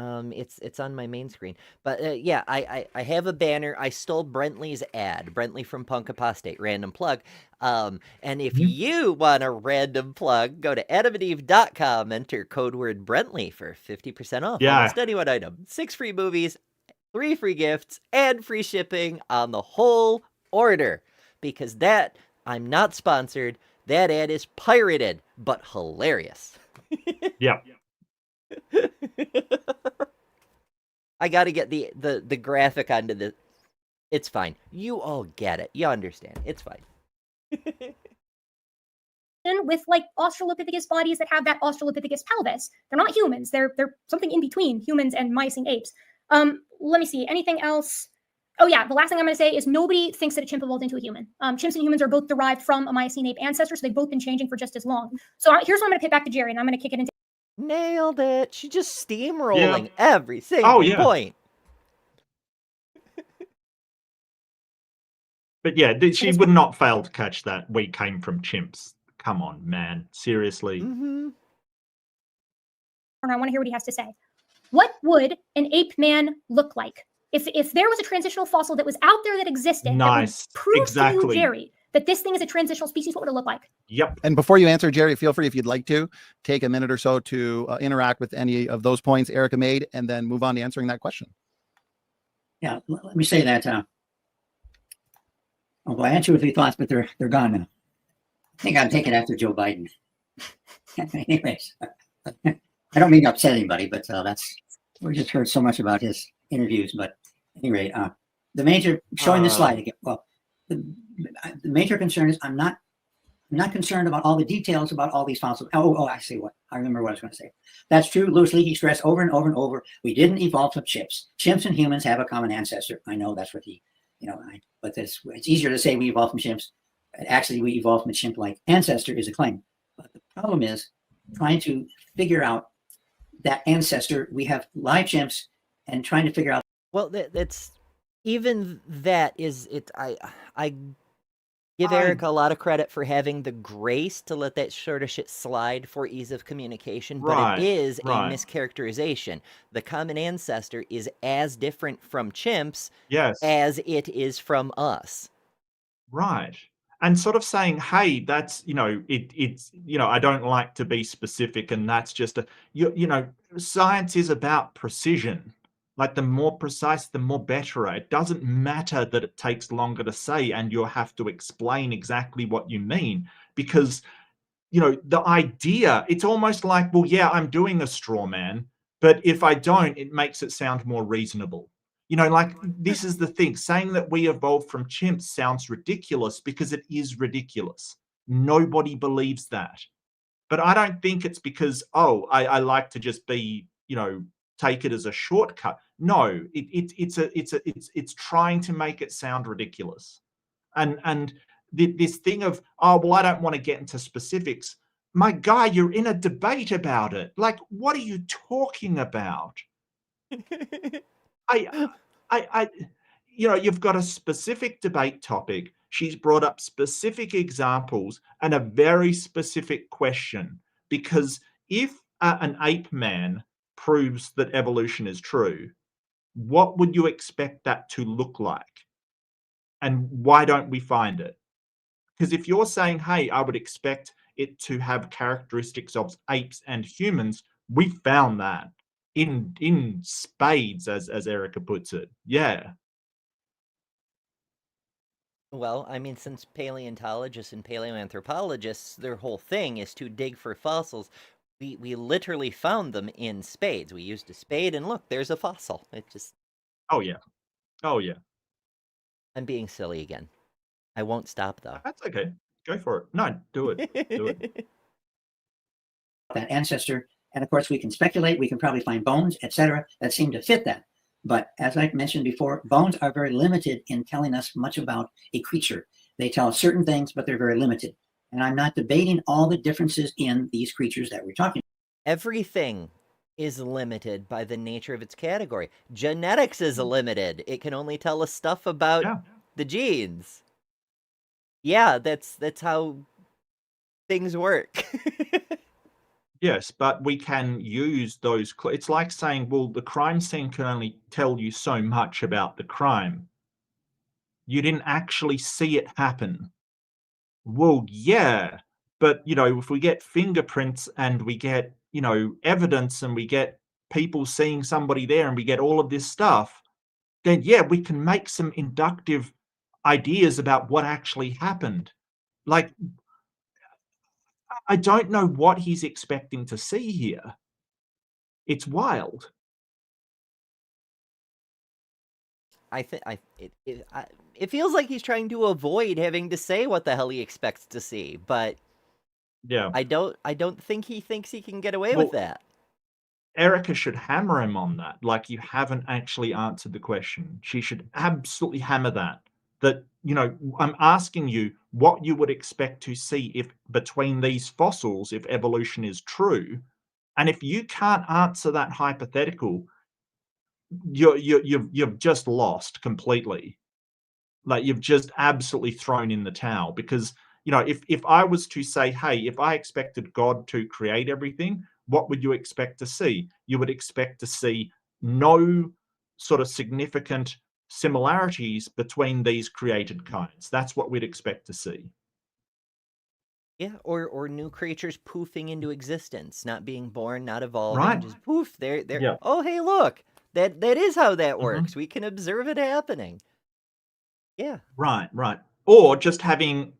It's on my main screen. But yeah, I have a banner. I stole Brentley's ad. Brentley from Punk Apostate, random plug. And if you want a random plug, go to adamandeve.com, enter code word Brentley for 50% off almost any one item. 6 free movies, 3 free gifts, and free shipping on the whole order. Because I'm not sponsored. That ad is pirated, but hilarious. Yeah. I gotta get the graphic onto the. It's fine. You all get it. You understand. It's fine. With like Australopithecus bodies that have that Australopithecus pelvis. They're not humans. They're something in between humans and Miocene apes. Let me see. Anything else? Oh yeah, the last thing I'm going to say is nobody thinks that a chimp evolved into a human. Chimps and humans are both derived from a Miocene ape ancestor, so they've both been changing for just as long. So here's what I'm going to pit back to Jerry, and I'm going to kick it into. Nailed it. She just steamrolling every single point. But yeah, she would not fail to catch that we came from chimps. Come on, man. Seriously. And I want to hear what he has to say. What would an ape man look like? If there was a transitional fossil that was out there that existed, that would Nice. prove to you, Exactly. Jerry, that this thing is a transitional species, what would it look like? Yep. And before you answer, Jerry, feel free, if you'd like to, take a minute or so to interact with any of those points Erika made, and then move on to answering that question. Yeah, let me say that. Well, I had 2 or 3 thoughts, but they're gone now. I think I'm taking after Joe Biden. Anyways, I don't mean to upset anybody, but we just heard so much about his interviews. But anyway, the major showing this slide again. Well, the major concern is I'm not concerned about all the details about all these fossils. I see what I remember what I was going to say. That's true. Louis Leakey stressed over and over and over. We didn't evolve from chimps. Chimps and humans have a common ancestor. I know that's what he, but it's easier to say we evolved from chimps. Actually, we evolved from a chimp-like ancestor is a claim. But the problem is trying to figure out that ancestor. We have live chimps and trying to figure out. Well, that's even that is it. I give Erika a lot of credit for having the grace to let that sort of shit slide for ease of communication, but it is a mischaracterization. The common ancestor is as different from chimps as it is from us. Right. And sort of saying, hey, that's, it's, I don't like to be specific, and that's just science is about precision. Like, the more precise, the more better. It doesn't matter that it takes longer to say and you'll have to explain exactly what you mean, because, the idea, it's almost like, well, yeah, I'm doing a straw man, but if I don't, it makes it sound more reasonable. Like, this is the thing. Saying that we evolved from chimps sounds ridiculous because it is ridiculous. Nobody believes that. But I don't think it's because, I like to just be, take it as a shortcut. No, it's trying to make it sound ridiculous. And this thing of, I don't want to get into specifics. My guy, you're in a debate about it. Like, what are you talking about? You've got a specific debate topic. She's brought up specific examples and a very specific question, because if an ape man proves that evolution is true, what would you expect that to look like? And why don't we find it? Because if you're saying, hey, I would expect it to have characteristics of apes and humans, we found that in spades, as Erika puts it. Yeah. Well, I mean, since paleontologists and paleoanthropologists, their whole thing is to dig for fossils, we literally found them in spades. We used a spade, and look, there's a fossil. It just... Oh, yeah. Oh, yeah. I'm being silly again. I won't stop, though. That's okay. Go for it. No, do it. Do it. That ancestor, and of course we can speculate. We can probably find bones, etc., that seem to fit that. But as I mentioned before, bones are very limited in telling us much about a creature. They tell us certain things, but they're very limited. And I'm not debating all the differences in these creatures that we're talking about. Everything is limited by the nature of its category. Genetics is limited. It can only tell us stuff about the genes. Yeah, that's how things work. Yes, but we can use those. It's like saying, well, the crime scene can only tell you so much about the crime. You didn't actually see it happen. Well, yeah, but, if we get fingerprints and we get, evidence, and we get people seeing somebody there, and we get all of this stuff, then, yeah, we can make some inductive ideas about what actually happened. Like, I don't know what he's expecting to see here. It's wild. It feels like he's trying to avoid having to say what the hell he expects to see, but yeah, I don't think he thinks he can get away with that. Erika should hammer him on that. Like, you haven't actually answered the question. She should absolutely hammer that. That, I'm asking you what you would expect to see if between these fossils, if evolution is true. And if you can't answer that hypothetical, you've just lost completely. Like, you've just absolutely thrown in the towel, because, if I was to say, hey, if I expected God to create everything, what would you expect to see? You would expect to see no sort of significant similarities between these created kinds. That's what we'd expect to see. Yeah, or new creatures poofing into existence, not being born, not evolving, Right. just poof, they're Yeah. oh hey look, that is how that Mhm. works. We can observe it happening. Yeah. Right. Or just having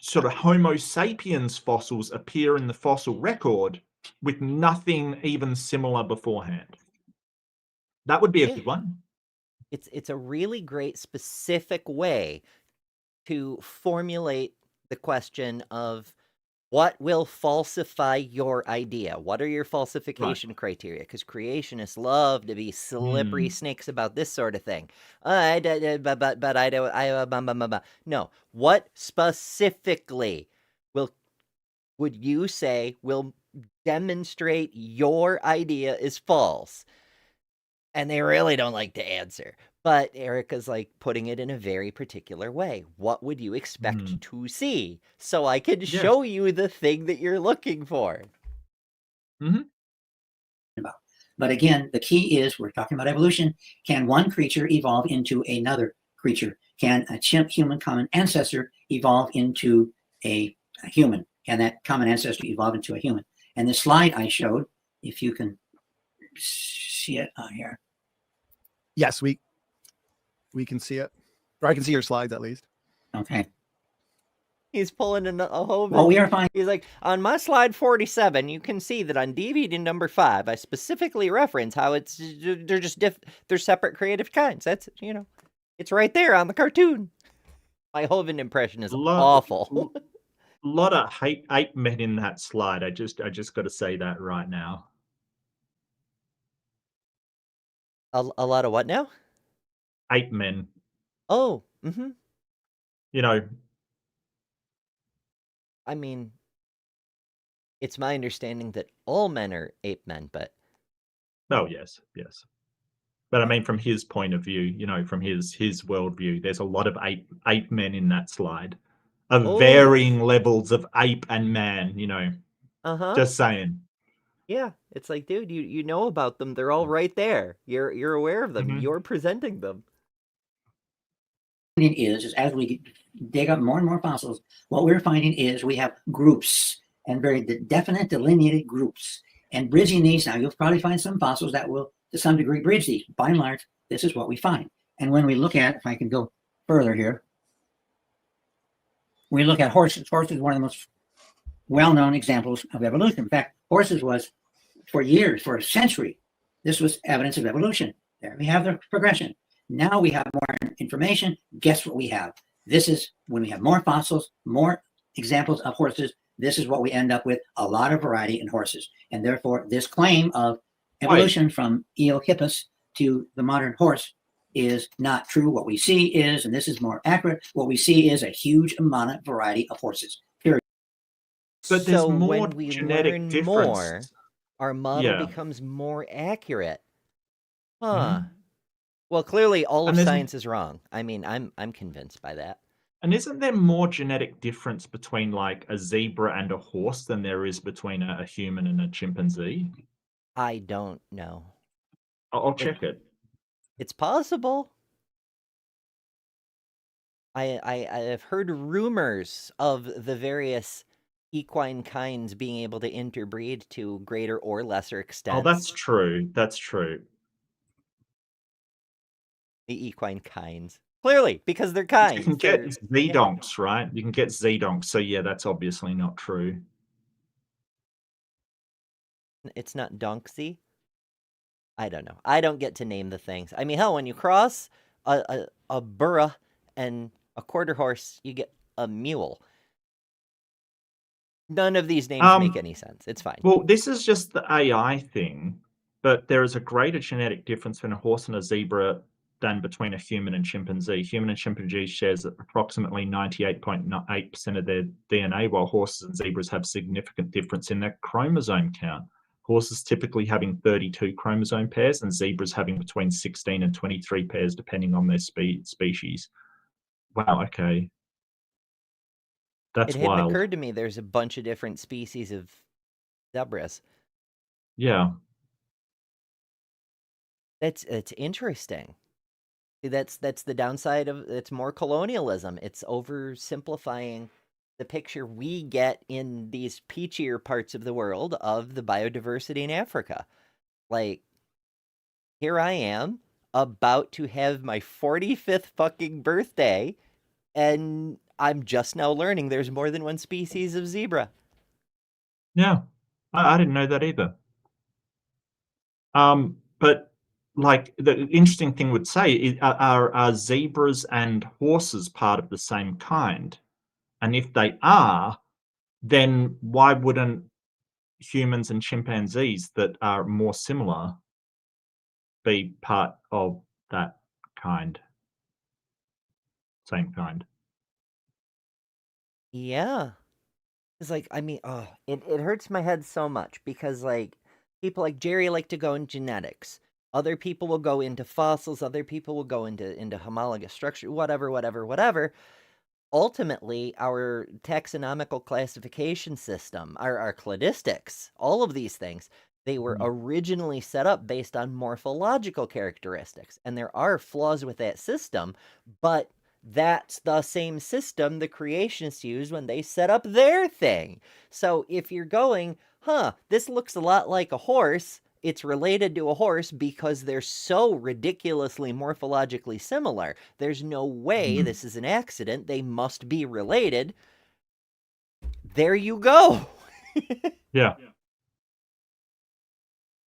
sort of Homo sapiens fossils appear in the fossil record with nothing even similar beforehand. That would be a Yeah. good one. It's a really great specific way to formulate the question of what will falsify your idea? What are your falsification criteria? Because creationists love to be slippery snakes about this sort of thing. But I don't. No. What specifically would you say will demonstrate your idea is false? And they really don't like to answer. But Erika's like putting it in a very particular way. What would you expect to see? So I can show you the thing that you're looking for. But again, the key is we're talking about evolution. Can one creature evolve into another creature? Can a chimp human common ancestor evolve into a human? Can that common ancestor evolve into a human? And the slide I showed, if you can see it on here. Yes, we can see it. Or I can see your slides at least. Okay. He's pulling a whole. Well, we are fine. He's like, on my slide 47, you can see that on DVD number 5, I specifically reference how they're just they're separate creative kinds. That's it's right there on the cartoon. My Hovind impression is awful. A lot of ape men in that slide. I just got to say that right now. A lot of what now? Ape men. Oh, I mean, it's my understanding that all men are ape men, but... Oh, yes. But I mean, from his point of view, from his worldview, there's a lot of ape men in that slide of varying levels of ape and man, Just saying. Yeah, it's like, dude, you know about them. They're all right there. You're aware of them. You're presenting them. Is as we dig up more and more fossils, what we're finding is we have groups and very definite delineated groups. And bridging these, now you'll probably find some fossils that will to some degree bridge these. By and large, this is what we find. And when we look at, if I can go further here, we look at horses. Horses is one of the most well-known examples of evolution. In fact, horses was for years, for a century, this was evidence of evolution. There we have the progression. Now we have more information. Guess what we have? This is when we have more fossils, more examples of horses. This is what we end up with, a lot of variety in horses. And therefore, this claim of evolution from Eohippus to the modern horse is not true. What we see is, and this is more accurate, what we see is a huge amount of variety of horses, period. But there's more when we genetic learn difference. more, our model becomes more accurate. Huh. Well, clearly all of science is wrong. I mean, I'm convinced by that. And isn't there more genetic difference between like a zebra and a horse than there is between a human and a chimpanzee? I don't know. I'll check it. It's possible. I've heard rumors of the various equine kinds being able to interbreed to greater or lesser extent. Oh, that's true. That's true. The equine kinds. Clearly, because they're kinds. You can get Z-donks, right? You can get Z-donks. So yeah, that's obviously not true. It's not donksy. I don't know. I don't get to name the things. I mean, hell, when you cross a burra and a quarter horse, you get a mule. None of these names make any sense. It's fine. Well, this is just the AI thing, but there is a greater genetic difference between a horse and a zebra than between a human and chimpanzee. Human and chimpanzee shares approximately 98.8% of their DNA, while horses and zebras have significant difference in their chromosome count. Horses typically having 32 chromosome pairs and zebras having between 16 and 23 pairs, depending on their species. Wow, okay. That's wild. It hadn't occurred to me there's a bunch of different species of zebras. Yeah. It's interesting. See, that's the downside of it's more colonialism. It's oversimplifying the picture we get in these peachier parts of the world of the biodiversity in Africa. Like, here I am about to have my 45th fucking birthday, and I'm just now learning there's more than one species of zebra. Yeah, I didn't know that either. But like the interesting thing would say is, are zebras and horses part of the same kind? And if they are, then why wouldn't humans and chimpanzees that are more similar be part of that kind? Same kind. Yeah. It's like, I mean, oh, it hurts my head so much because, like, people like Jerry like to go in genetics. Other people will go into fossils. Other people will go into homologous structure, whatever. Ultimately, our taxonomical classification system, our cladistics, all of these things, they were originally set up based on morphological characteristics. And there are flaws with that system, but that's the same system the creationists used when they set up their thing. So if you're going, this looks a lot like a horse, it's related to a horse because they're so ridiculously morphologically similar. There's no way this is an accident. They must be related. There you go. Yeah.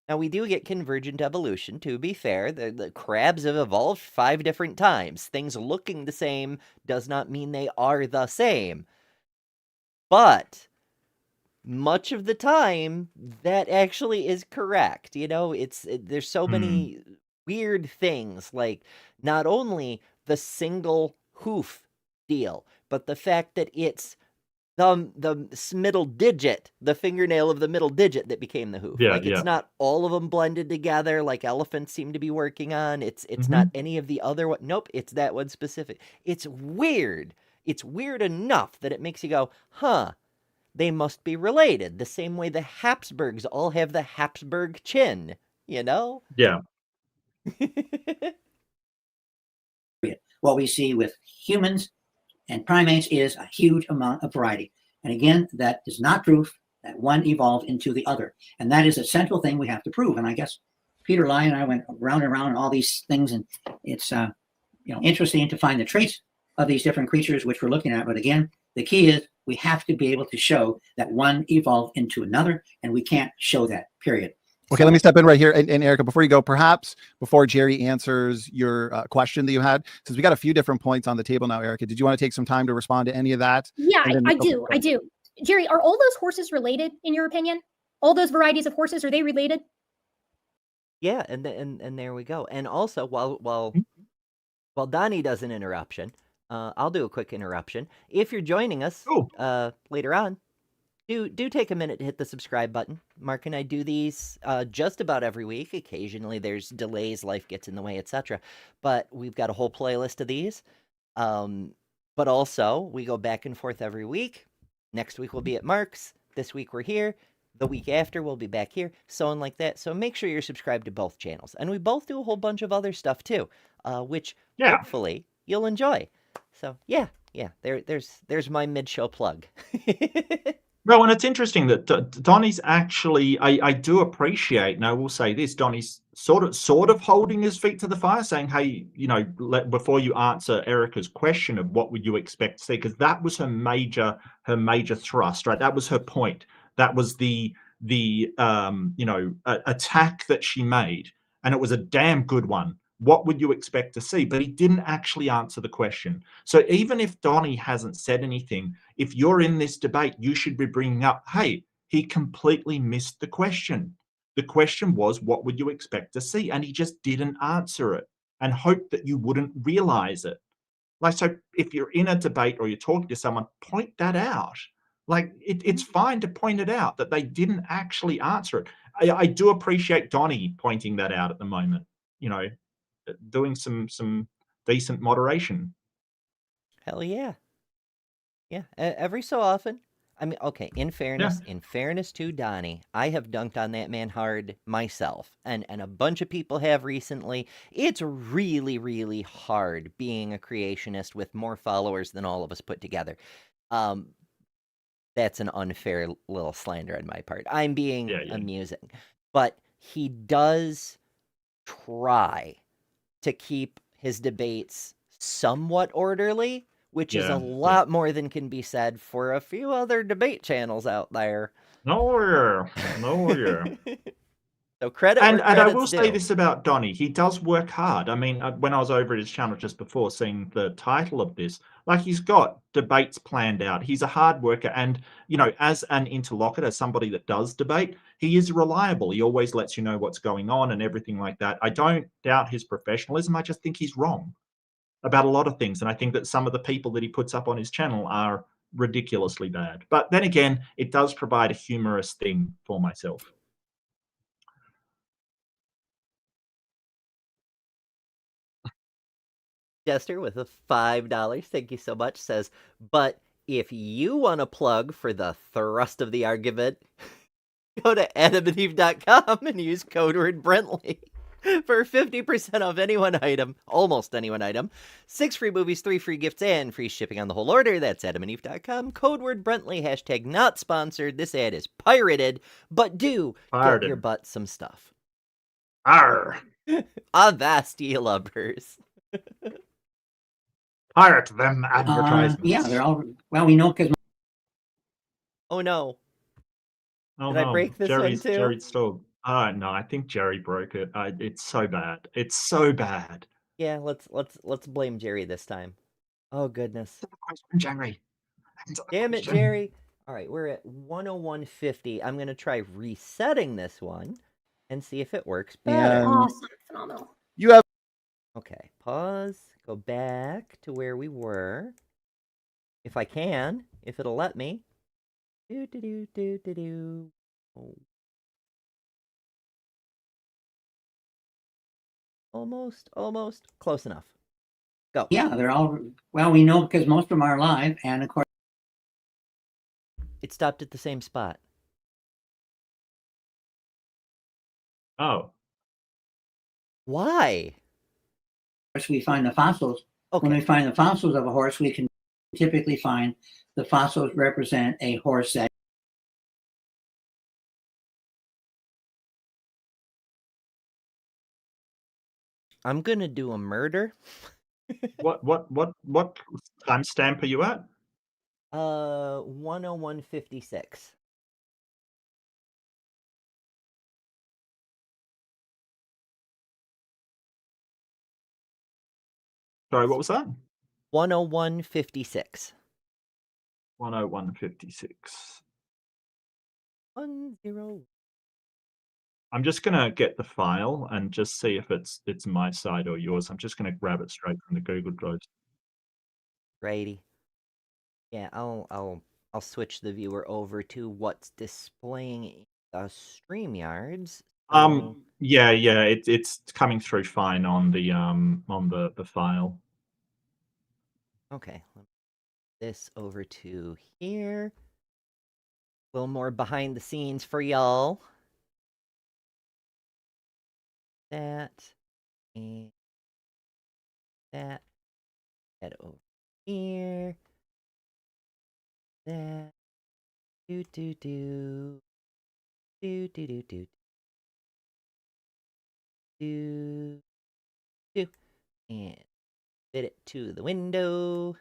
Now, we do get convergent evolution, to be fair. The crabs have evolved 5 different times. Things looking the same does not mean they are the same. But much of the time, that actually is correct. You know, there's so many weird things, like not only the single hoof deal, but the fact that it's the middle digit, the fingernail of the middle digit that became the hoof. Yeah, Like, it's yeah. not all of them blended together like elephants seem to be working on. It's not any of the other one. Nope, it's that one specific. It's weird. It's weird enough that it makes you go, they must be related, the same way the Habsburgs all have the Habsburg chin, you know? Yeah. What we see with humans and primates is a huge amount of variety. And again, that is not proof that one evolved into the other. And that is a central thing we have to prove. And I guess Peter Lyon and I went round and round on all these things, and it's interesting to find the traits of these different creatures which we're looking at. But again, the key is we have to be able to show that one evolved into another, and we can't show that, period. Okay, let me step in right here. And Erika, before you go, perhaps before Jerry answers your question that you had, since we got a few different points on the table now, Erika, did you want to take some time to respond to any of that? Yeah, then, I do. Jerry, are all those horses related, in your opinion? All those varieties of horses, are they related? Yeah, and there we go. And also, while Donnie does an interruption, I'll do a quick interruption. If you're joining us later on, do take a minute to hit the subscribe button. Mark and I do these just about every week. Occasionally there's delays, life gets in the way, etc. But we've got a whole playlist of these. But also, we go back and forth every week. Next week we'll be at Mark's. This week we're here. The week after we'll be back here. So on like that. So make sure you're subscribed to both channels. And we both do a whole bunch of other stuff too, which hopefully you'll enjoy. So yeah, there's my mid-show plug. Well, and it's interesting that Donnie's actually, I do appreciate, and I will say this, Donnie's sort of holding his feet to the fire, saying, hey, before you answer Erika's question of what would you expect to see, because that was her major thrust, right? That was her point. That was the attack that she made, and it was a damn good one. What would you expect to see? But he didn't actually answer the question. So even if Donnie hasn't said anything, if you're in this debate, you should be bringing up, hey, he completely missed the question. The question was, what would you expect to see? And he just didn't answer it, and hoped that you wouldn't realize it. Like, so if you're in a debate or you're talking to someone, point that out. Like, it's fine to point it out that they didn't actually answer it. I do appreciate Donnie pointing that out at the moment, doing some decent moderation. Hell yeah. Yeah, every so often I mean, okay, in fairness to Donnie, I have dunked on that man hard myself, and a bunch of people have recently. It's really, really hard being a creationist with more followers than all of us put together. Um, that's an unfair little slander on my part. I'm being Yeah, yeah. amusing, but he does try to keep his debates somewhat orderly, which is a Yeah, lot more than can be said for a few other debate channels out there. No, So credit And where I credit's will say due. this about Donnie, he does work hard. I mean, when I was over at his channel just before, seeing the title of this, like, he's got debates planned out. He's a hard worker, and, you know, as an interlocutor, somebody that does debate, he is reliable. He always lets you know what's going on and everything like that. I don't doubt his professionalism. I just think he's wrong about a lot of things, and I think that some of the people that he puts up on his channel are ridiculously bad. But then again, it does provide a humorous thing for myself. Jester with a $5, thank you so much, says, but if you want to plug for the thrust of the argument, go to adamandeve.com and use code word Brentley for 50% off any one item, almost any one item, 6 free movies, 3 free gifts, and free shipping on the whole order. That's adamandeve.com, code word Brentley, hashtag not sponsored. This ad is pirated, but do get your butt some stuff. Arr! Avast, ye lovers. Pirate them advertisements. Yeah, they're all, well, we know because Oh no. Oh, Did I no. break this one too? Jerry's still. Oh no, I think Jerry broke it. It's so bad. It's so bad. Yeah, let's blame Jerry this time. Oh goodness. Question, Jerry. Damn it, Jerry. All right, we're at 101.50. I'm going to try resetting this one and see if it works better. And Awesome. Phenomenal. you have Okay, pause, go back to where we were. If I can, if it'll let me. Do. Oh. Almost. Close enough. Go. yeah, they're all, well, we know because most of them are live, and of course, It stopped at the same spot. Oh. Why? we find the fossils. When we Okay. find the fossils of a horse, we can typically find the fossils represent a horse that I'm going to do a murder. What timestamp are you at? 101.56. Sorry, what was that? 101.56. 101.56. 10. I'm just gonna get the file and just see if it's my side or yours. I'm just gonna grab it straight from the Google Drive. Righty. Yeah, I'll switch the viewer over to what's displaying the StreamYards. Yeah, it's coming through fine on the file. Okay, this over to here. A little more behind the scenes for y'all. That and that. Head over here. That. Do. Do. And fit it to the window.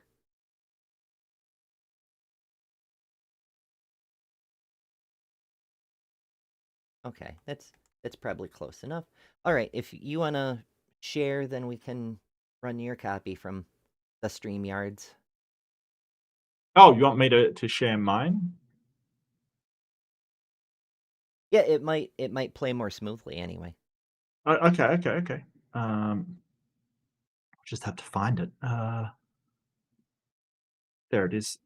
Okay, that's probably close enough. All right, if you want to share, then we can run your copy from the StreamYards. Oh, you want me to share mine? Yeah, it might play more smoothly anyway. Okay. Just have to find it. There it is.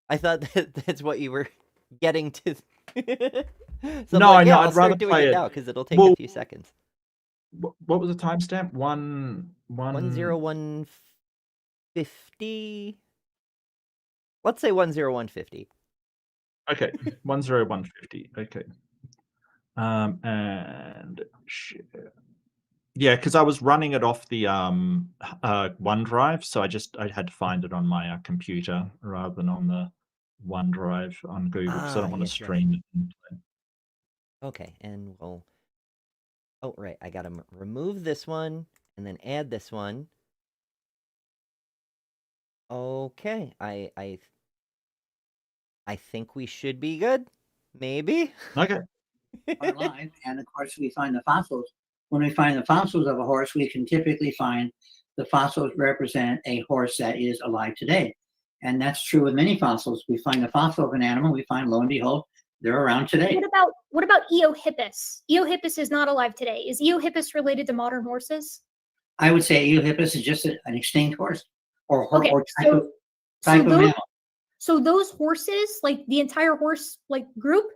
I thought that's what you were getting to. So No, I'm like, yeah, no, I'll I'd rather start doing play it it. now because it'll take Well, a few seconds. What was the timestamp? 101.50. Let's say 101.50. Okay, 10150. Okay. And share. Yeah, because I was running it off the OneDrive, so I had to find it on my computer rather than on the OneDrive on Google because I don't want to Yes, right. stream it. Okay, and we'll. Oh, right. I gotta remove this one and then add this one. Okay, I think we should be good. Maybe. Okay. Are alive, and of course we find the fossils. When we find the fossils of a horse, we can typically find the fossils represent a horse that is alive today. And that's true with many fossils. We find the fossil of an animal, we find, lo and behold, they're around today. What about Eohippus? Eohippus is not alive today. Is Eohippus related to modern horses? I would say Eohippus is just an extinct horse or Okay, type of mammal. So those horses, like the entire horse like group,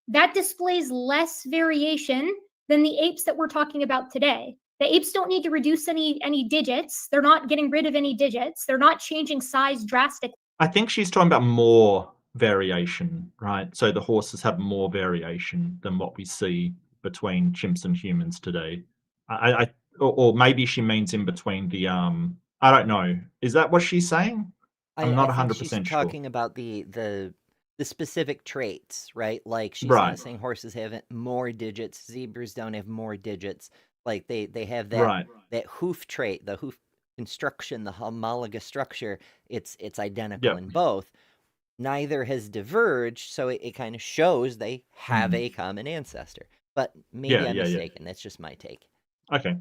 that displays less variation than the apes that we're talking about today. The apes don't need to reduce any digits. They're not getting rid of any digits. They're not changing size drastically. I think she's talking about more variation, right? So the horses have more variation than what we see between chimps and humans today. Or maybe she means in between the I don't know. Is that what she's saying? I'm not I think 100% she's sure. talking about the specific traits, right? Like she's Right. not saying horses have more digits, zebras don't have more digits. Like they have that Right. that hoof trait, the hoof construction, the homologous structure. It's identical Yep. in both. Neither has diverged, so it kind of shows they have a common ancestor. But maybe I'm mistaken. That's just my take. Okay.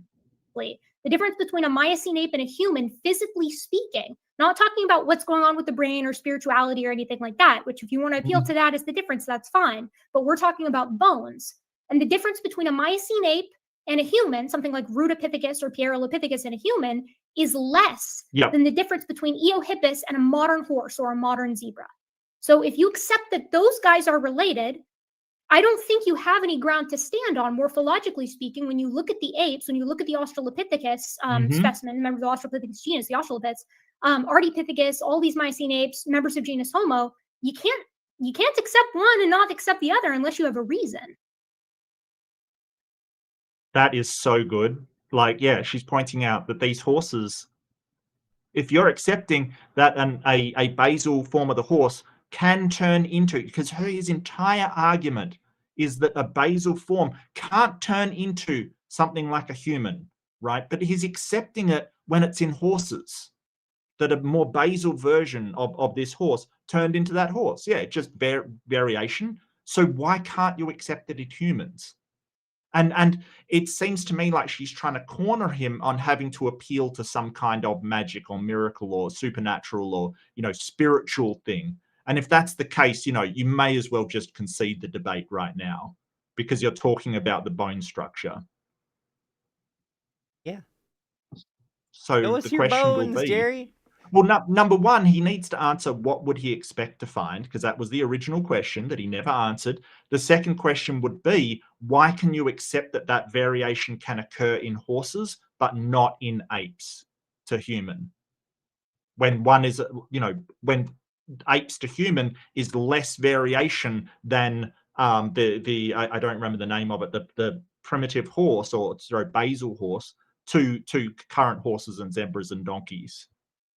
The difference between a Miocene ape and a human, physically speaking, not talking about what's going on with the brain or spirituality or anything like that, which if you want to appeal to that as the difference, that's fine. But we're talking about bones. And the difference between a Miocene ape and a human, something like Rudopithecus or Pierolopithecus and a human, is less than the difference between Eohippus and a modern horse or a modern zebra. So if you accept that those guys are related, I don't think you have any ground to stand on, morphologically speaking, when you look at the apes, when you look at the Australopithecus specimen, members of the Australopithecus genus, the Australopiths, Ardipithecus, all these Miocene apes, members of genus Homo, you can't accept one and not accept the other unless you have a reason. That is so good. Like, yeah, she's pointing out that these horses, if you're accepting that a basal form of the horse can turn into, because his entire argument is that a basal form can't turn into something like a human, right? But he's accepting it when it's in horses, that a more basal version of this horse turned into that horse. Yeah, just variation. So why can't you accept it in humans? And it seems to me like she's trying to corner him on having to appeal to some kind of magic or miracle or supernatural or, spiritual thing. And if that's the case, you may as well just concede the debate right now because you're talking about the bone structure. Yeah. So Show us the your question bones, will be, Jerry. well, number one, he needs to answer what would he expect to find, because that was the original question that he never answered. The second question would be, why can you accept that variation can occur in horses but not in apes to human? When one is, when apes to human is less variation than I don't remember the name of it, the primitive horse or basal horse to current horses and zebras and donkeys.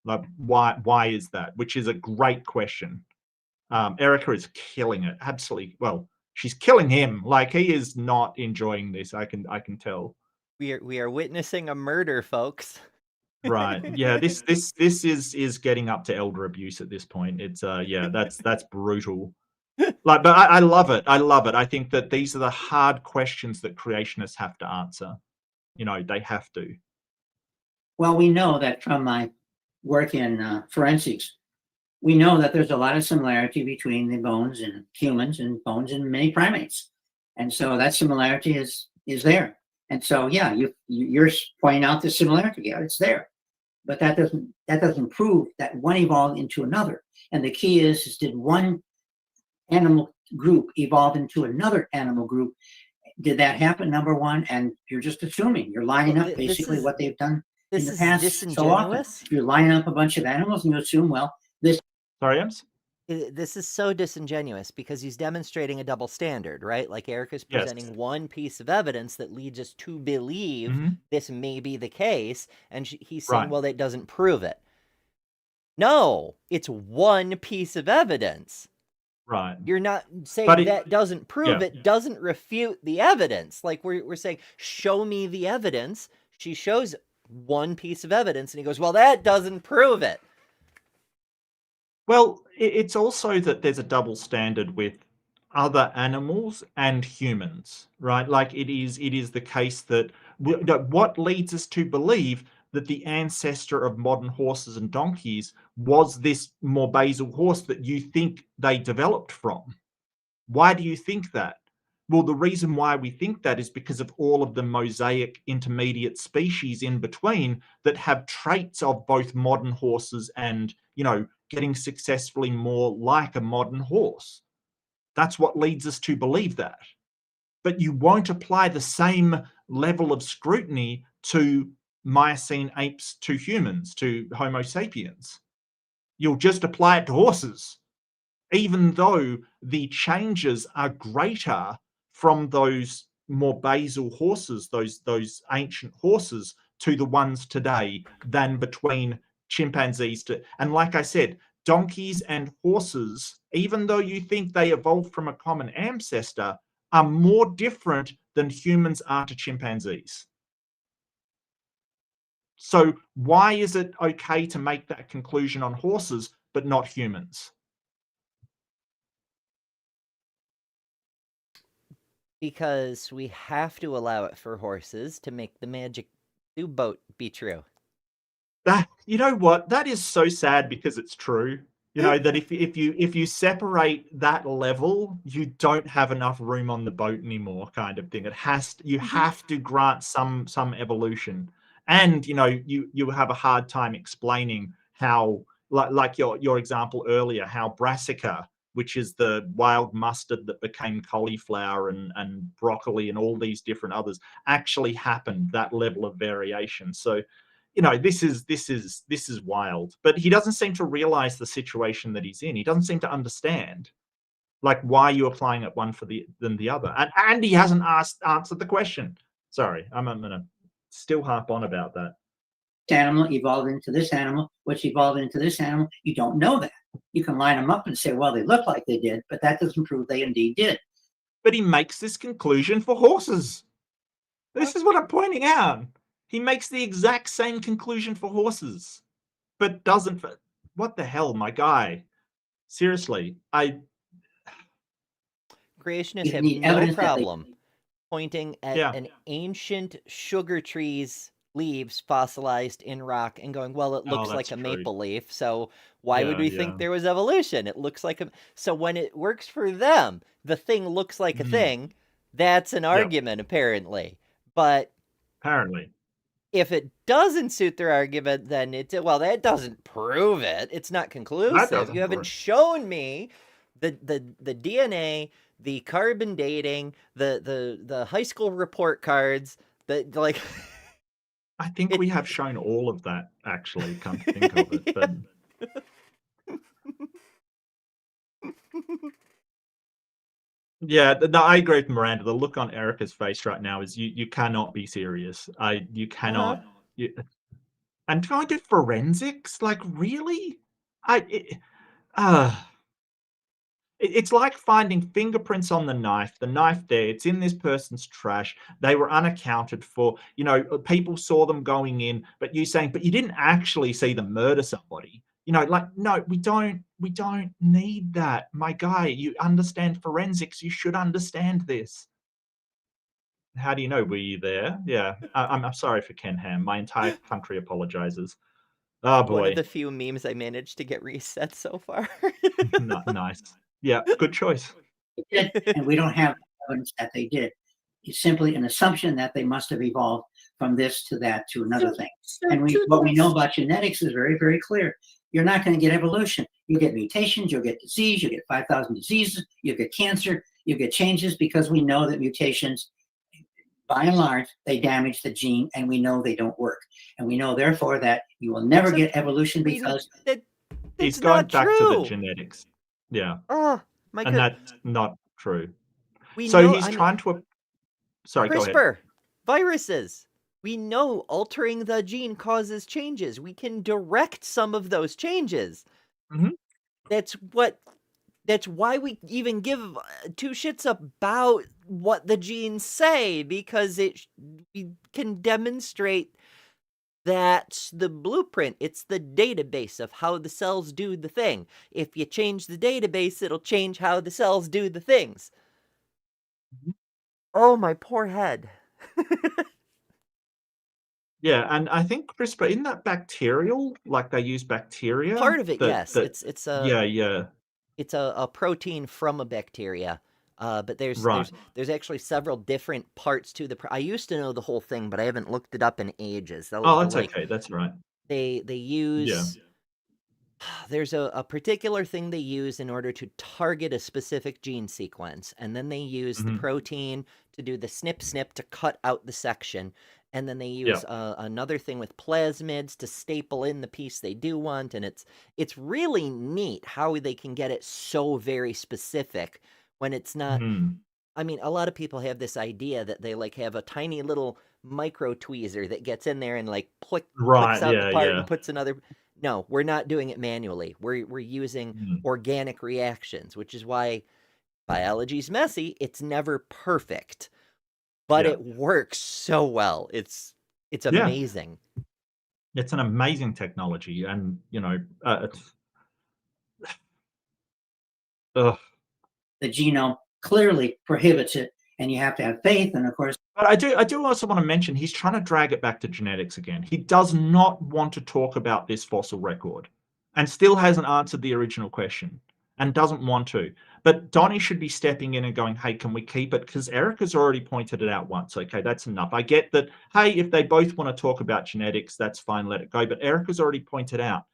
Like, why is that? Which is a great question. Erika is killing it. Absolutely. Well, she's killing him. Like, he is not enjoying this. I can tell. We are witnessing a murder, folks. Right. Yeah. This is getting up to elder abuse at this point. It's that's brutal. Like, but I love it. I love it. I think that these are the hard questions that creationists have to answer. They have to. Well, we know that from my work in forensics, we know that there's a lot of similarity between the bones in humans and bones in many primates, and so that similarity is there. And so, yeah, you're pointing out the similarity. Yeah, it's there, but that doesn't prove that one evolved into another. And the key is did one animal group evolve into another animal group? Did that happen? Number one, and you're just assuming. You're lining up basically what they've done in the past so often. You're lining up a bunch of animals and you assume, well, this. Sorry, Ems? This is so disingenuous because he's demonstrating a double standard, right? Like Erika's Yes. presenting one piece of evidence that leads us to believe Mhm. this may be the case, and he's saying, Right. well, that doesn't prove it. No, it's one piece of evidence. Right. You're not saying But that doesn't prove yeah. it, doesn't refute the evidence. Like we're saying, show me the evidence. She shows one piece of evidence, and he goes, well, that doesn't prove it. Well, it's also that there's a double standard with other animals and humans, right? Like it is the case that what leads us to believe that the ancestor of modern horses and donkeys was this more basal horse that you think they developed from. Why do you think that? Well, the reason why we think that is because of all of the mosaic intermediate species in between that have traits of both modern horses and, getting successfully more like a modern horse. That's what leads us to believe that. But you won't apply the same level of scrutiny to Miocene apes to humans, to Homo sapiens. You'll just apply it to horses, even though the changes are greater from those more basal horses, those ancient horses, to the ones today than between chimpanzees and like I said, donkeys and horses, even though you think they evolved from a common ancestor, are more different than humans are to chimpanzees. So why is it okay to make that conclusion on horses but not humans? Because we have to allow it for horses to make the magic zoo boat be true. You know what? That is so sad because it's true. That if you separate that level, you don't have enough room on the boat anymore, kind of thing. You have to grant some evolution, and you have a hard time explaining how, like your example earlier, how brassica, which is the wild mustard that became cauliflower and broccoli and all these different others, actually happened, that level of variation. So this is wild. But he doesn't seem to realize the situation that he's in. He doesn't seem to understand, like, why you're applying it one than the other. And he hasn't answered the question. Sorry, I'm gonna still harp on about that. Animal evolved into this animal, which evolved into this animal. You don't know that. You can line them up and say, well, they look like they did, but that doesn't prove they indeed did. But he makes this conclusion for horses. This is what I'm pointing out. He makes the exact same conclusion for horses, but doesn't for... What the hell, my guy? Seriously, Creationists have need no evidence that they- problem pointing at Yeah. an ancient sugar tree's leaves fossilized in rock and going, well, it looks like that's a true. maple leaf, so why would Yeah, we yeah. think there was evolution? It looks like a... So when it works for them, the thing looks like a thing. That's an argument, apparently. But apparently, if it doesn't suit their argument, then well, that doesn't prove it. It's not conclusive. doesn't You haven't prove it. shown me the DNA, the carbon dating, the high school report cards, like I think we have shown all of that, actually, come to think of it. But yeah, I agree with Miranda. The look on Erika's face right now is you cannot be serious. You cannot. And going to forensics, like, really? It's like finding fingerprints on the knife there, it's in this person's trash, they were unaccounted for, people saw them going in, but you saying, but you didn't actually see them murder somebody. Like, no, we don't need that. My guy, you understand forensics, you should understand this. How do you know? Were you there? Yeah, I'm sorry for Ken Ham. My entire country apologizes. Oh boy. one of the few memes I managed to get reset so far. Nice. Yeah, good choice. They did, and we don't have evidence that they did. It's simply an assumption that they must have evolved from this to that to another thing. And what we know about genetics is very, very clear. You're not going to get evolution. You get mutations, you'll get disease, you'll get 5,000 diseases, you'll get cancer, you'll get changes, because we know that mutations, by and large, they damage the gene, and we know they don't work. And we know, therefore, that you will never get evolution because He's going back to the genetics. Yeah, Oh, and that's not true. we So know, he's I mean, trying to. Sorry, go ahead. CRISPR, viruses. We know altering the gene causes changes. We can direct some of those changes. Mhm. That's why we even give two shits about what the genes say, because we can demonstrate that's the blueprint. It's the database of how the cells do the thing. If you change the database, it'll change how the cells do the things. Mhm. Oh, my poor head. Yeah, and I think CRISPR, isn't that bacterial? Like they use bacteria Part of it, yes. that yeah, yeah, It's a protein from a bacteria. But right. there's actually several different parts to I used to know the whole thing, but I haven't looked it up in ages. Oh, that's okay. That's right. They Yeah. use there's a particular thing they use in order to target a specific gene sequence, and then they use the Mhm. protein to do the snip to cut out the section, and then they use another thing with plasmids to staple in the piece they do want, and it's really neat how they can get it so very specific when it's not. Mhm. I mean, a lot of people have this idea that they have a tiny little micro tweezer that gets in there and clicks Right, out the yeah, part and yeah. puts another. No, we're not doing it manually. We're using Mm. organic reactions, which is why biology's messy. It's never perfect, but Yeah. it works so well. It's Yeah. amazing. It's an amazing technology, and it's ugh. The genome clearly prohibits it, and you have to have faith. And of course, But I do also want to mention he's trying to drag it back to genetics again. He does not want to talk about this fossil record, and still hasn't answered the original question, and doesn't want to. But Donnie should be stepping in and going, "Hey, can we keep it?" Because Erica's already pointed it out once. Okay, that's enough. I get that. Hey, if they both want to talk about genetics, that's fine. Let it go. But Erica's already pointed out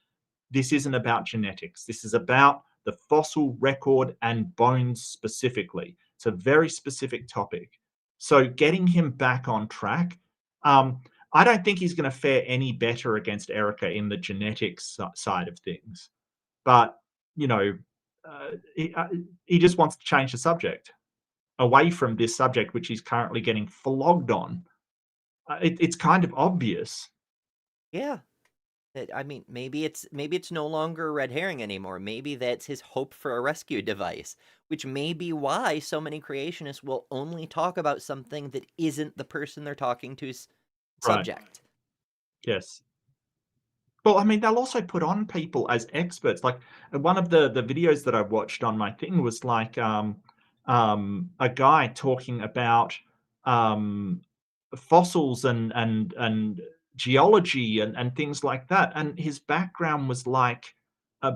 this isn't about genetics. This is about the fossil record and bones specifically. It's a very specific topic. So getting him back on track, I don't think he's going to fare any better against Erika in the genetics side of things. But, you know, he just wants to change the subject away from this subject, which he's currently getting flogged on. It's kind of obvious. Yeah. I mean, maybe it's no longer a red herring anymore. Maybe that's his hope for a rescue device, which may be why so many creationists will only talk about something that isn't the person they're talking to's Right. subject. Yes. Well, I mean, they'll also put on people as experts. Like one of the videos that I watched on my thing was like a guy talking about um, fossils and geology and things like that. And his background was like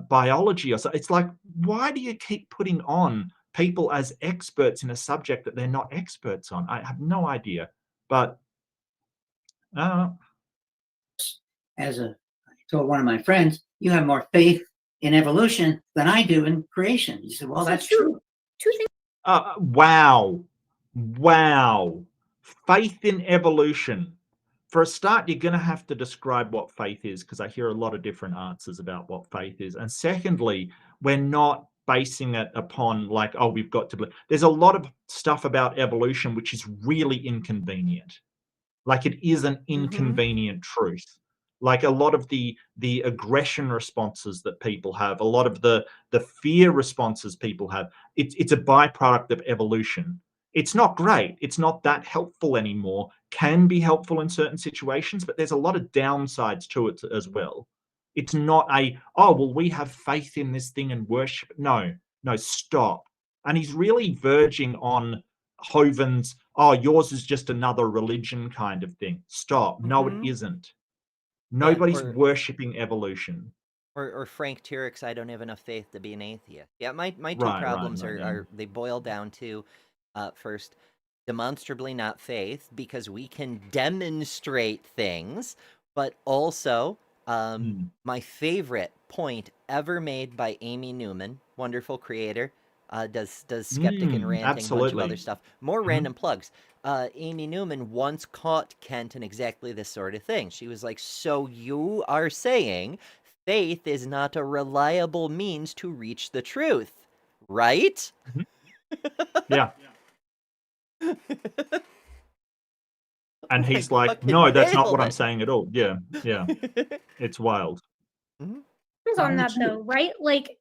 biology or so. It's like, why do you keep putting on people as experts in a subject that they're not experts on? I have no idea. But uh, as I told one of my friends, you have more faith in evolution than I do in creation. He said, well, So that's true. two things. wow. Wow. Faith in evolution. For a start, you're going to have to describe what faith is, because I hear a lot of different answers about what faith is. And secondly, we're not basing it upon like, oh, we've got to believe. There's a lot of stuff about evolution which is really inconvenient. Like it is an inconvenient truth. Like a lot of the aggression responses that people have, a lot of the fear responses people have, it's a byproduct of evolution. It's not great. It's not that helpful anymore. Can be helpful in certain situations, but there's a lot of downsides to it as well. It's not oh, well, we have faith in this thing and worship. No, no, stop. And he's really verging on Hovind's, oh, yours is just another religion kind of thing. Stop. No, it isn't. Yeah, Nobody's worshipping evolution. or Frank Turek's I don't have enough faith to be an atheist. Yeah, my two Right, problems right, yeah. are they boil down to first, demonstrably not faith, because we can demonstrate things, but also my favorite point ever made by Amy Newman, wonderful creator, does skeptic and ranting, a bunch of other Absolutely. stuff. More random plugs. Amy Newman once caught Kent in exactly this sort of thing. She was like, so you are saying faith is not a reliable means to reach the truth? Right? Yeah. And Oh my he's like, fucking no, that's not what I'm nailed saying at all. Yeah. Yeah. it. It's wild. Mhm. On that Legit. though, right? Like,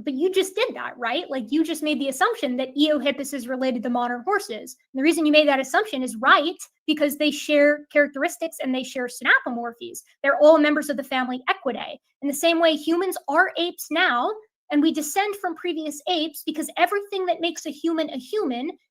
but you just did that, right? Like you just made the assumption that Eohippus is related to modern horses. And the reason you made that assumption is right because they share characteristics and they share synapomorphies. They're all members of the family Equidae. In the same way, humans are apes now, and we descend from previous apes because everything that makes a human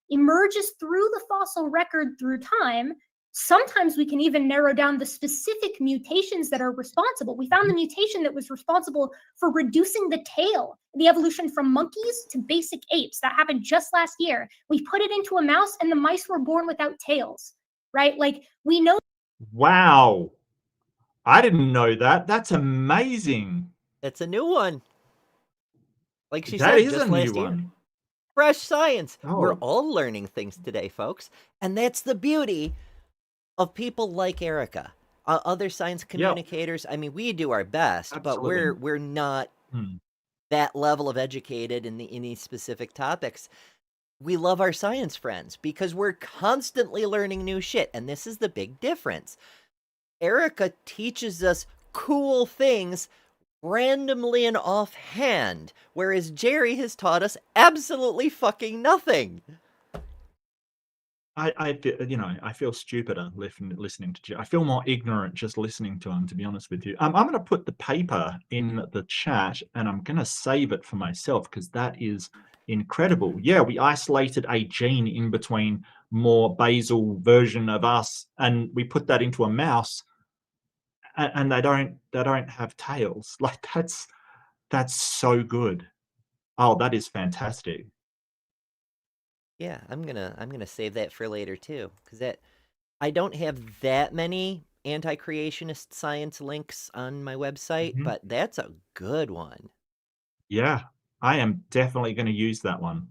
emerges through the fossil record through time. Sometimes we can even narrow down the specific mutations that are responsible. We found the mutation that was responsible for reducing the tail, the evolution from monkeys to basic apes. That happened just last year. We put it into a mouse and the mice were born without tails, right? Like we know. Wow. I didn't know that. That's amazing. That's a new one. Like she That said, is just a new last year. one. Fresh science. We're Oh. all learning things today, folks. And that's the beauty of people like Erika. Other science communicators, I mean, we do our best, Absolutely. but we're not Hmm. that level of educated in these specific topics. We love our science friends because we're constantly learning new shit, and this is the big difference. Erika teaches us cool things randomly and offhand, whereas Jerry has taught us absolutely fucking nothing. I feel stupider listening to Jerry. I feel more ignorant just listening to him, to be honest with you. I'm going to put the paper in the chat and I'm going to save it for myself because that is incredible. Yeah, we isolated a gene in between more basal version of us and we put that into a mouse and they don't have tails. Like that's so good. Oh, that is fantastic. Yeah, I'm gonna save that for later too, because I don't have that many anti-creationist science links on my website, Mhm. but that's a good one. Yeah, I am definitely going to use that one.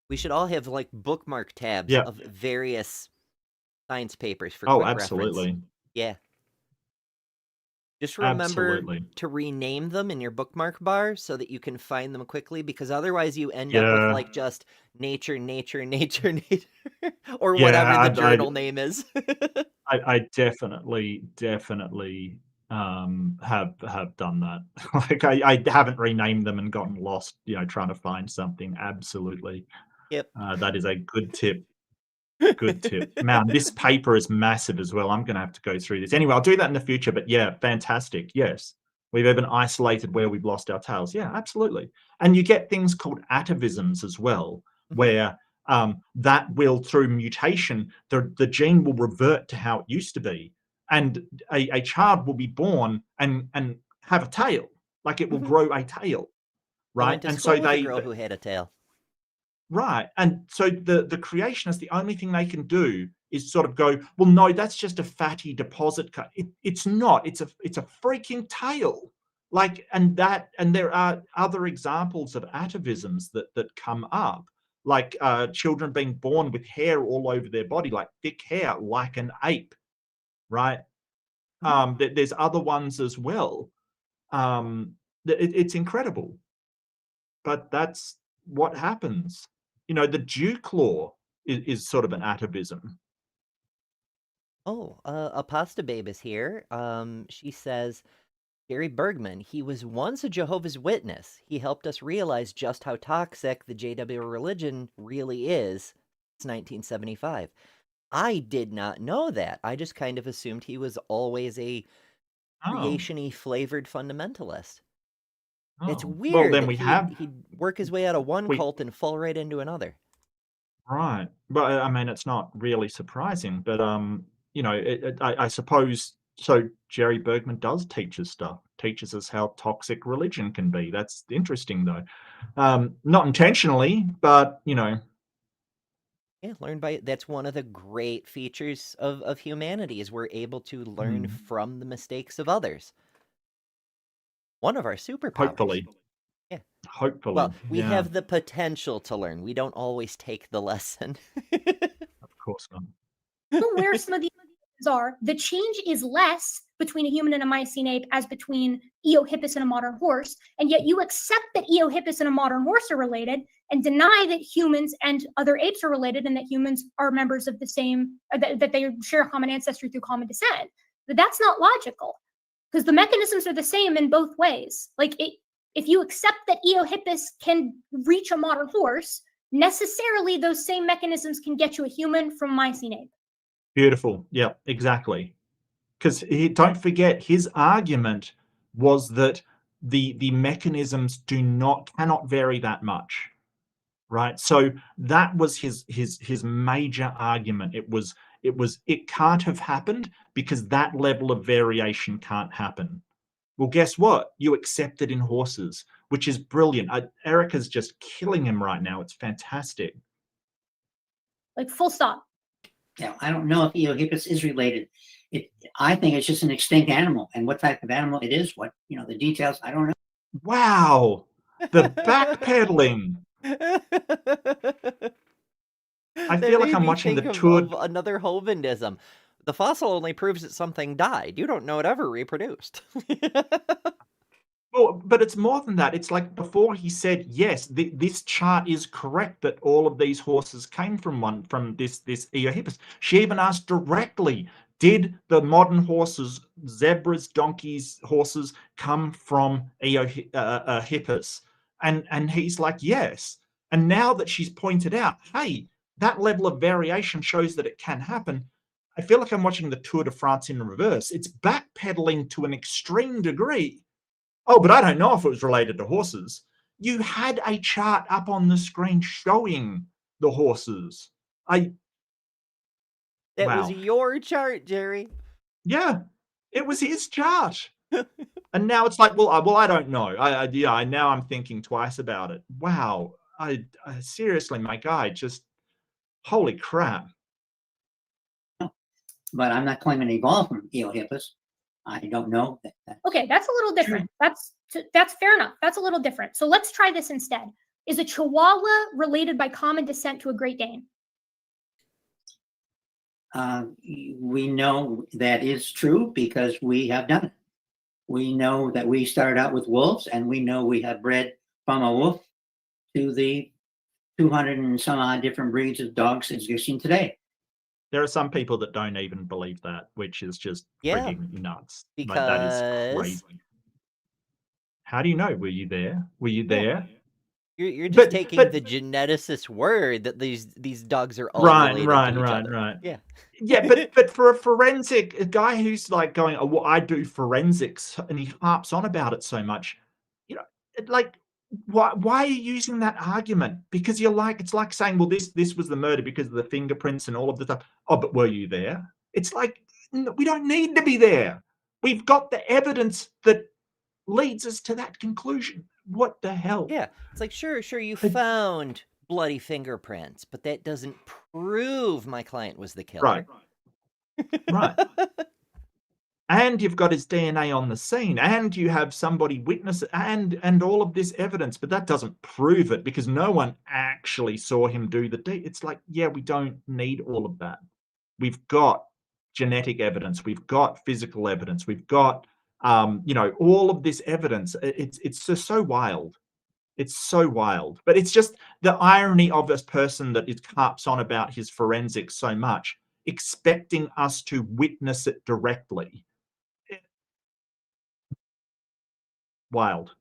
We should all have like bookmark tabs Yeah. of various science papers for Oh, quick reference. absolutely. Yeah. Just remember Absolutely. to rename them in your bookmark bar so that you can find them quickly, because otherwise you end up Yeah. with like just nature, nature, or Yeah, whatever the I journal name is. I definitely have done that. Like I haven't renamed them and gotten lost, trying to find something. Absolutely. Yep. That is a good tip. Good tip. Man, this paper is massive as well. I'm going to have to go through this. Anyway, I'll do that in the future, but yeah, fantastic. Yes. We've even isolated where we've lost our tails. Yeah, absolutely. And you get things called atavisms as well, where that will, through mutation, the gene will revert to how it used to be. And a child will be born and have a tail. Like it will grow a tail. I Right. went to And school so with a girl who had a tail. Right. And so the creationists, the only thing they can do is sort of go, well, no, that's just a fatty deposit. It's not. It's a freaking tail. Like, and there are other examples of atavisms that come up, like children being born with hair all over their body, like thick hair, like an ape. Right. There's other ones as well. It's incredible. But that's what happens. The dew claw is sort of an atavism. Oh, a pasta babe is here. She says, Jerry Bergman, he was once a Jehovah's Witness. He helped us realize just how toxic the JW religion really is. It's 1975. I did not know that. I just kind of assumed he was always a creation-y flavored fundamentalist. It's Oh. Well, weird then that he'd work his way out of one cult and fall right into another. Right. But I mean, it's not really surprising. But I suppose so. Jerry Bergman does teach us stuff. Teaches us how toxic religion can be. That's interesting, though. Not intentionally, but Yeah, learn by that's one of the great features of humanity is we're able to learn from the mistakes of others. One of our superpowers. Hopefully. Yeah. Hopefully. Well, we have the potential to learn. We don't always take the lesson. Of course not. Where some of the are, the change is less between a human and a Miocene ape as between Eohippus and a modern horse, and yet you accept that Eohippus and a modern horse are related and deny that humans and other apes are related and that humans are members of the same, that they share a common ancestry through common descent. But that's not logical, because the mechanisms are the same in both ways. Like, if you accept that Eohippus can reach a modern horse, necessarily those same mechanisms can get you a human from a Miocene ape. Beautiful. Yeah, exactly. Because don't forget, his argument was that the mechanisms cannot vary that much, right? So that was his major argument. It can't have happened because that level of variation can't happen. Well, guess what? You accept it in horses, which is brilliant. Erika's just killing him right now. It's fantastic. Like, full stop. Yeah, I don't know if Eohippus is related. I think it's just an extinct animal, and what type of animal it is, the details, I don't know. Wow, the backpedaling. I feel like I'm watching the tour of another Hovindism. The fossil only proves that something died. You don't know it ever reproduced. Well, but it's more than that. It's like before he said, yes, this chart is correct that all of these horses came from this Eohippus. She even asked directly, did the modern horses, zebras, donkeys, horses, come from Eohippus? And he's like, yes. And now that she's pointed out, hey, that level of variation shows that it can happen, I feel like I'm watching the Tour de France in reverse. It's backpedaling to an extreme degree. Oh, but I don't know if it was related to horses. You had a chart up on the screen showing the horses. That Wow. was your chart, Jerry. Yeah, it was his chart. And now it's like, well, I don't know. Now I'm thinking twice about it. Wow. I seriously, my guy, just holy crap. But I'm not claiming to evolve from Eohippus. I don't know. Okay, that's a little different. That's fair enough. That's a little different. So let's try this instead. Is a Chihuahua related by common descent to a Great Dane? We know that is true because we have done it. We know that we started out with wolves, and we know we have bred from a wolf to the 200 and some odd different breeds of dogs existing today. There are some people that don't even believe that, which is just freaking nuts. Because like, that is crazy. How do you know? Were you there? Were you there? You're just taking the geneticist's word that these dogs are all related to each other. Right. Yeah. Yeah, but for a guy who's like going, oh, well, I do forensics, and he harps on about it so much, why are you using that argument? Because it's like saying, well, this was the murder because of the fingerprints and all of the stuff. Oh, but were you there? It's like, we don't need to be there. We've got the evidence that leads us to that conclusion. What the hell? Yeah, it's like, sure, you found bloody fingerprints, but that doesn't prove my client was the killer. Right. And you've got his DNA on the scene, and you have somebody witness it, and all of this evidence, but that doesn't prove it because no one actually saw him do the deed. It's like, yeah, we don't need all of that. We've got genetic evidence, we've got physical evidence, we've got all of this evidence. It's just so wild. It's so wild. But it's just the irony of this person that it harps on about his forensics so much, expecting us to witness it directly. Wild.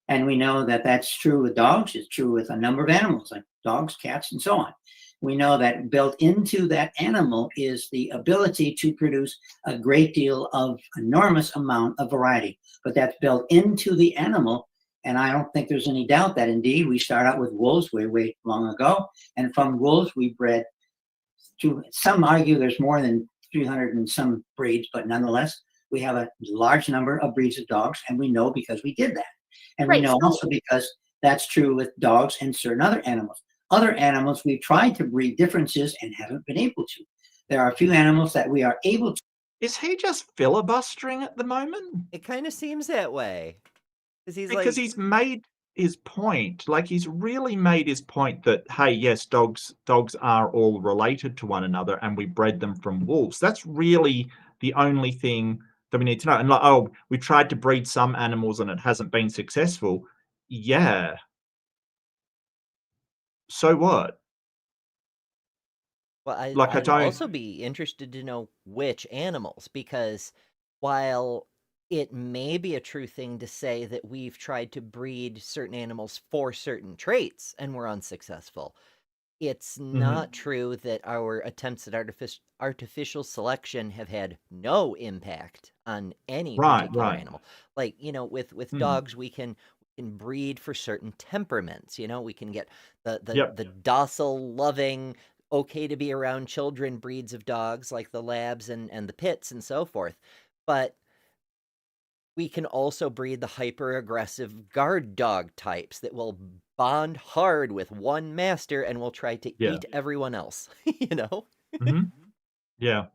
And we know that that's true with dogs. It's true with a number of animals, like dogs, cats, and so on. We know that built into that animal is the ability to produce a great deal of enormous amount of variety. But that's built into the animal. And I don't think there's any doubt that indeed we start out with wolves way long ago. And from wolves, we bred to, some argue there's more than 300 and some breeds, but nonetheless, we have a large number of breeds of dogs, and we know because we did that. And we know also because that's true with dogs and certain other animals. Other animals, we've tried to breed differences and haven't been able to. There are a few animals that we are able to. Is he just filibustering at the moment? It kind of seems that way. Because his point. Like, he's really made his point that, hey, yes, dogs are all related to one another, and we bred them from wolves. That's really the only thing that we need to know. And like, oh, we tried to breed some animals and it hasn't been successful. Yeah. So what? Well, Like, I I'd don't. also be interested to know which animals, because while it may be a true thing to say that we've tried to breed certain animals for certain traits and we're unsuccessful, it's not true that our attempts at artificial selection have had no impact on any Right, particular right. animal. Like, with Mm. dogs, we can breed for certain temperaments. We can get Yep. the docile, loving, okay to be around children breeds of dogs like the labs and the pits and so forth. But we can also breed the hyper aggressive guard dog types that will bond hard with one master and will try to Yeah. eat everyone else, you know? hmm Yeah.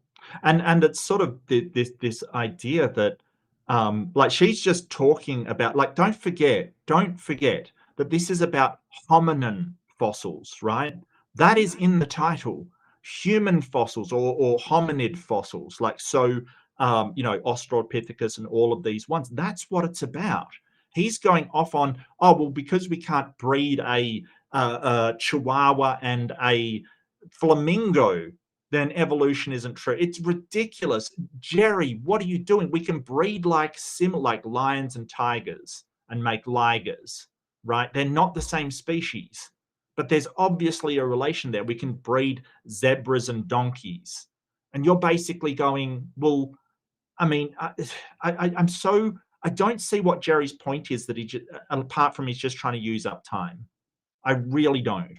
And it's sort of this idea that like, she's just talking about, like, don't forget that this is about hominin fossils, right? That is in the title. Human fossils, or hominid fossils, like, so Australopithecus and all of these ones. That's what it's about. He's going off on, oh well, because we can't breed a chihuahua and a flamingo, then evolution isn't true. It's ridiculous. Jerry, what are you doing? We can breed like lions and tigers and make ligers, right? They're not the same species, but there's obviously a relation there. We can breed zebras and donkeys. And you're basically going, well, I mean, I'm so, I don't see what Jerry's point is, that he just, apart from he's just trying to use up time. I really don't.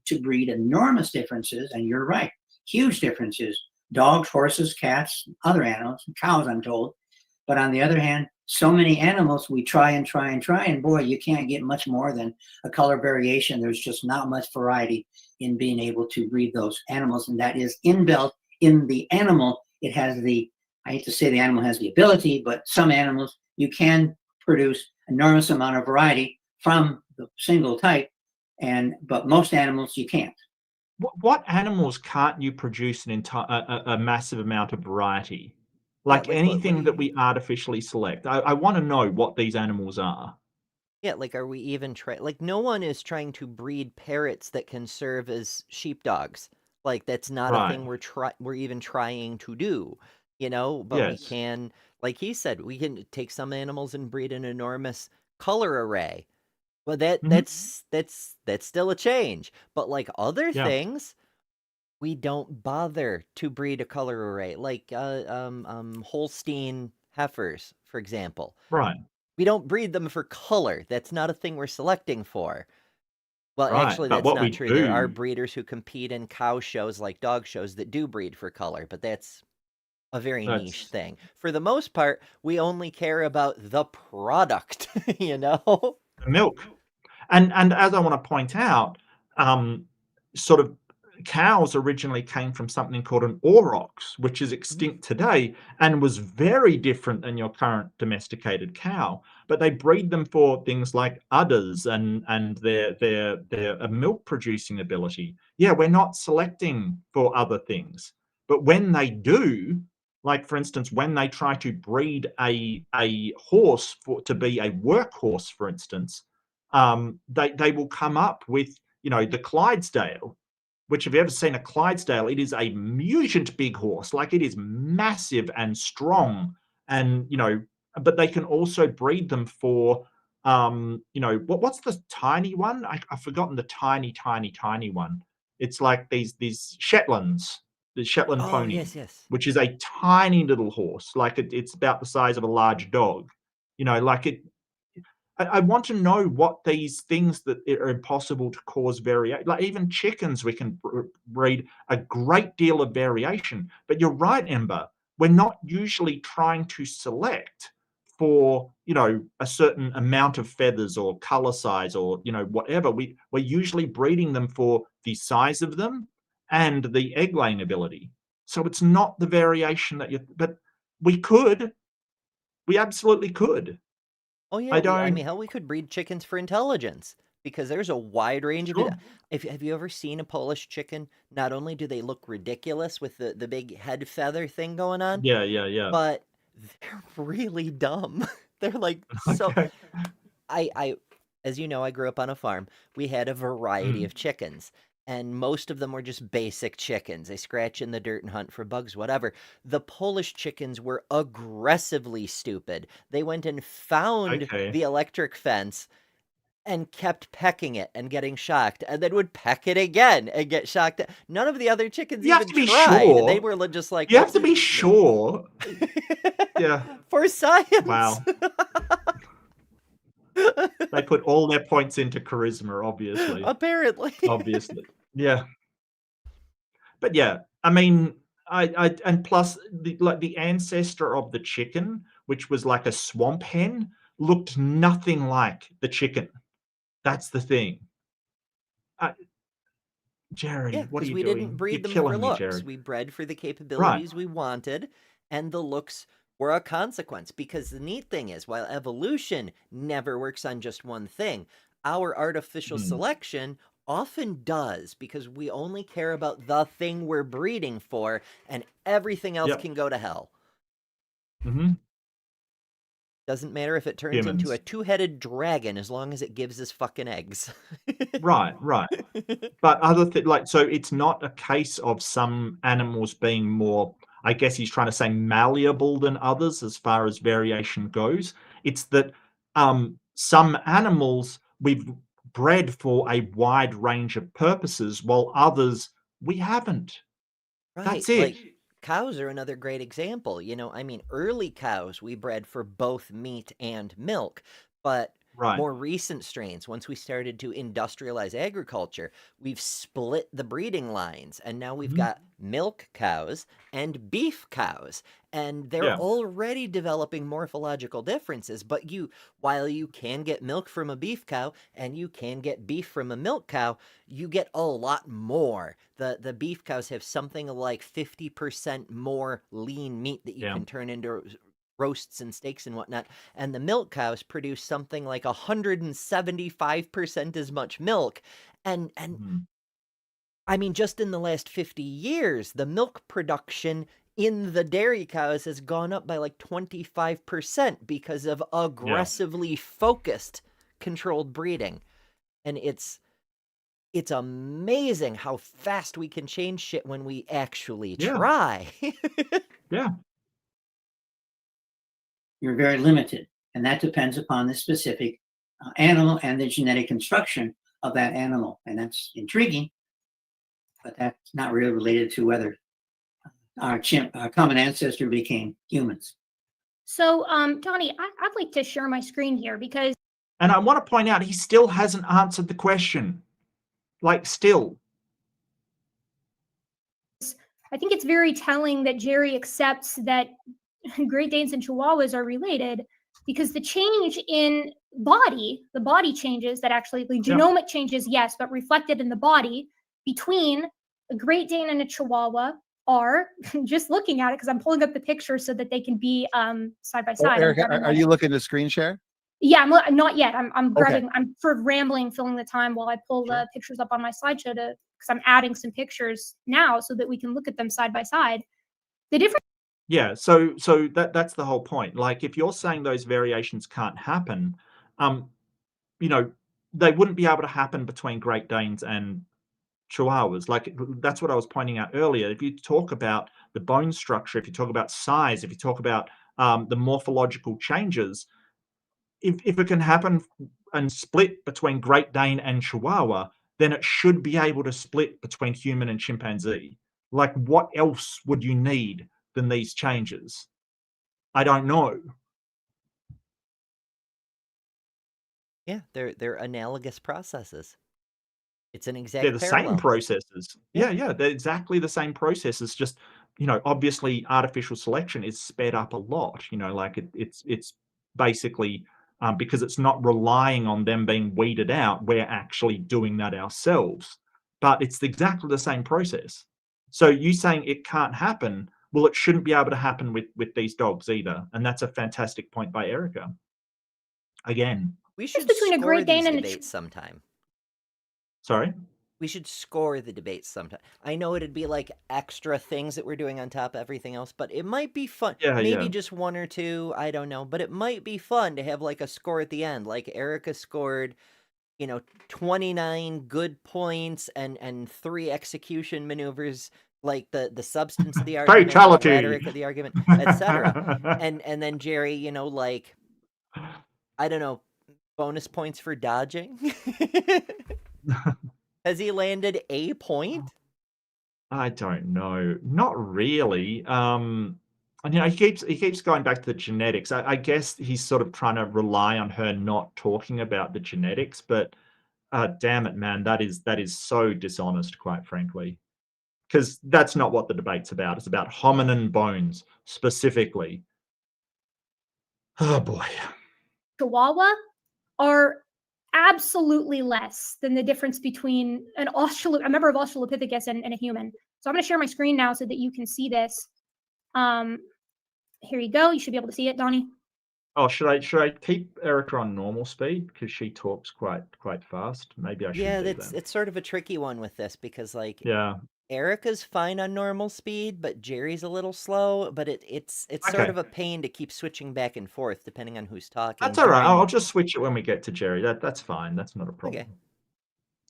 To breed enormous differences, and you're right, huge differences. Dogs, horses, cats, other animals, cows, I'm told. But on the other hand, so many animals, we try and try and try, and boy, you can't get much more than a color variation. There's just not much variety in being able to breed those animals, and that is inbuilt in the animal. It has the, I hate to say the animal has the ability, but some animals, you can produce enormous amount of variety from the single type, but most animals you can't. What animals can't you produce an entire a massive amount of variety? Yeah, Like, like what do anything that you we artificially select. I want to know what these animals are. Yeah, like are we even like no one is trying to breed parrots that can serve as sheepdogs. Like that's not a Right. thing we're even trying to do, but we Yes. can, like he said, we can take some animals and breed an enormous color array. Well, hmm that's still a change. But like other Yeah. things, we don't bother to breed a color array, like Holstein heifers, for example. Right. We don't breed them for color. That's not a thing we're selecting for. Well, Right. actually, But that's what not we true. There are do, breeders who compete in cow shows like dog shows that do breed for color, but that's a very niche that's thing. For the most part, we only care about the product, you know? milk. And as I want to point out, sort of, cows originally came from something called an aurochs, which is Mhm. extinct today and was very different than your current domesticated cow. But they breed them for things like udders and their milk producing ability. Yeah, we're not selecting for other things, but when they do, like for instance, when they try to breed a horse to be a workhorse, for instance, they will come up with, the Clydesdale, which, have you ever seen a Clydesdale? It is a mutant big horse. Like, it is massive and strong, and but they can also breed them for what's the tiny one? I've forgotten the tiny one. It's like these Shetlands, the Shetland Oh, pony, yes, yes. which is a tiny little horse. Like, it's about the size of a large dog. Like, I want to know what these things that are impossible to cause variation. Like, even chickens, we can breed a great deal of variation. But you're right, Ember. We're not usually trying to select for a certain amount of feathers or color size or whatever. We're usually breeding them for the size of them and the egg laying ability. So it's not the variation that you. But we absolutely could. Oh yeah, I I mean, don't. hell, we could breed chickens for intelligence because there's a wide range of it. Sure. Have you ever seen a Polish chicken? Not only do they look ridiculous with the big head feather thing going on, Yeah, yeah, yeah. but they're really dumb. They're like so. Okay. I, as you know, I grew up on a farm. We had a variety Mm. of chickens, and most of them were just basic chickens. They scratch in the dirt and hunt for bugs, whatever. The Polish chickens were aggressively stupid. They went and found Okay. the electric fence and kept pecking it and getting shocked, and then would peck it again and get shocked. None of the other chickens You have even to be tried. sure. They were just like, You have to be sure. Yeah. For science. Wow. They put all their points into charisma, obviously. Apparently. Obviously. Yeah. But yeah, I mean, and plus the ancestor of the chicken, which was like a swamp hen, looked nothing like the chicken. That's the thing. Jerry, Yeah, what are because you we didn't doing? breed You're them for killing me, looks. Jerry. We bred for the Right. capabilities we wanted, and the looks were a consequence. Because the neat thing is, while evolution never works on just one thing, our artificial Mm. selection often does, because we only care about the thing we're breeding for, and everything else Yep. can go to hell. Hmm. Doesn't matter if it turns into a Humans. two-headed dragon as long as it gives us fucking eggs. Right, right. But other like, so it's not a case of some animals being more, I guess he's trying to say, malleable than others as far as variation goes. It's that some animals we've bred for a wide range of purposes, while others we haven't. Right, That's it. like cows are another great example. I mean, early cows we bred for both meat and milk, but Right. more recent strains, once we started to industrialize agriculture, we've split the breeding lines, and now we've Mhm. got milk cows and beef cows, and they're Yeah. already developing morphological differences. But while you can get milk from a beef cow and you can get beef from a milk cow, you get a lot more. The beef cows have something like 50% more lean meat that you Yeah. can turn into roasts and steaks and whatnot, and the milk cows produce something like 175% as much milk. And Mhm. I mean, just in the last 50 years, the milk production in the dairy cows has gone up by like 25% because of aggressively focused controlled breeding. And it's amazing how fast we can change shit when we actually Yeah. try. Yeah. You're very limited, and that depends upon the specific animal and the genetic construction of that animal, and that's intriguing, but that's not really related to whether our common ancestor became humans. So, Donnie, I'd like to share my screen here because And I want to point out he still hasn't answered the question. Like, still. I think it's very telling that Jerry accepts that Great Danes and Chihuahuas are related, because the change in the body changes that actually, the genomic changes, yes, but reflected in the body between a Great Dane and a Chihuahua are, just looking at it, because I'm pulling up the pictures so that they can be side by Oh, side. Erika, are you looking to screen share? Yeah, I'm not yet. I'm Okay. grabbing. I'm sort of rambling, filling the time while I pull the pictures up on my slideshow because I'm adding some pictures now so that we can look at them side by side. The difference. Yeah, so that's the whole point. Like, if you're saying those variations can't happen, they wouldn't be able to happen between Great Danes and Chihuahuas. Like, that's what I was pointing out earlier. If you talk about the bone structure, if you talk about size, if you talk about the morphological changes, if it can happen and split between Great Dane and Chihuahua, then it should be able to split between human and chimpanzee. Like, what else would you need than these changes? I don't know. Yeah, they're analogous processes. It's an exact They're the parallel. same processes. Yeah. Yeah, they're exactly the same processes. Just, obviously artificial selection is sped up a lot. Like it's basically because it's not relying on them being weeded out. We're actually doing that ourselves, but it's exactly the same process. So you saying it can't happen? Well, it shouldn't be able to happen with these dogs either, and that's a fantastic point by Erika. again. We should between a score Great Dane these and a debates sometime. Sorry? We should score the debates sometime. I know it'd be like extra things that we're doing on top of everything else, but it might be fun. Yeah, Maybe yeah. just one or two, I don't know, but it might be fun to have like a score at the end. Like Erika scored, 29 good points and 3 execution maneuvers, like the substance of the argument, the Fatality. rhetoric of the argument, etc. And then Jerry, like, I don't know, bonus points for dodging. Has he landed a point? I don't know. Not really. And he keeps going back to the genetics. I guess he's sort of trying to rely on her not talking about the genetics, but damn it, man, that is so dishonest, quite frankly. Because that's not what the debate's about. It's about hominin bones specifically. Oh boy. Chihuahua are absolutely less than the difference between a member of Australopithecus and a human. So I'm going to share my screen now so that you can see this. Here you go. You should be able to see it, Donnie. Oh, should I keep Erika on normal speed because she talks quite fast? Maybe I should. Yeah, do that. it's sort of a tricky one with this because Yeah. Erika's fine on normal speed, but Jerry's a little slow. But it's Okay. sort of a pain to keep switching back and forth depending on who's talking. That's all right. I'll just switch it when we get to Jerry. That's fine. That's not a problem.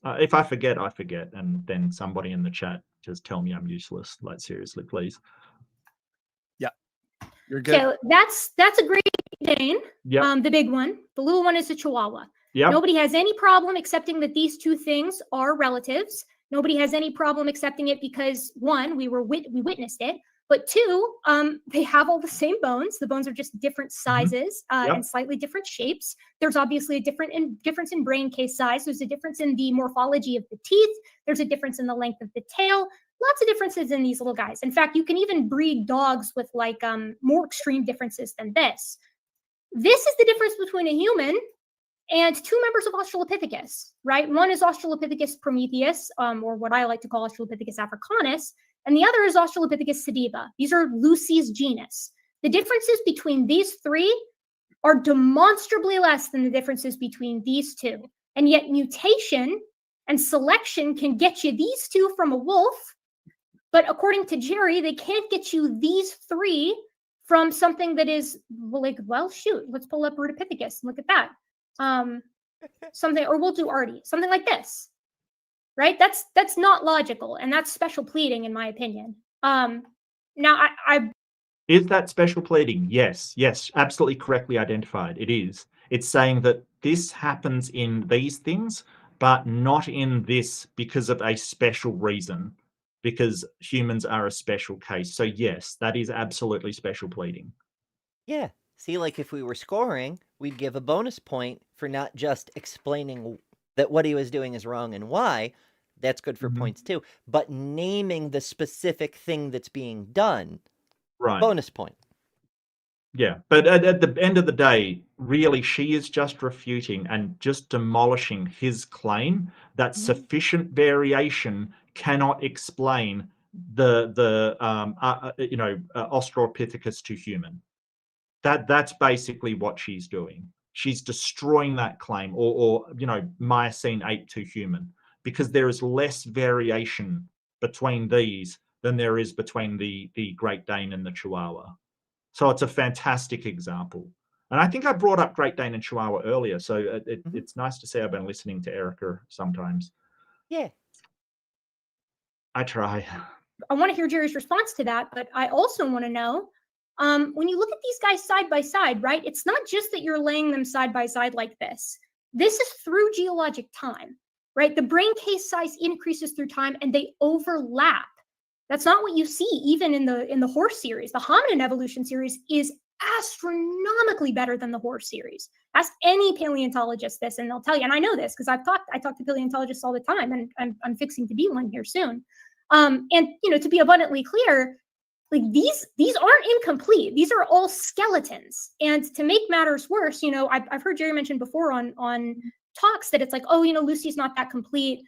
Okay. If I forget, I forget, and then somebody in the chat just tell me I'm useless. Like seriously, please. You're good. So that's a Great Dane. Yeah. The big one. The little one is a Chihuahua. Yeah. Nobody has any problem accepting that these two things are relatives. Nobody has any problem accepting it because one, we witnessed it, but two, they have all the same bones. The bones are just different sizes and slightly different shapes. There's obviously a difference in brain case size. There's a difference in the morphology of the teeth. There's a difference in the length of the tail. Lots of differences in these little guys. In fact, you can even breed dogs with like more extreme differences than this. This is the difference between a human and two members of Australopithecus, right? One is Australopithecus prometheus, or what I like to call Australopithecus africanus, and the other is Australopithecus sediba. These are Lucy's genus. The differences between these three are demonstrably less than the differences between these two. And yet mutation and selection can get you these two from a wolf, but according to Jerry, they can't get you these three from something that is well, shoot, let's pull up Rudopithecus and look at that. Something, or we'll do Artie, something like this, right? That's not logical, and that's special pleading, in my opinion. Now, I Is that special pleading? Yes, absolutely correctly identified. It is. It's saying that this happens in these things, but not in this because of a special reason, because humans are a special case. So yes, that is absolutely special pleading. Yeah. See, like if we were scoring, we'd give a bonus point for not just explaining that what he was doing is wrong and why. That's good for points too. But naming the specific thing that's being done, Right. bonus point. Yeah, but at the end of the day, really, she is just refuting and just demolishing his claim that sufficient variation cannot explain the Australopithecus to human. That's basically what she's doing. She's destroying that claim, or Miocene ape to human, because there is less variation between these than there is between the Great Dane and the Chihuahua. So it's a fantastic example. And I think I brought up Great Dane and Chihuahua earlier, so it's nice to say I've been listening to Erika sometimes. Yeah. I try. I want to hear Jerry's response to that, but I also want to know, when you look at these guys side by side, right? It's not just that you're laying them side by side like this. This is through geologic time, right? The brain case size increases through time and they overlap. That's not what you see even in the horse series. The hominin evolution series is astronomically better than the horse series. Ask any paleontologist this and they'll tell you, and I know this because I talk to paleontologists all the time, and I'm fixing to be one here soon. And to be abundantly clear, like these aren't incomplete. These are all skeletons. And to make matters worse, I've heard Jerry mention before on talks that it's like, Lucy's not that complete.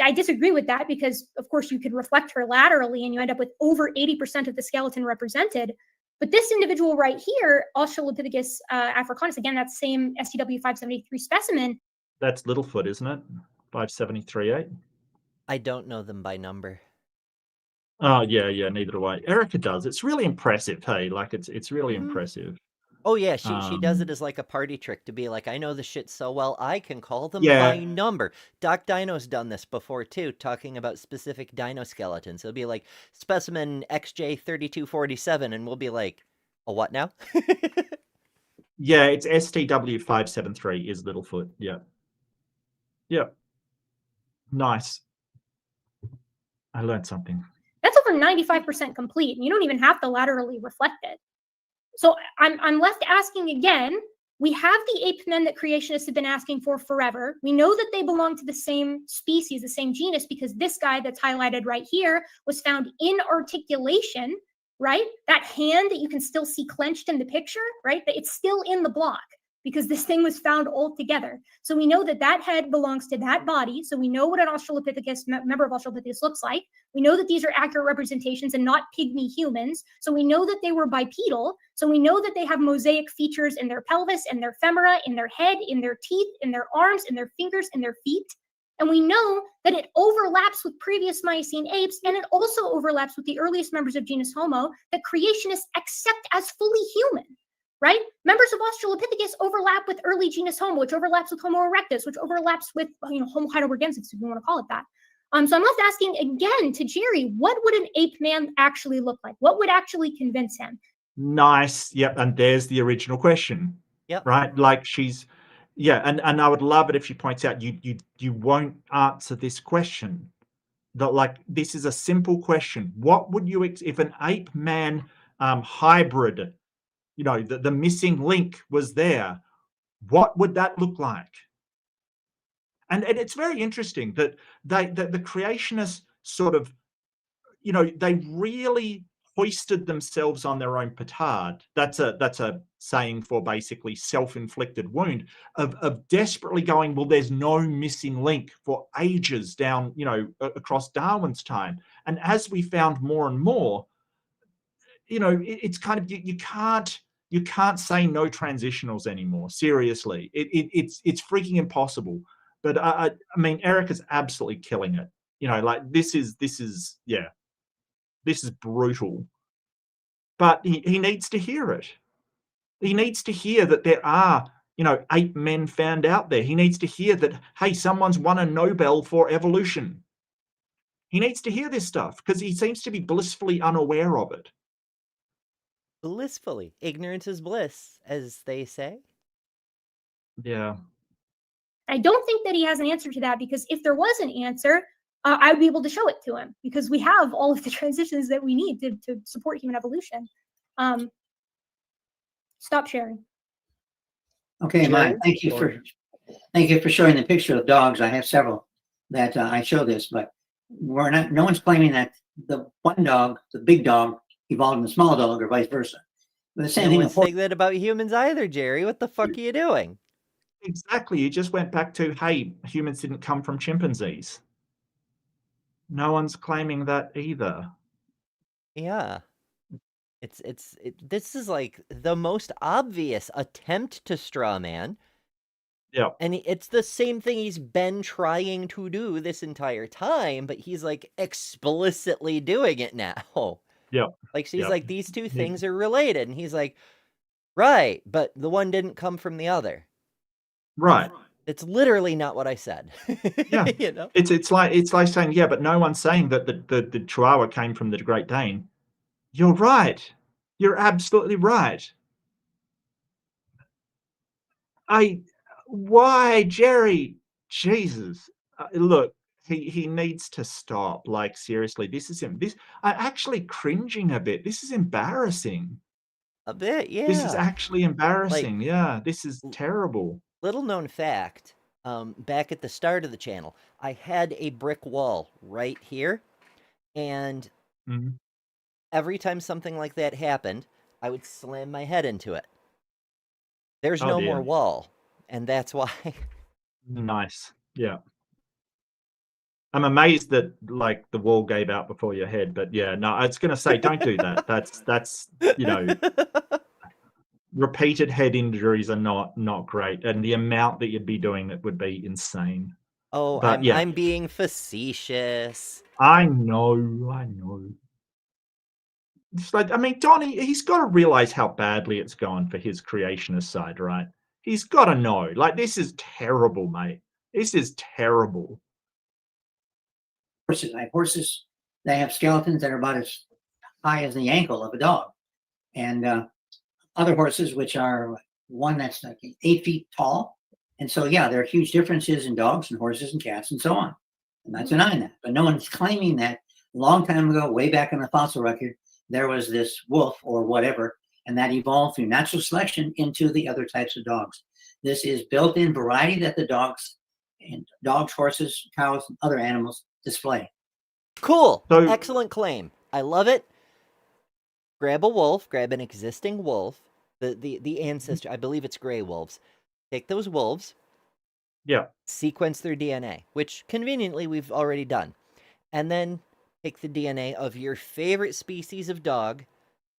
I disagree with that because, of course, you could reflect her laterally and you end up with over 80% of the skeleton represented. But this individual right here, Australopithecus africanus, again, that same STW 573 specimen. That's Littlefoot, isn't it? 573.8. I don't know them by number. Oh yeah, neither do I. Erika does. It's really impressive, hey. Like it's really impressive. Oh yeah, she does it Um, as like a party trick to be like, I know the shit so well, I can call them Yeah. by number. Doc Dino's done this before too, talking about specific dino skeletons. It'll be like specimen XJ3247, and we'll be like, a what now? Yeah, it's STW 573 is Littlefoot. Yeah. Yeah. Nice. I learned something. That's over 95% complete, and you don't even have to laterally reflect it. So I'm left asking again. We have the ape men that creationists have been asking for forever. We know that they belong to the same species, the same genus, because this guy that's highlighted right here was found in articulation, right? That hand that you can still see clenched in the picture, right? That it's still in the block because this thing was found all together. So we know that that head belongs to that body. So we know what an Australopithecus, member of Australopithecus looks like. We know that these are accurate representations and not pygmy humans. So we know that they were bipedal. So we know that they have mosaic features in their pelvis, in their femora, in their head, in their teeth, in their arms, in their fingers, in their feet. And we know that it overlaps with previous Miocene apes, and it also overlaps with the earliest members of genus Homo that creationists accept as fully human, right? Members of Australopithecus overlap with early genus Homo, which overlaps with Homo erectus, which overlaps with Homo heidelbergensis, if you want to call it that. So I'm left asking again to Jerry, what would an ape man actually look like? What would actually convince him? Nice. Yep. And there's the original question. Yep. Right. Like and I would love it if she points out you won't answer this question. That like this is a simple question. What would you if an ape man hybrid, the missing link was there, what would that look like? And it's very interesting that the creationists sort of, they really hoisted themselves on their own petard. That's a saying for basically self-inflicted wound of desperately going, well, there's no missing link for ages down, across Darwin's time. And as we found more and more, it's kind of you can't say no transitionals anymore. Seriously, it's freaking impossible. But I mean, Erika's absolutely killing it. Like this is brutal. But he needs to hear it. He needs to hear that there are, ape men found out there. He needs to hear that, hey, someone's won a Nobel for evolution. He needs to hear this stuff because he seems to be blissfully unaware of it. Blissfully. Ignorance is bliss, as they say. Yeah. I don't think that he has an answer to that, because if there was an answer, I would be able to show it to him, because we have all of the transitions that we need to support human evolution. Stop sharing. Okay, Mike, thank you for showing the picture of dogs. I have several that I show this, but no one's claiming that the one dog, the big dog, evolved in the small dog, or vice versa. But the same No thing. one's saying that about humans either, Jerry. What the fuck are you doing? Exactly. You just went back to, hey, humans didn't come from chimpanzees. No one's claiming that either. Yeah. This is like the most obvious attempt to straw man. Yeah. And it's the same thing he's been trying to do this entire time, but he's like explicitly doing it now. Yeah. Like she's like, these two things are related. And he's like, right, but the one didn't come from the other. Right. It's literally not what I said. Yeah. It's like saying, yeah, but no one's saying that the Chihuahua came from the Great Dane. You're right. You're absolutely right. Why, Jerry? Jesus. Look, he needs to stop. Like, seriously, this is him. I'm actually cringing a bit. This is embarrassing. A bit, yeah. This is actually embarrassing. Like, yeah, this is terrible. Little known fact, back at the start of the channel, I had a brick wall right here, and every time something like that happened, I would slam my head into it. There's no more wall, and that's why. Nice. Yeah. I'm amazed that like the wall gave out before your head, but yeah, no, I was going to say, don't do that. That's, you know, repeated head injuries are not great. And the amount that you'd be doing it would be insane. Oh, But yeah, I'm being facetious. I know. It's like, I mean, Donnie, he's got to realize how badly it's gone for his creationist side, right? He's got to know. Like, this is terrible, mate. This is terrible. Horses. I have horses that have skeletons that are about as high as the ankle of a dog, and other horses which are one that's like 8 feet tall. And so, yeah, there are huge differences in dogs and horses and cats and so on. I'm not denying that, but no one's claiming that a long time ago, way back in the fossil record, there was this wolf or whatever, and that evolved through natural selection into the other types of dogs. This is built-in variety that the dogs, horses, cows, and other animals display. Cool. So- Excellent claim. I love it. Grab a wolf, grab an existing wolf, the ancestor, I believe it's gray wolves. Take those wolves, Yeah. sequence their DNA, which conveniently we've already done. And then take the DNA of your favorite species of dog,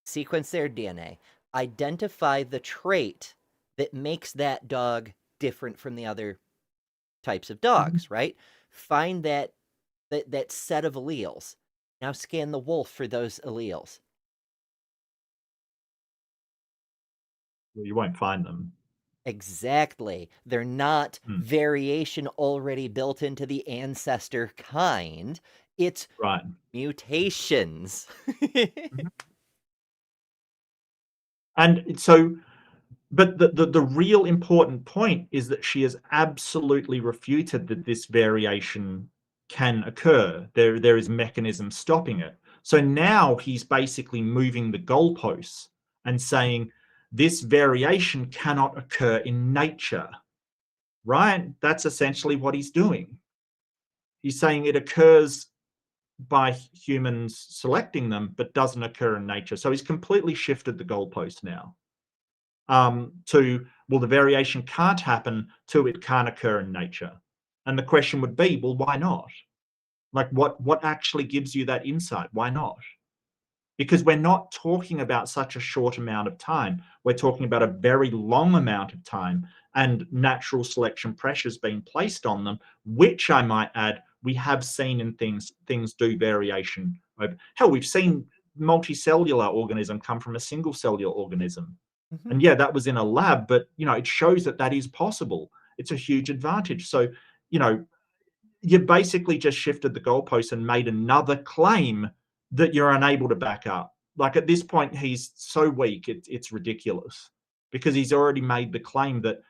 sequence their DNA, identify the trait that makes that dog different from the other types of dogs, right? Find that set of alleles. Now scan the wolf for those alleles. Well, you won't find them. Exactly. They're not Hmm. variation already built into the ancestor kind. It's Right. mutations. And so, but the real important point is that she has absolutely refuted that this variation can occur. There is mechanism stopping it. So now he's basically moving the goalposts and saying this variation cannot occur in nature, right? That's essentially what he's doing. He's saying it occurs by humans selecting them, but doesn't occur in nature. So he's completely shifted the goalpost now. To, well, the variation can't happen till it can't occur in nature. And the question would be, well, why not? Like, what actually gives you that insight? Why not? Because we're not talking about such a short amount of time. We're talking about a very long amount of time and natural selection pressures being placed on them, which I might add, we have seen in things do variation. Hell, we've seen multicellular organism come from a single cellular organism. Mhm. And yeah, that was in a lab, but you know, it shows that that is possible. It's a huge advantage. So, you know, you basically just shifted the goalposts and made another claim that you're unable to back up. Like at this point, he's so weak, it's ridiculous because he's already made the claim that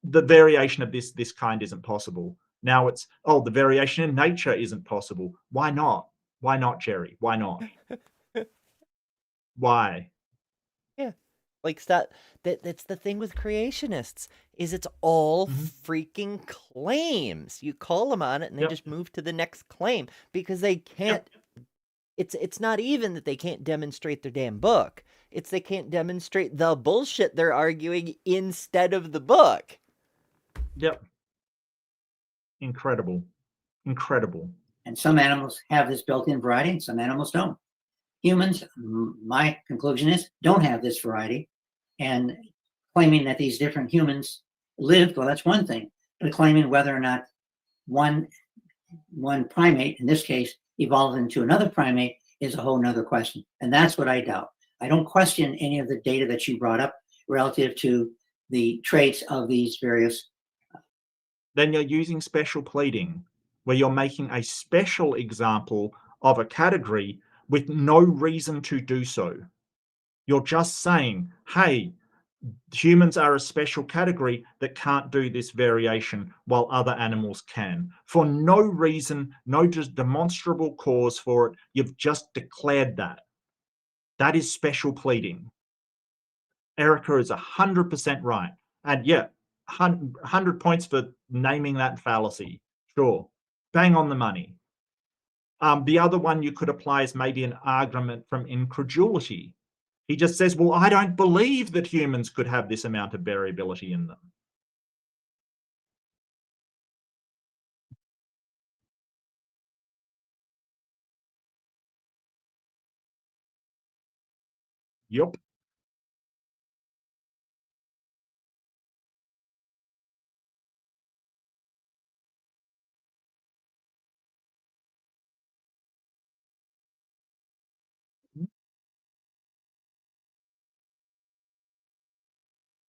the variation of this kind isn't possible. Now it's, oh, the variation in nature isn't possible. Why not? Why not, Jerry? Why not? Why? Yeah. Like that's the thing with creationists is it's all Mhm. freaking claims. You call them on it and they Yep. just move to the next claim because they can't it's not even that they can't demonstrate their damn book. It's they can't demonstrate the bullshit they're arguing instead of the book. Yep. Incredible. Incredible. And some animals have this built-in variety and some animals don't. Humans, my conclusion is, don't have this variety. And claiming that these different humans lived, well, that's one thing. But claiming whether or not one primate, in this case, evolved into another primate is a whole nother question. And that's what I doubt. I don't question any of the data that you brought up relative to the traits of these various. Then you're using special pleading, where you're making a special example of a category with no reason to do so. You're just saying, hey, humans are a special category that can't do this variation while other animals can. For no reason, no just demonstrable cause for it. You've just declared that. That is special pleading. Erika is 100% right. And yeah, 100 points for naming that fallacy. Sure. Bang on the money. The other one you could apply is maybe an argument from incredulity. He just says, well, I don't believe that humans could have this amount of variability in them. Yup.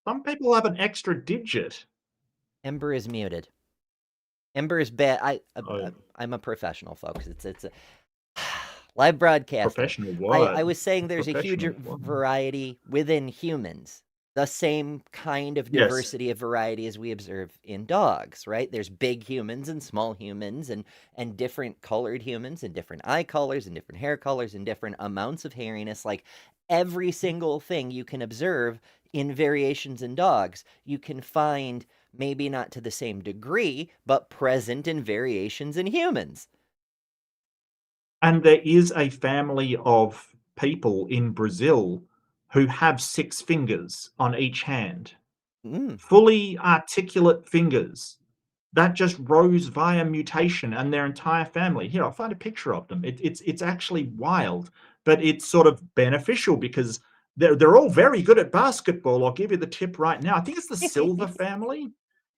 Some people have an extra digit. Ember is muted. Ember is bad. Oh, I'm a professional, folks. It's a live broadcasting. professional what? I was saying there's a huge Professional what? variety within humans. The same kind of Yes. diversity of variety as we observe in dogs, right? There's big humans and small humans and different colored humans and different eye colors and different hair colors and different amounts of hairiness. Like every single thing you can observe in variations in dogs, you can find maybe not to the same degree, but present in variations in humans. And there is a family of people in Brazil who have 6 fingers on each hand, Mm. fully articulate fingers that just rose via mutation, and their entire family. Here, I'll find a picture of them. It's actually wild, but it's sort of beneficial because they're all very good at basketball. I'll give you the tip right now. I think it's the Silva family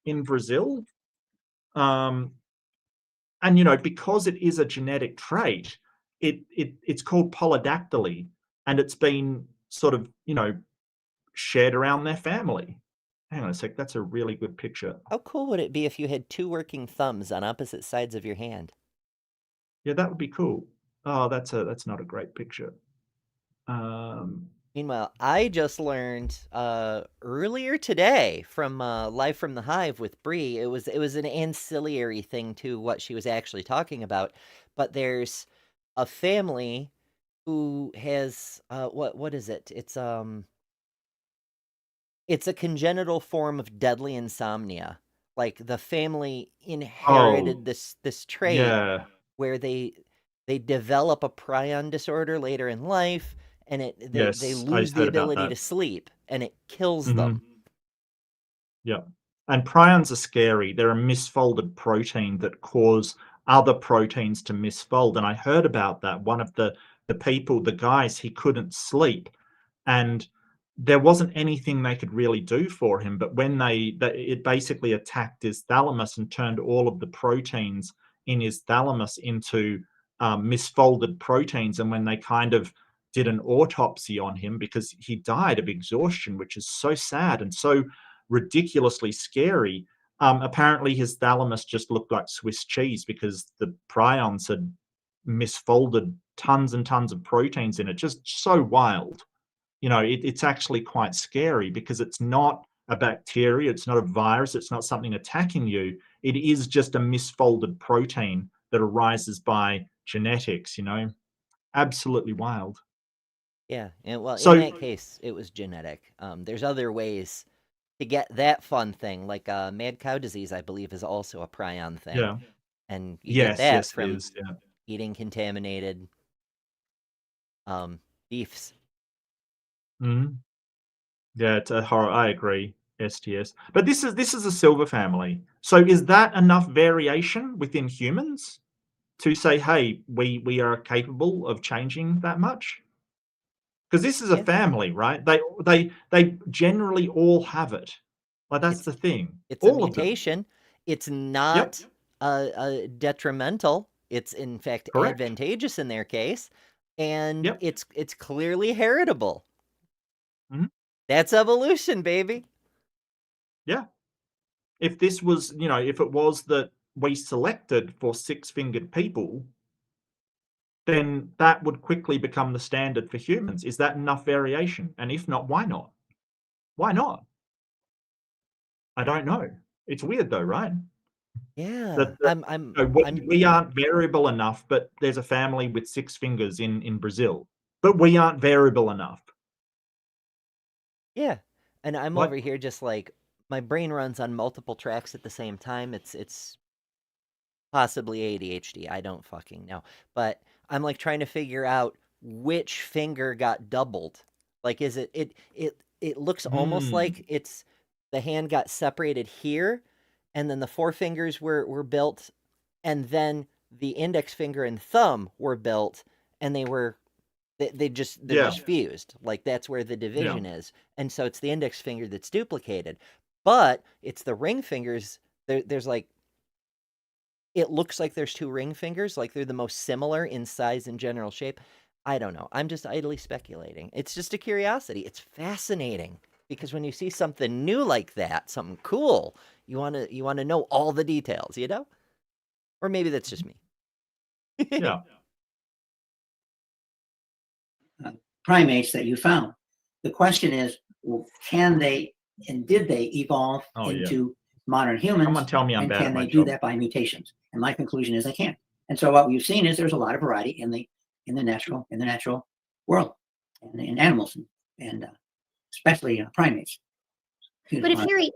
in Brazil. And because it is a genetic trait, it's called polydactyly, and it's been sort of shared around their family. Hang on a sec, that's a really good picture. How cool would it be if you had 2 working thumbs on opposite sides of your hand? Yeah, that would be cool. Oh, that's not a great picture. Meanwhile, I just learned earlier today from Live from the Hive with Bree. It was an ancillary thing to what she was actually talking about. But there's a family who has what is it? It's a congenital form of deadly insomnia. Like the family inherited this trait Yeah, where they develop a prion disorder later in life, and they yes, I lose the heard about ability that. to sleep, and it kills Mhm. them. Yeah. And prions are scary. They're a misfolded protein that cause other proteins to misfold. And I heard about that. One of the people, the guys, he couldn't sleep. And there wasn't anything they could really do for him. But when it basically attacked his thalamus and turned all of the proteins in his thalamus into misfolded proteins. And when they kind of did an autopsy on him, because he died of exhaustion, which is so sad and so ridiculously scary. Apparently, his thalamus just looked like Swiss cheese because the prions had misfolded tons and tons of proteins in it. Just so wild. It's actually quite scary because it's not a bacteria, it's not a virus, it's not something attacking you. It is just a misfolded protein that arises by genetics. Absolutely wild. Yeah, and well, in So, that case, it was genetic. There's other ways to get that fun thing, like mad cow disease, I believe, is also a prion thing, yeah. and you get Yes, that yes, it from is. Yeah. eating contaminated beefs. Mhm. Yeah, it's a horror. I agree. STS. But this is a silver family. So is that enough variation within humans to say, hey, we are capable of changing that much? Because this is a Yeah, family, right? They generally all have it. Like that's it's the thing. it's a All of them. mutation. It's Yep. not detrimental. It's in fact Correct. advantageous in their case, and Yep. it's clearly heritable. Mhm. That's evolution, baby. Yeah. If this was, if it was that we selected for 6-fingered people, then that would quickly become the standard for humans. Is that enough variation? And if not, why not? Why not? I don't know. It's weird though, right? Yeah, That I'm we aren't variable enough, but there's a family with 6 fingers in Brazil, but we aren't variable enough. Yeah, and I'm What? over here just like my brain runs on multiple tracks at the same time. It's possibly ADHD. I don't fucking know. But I'm like trying to figure out which finger got doubled. Like is it looks almost Hmm. like it's the hand got separated here and then the four fingers were built and then the index finger and thumb were built and they were they're Yeah. just fused. Like that's where the Yeah. division is. And so it's the index finger that's duplicated. But it's the ring fingers. There's like, it looks like there's two ring fingers, like they're the most similar in size and general shape. I don't know. I'm just idly speculating. It's just a curiosity. It's fascinating because when you see something new like that, something cool, you want to know all the details, you know? Or maybe that's just me. Yeah. Primates that you found. The question is, well, can they and did they evolve Oh, yeah. into modern humans? Someone tell me I'm and bad can at my they do job. that by mutations? And my conclusion is they can. And so what we've seen is there's a lot of variety in the natural world, and in animals, and especially primates. But Jerry,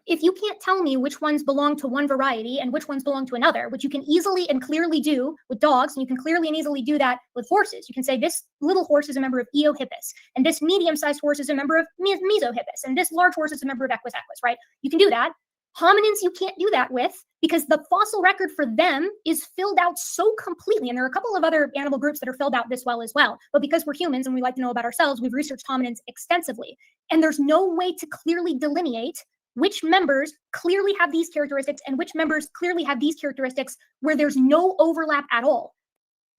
if you can't tell me which ones belong to one variety and which ones belong to another, which you can easily and clearly do with dogs, and you can clearly and easily do that with horses. You can say this little horse is a member of Eohippus, and this medium-sized horse is a member of Mesohippus, and this large horse is a member of Equus equus, right? You can do that. Hominins you can't do that with because the fossil record for them is filled out so completely. And there are a couple of other animal groups that are filled out this well as well. But because we're humans and we like to know about ourselves, we've researched hominins extensively. And there's no way to clearly delineate which members clearly have these characteristics and which members clearly have these characteristics where there's no overlap at all.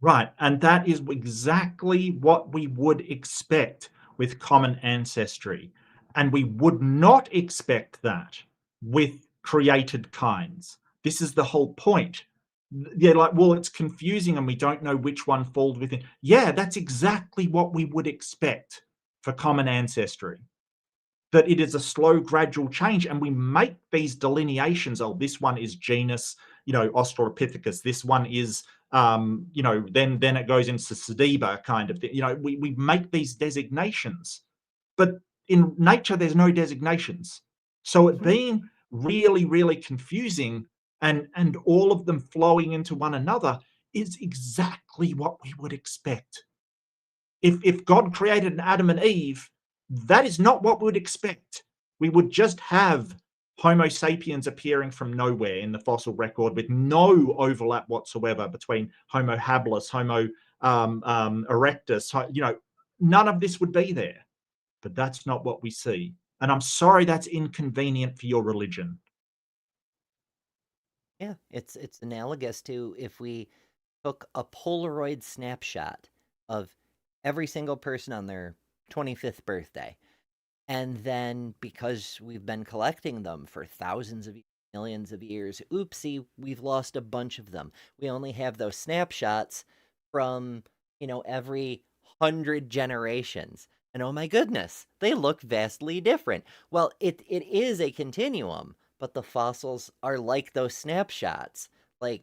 Right. And that is exactly what we would expect with common ancestry. And we would not expect that with created kinds. This is the whole point. Yeah, like, well, it's confusing and we don't know which one falls within. Yeah, that's exactly what we would expect for common ancestry. That it is a slow, gradual change, and we make these delineations. Oh, this one is genus, Australopithecus. This one is, then it goes into Sediba kind of thing. We make these designations, but in nature there's no designations. So it being really, really confusing, and all of them flowing into one another is exactly what we would expect. If God created an Adam and Eve, that is not what we would expect. We would just have Homo sapiens appearing from nowhere in the fossil record with no overlap whatsoever between Homo habilis, Homo erectus. None of this would be there. But that's not what we see. And I'm sorry that's inconvenient for your religion. Yeah, it's analogous to if we took a Polaroid snapshot of every single person on their 25th birthday. And then because we've been collecting them for thousands of millions of years, oopsie, we've lost a bunch of them. We only have those snapshots from, every 100 generations. And oh my goodness, they look vastly different. Well, it is a continuum, but the fossils are like those snapshots. Like,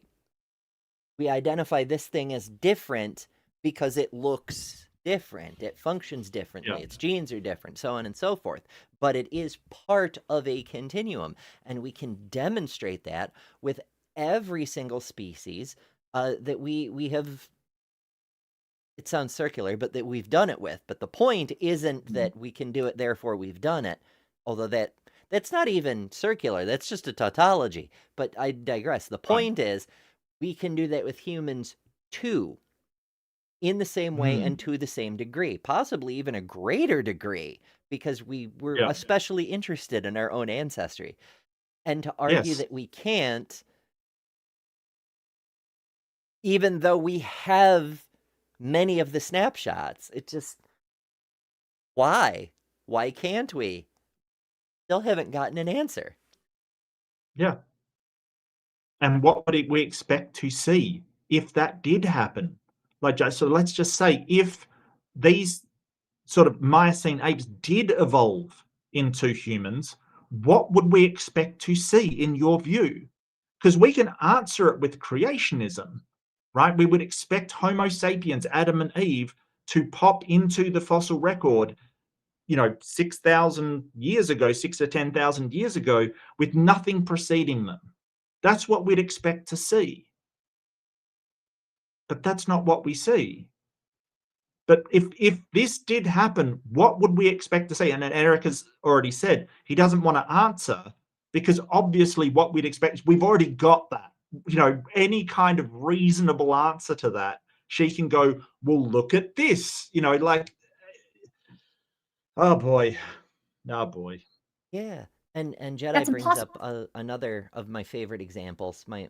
we identify this thing as different because it looks different, it functions differently, its genes are different, so on and so forth. But it is part of a continuum, and we can demonstrate that with every single species that we have. It sounds circular, but that we've done it with. But the point isn't that we can do it, therefore we've done it. Although that's not even circular, that's just a tautology. But I digress. The point is we can do that with humans too, in the same way and to the same degree, possibly even a greater degree, because we were especially interested in our own ancestry. And to argue that we can't, even though we have many of the snapshots, it just, why? Why can't we? Still haven't gotten an answer. Yeah. And what would we expect to see if that did happen? So let's just say if these sort of Miocene apes did evolve into humans, what would we expect to see in your view? Because we can answer it with creationism, right? We would expect Homo sapiens, Adam and Eve, to pop into the fossil record, 6,000 years ago, 6,000 to 10,000 years ago, with nothing preceding them. That's what we'd expect to see. But that's not what we see. But if this did happen, what would we expect to see? And Eric has already said he doesn't want to answer because obviously what we'd expect is we've already got that. Any kind of reasonable answer to that she can go, well, look at this, you know, like, oh boy. Yeah. And Jedi That's brings impossible. up another of my favorite examples. My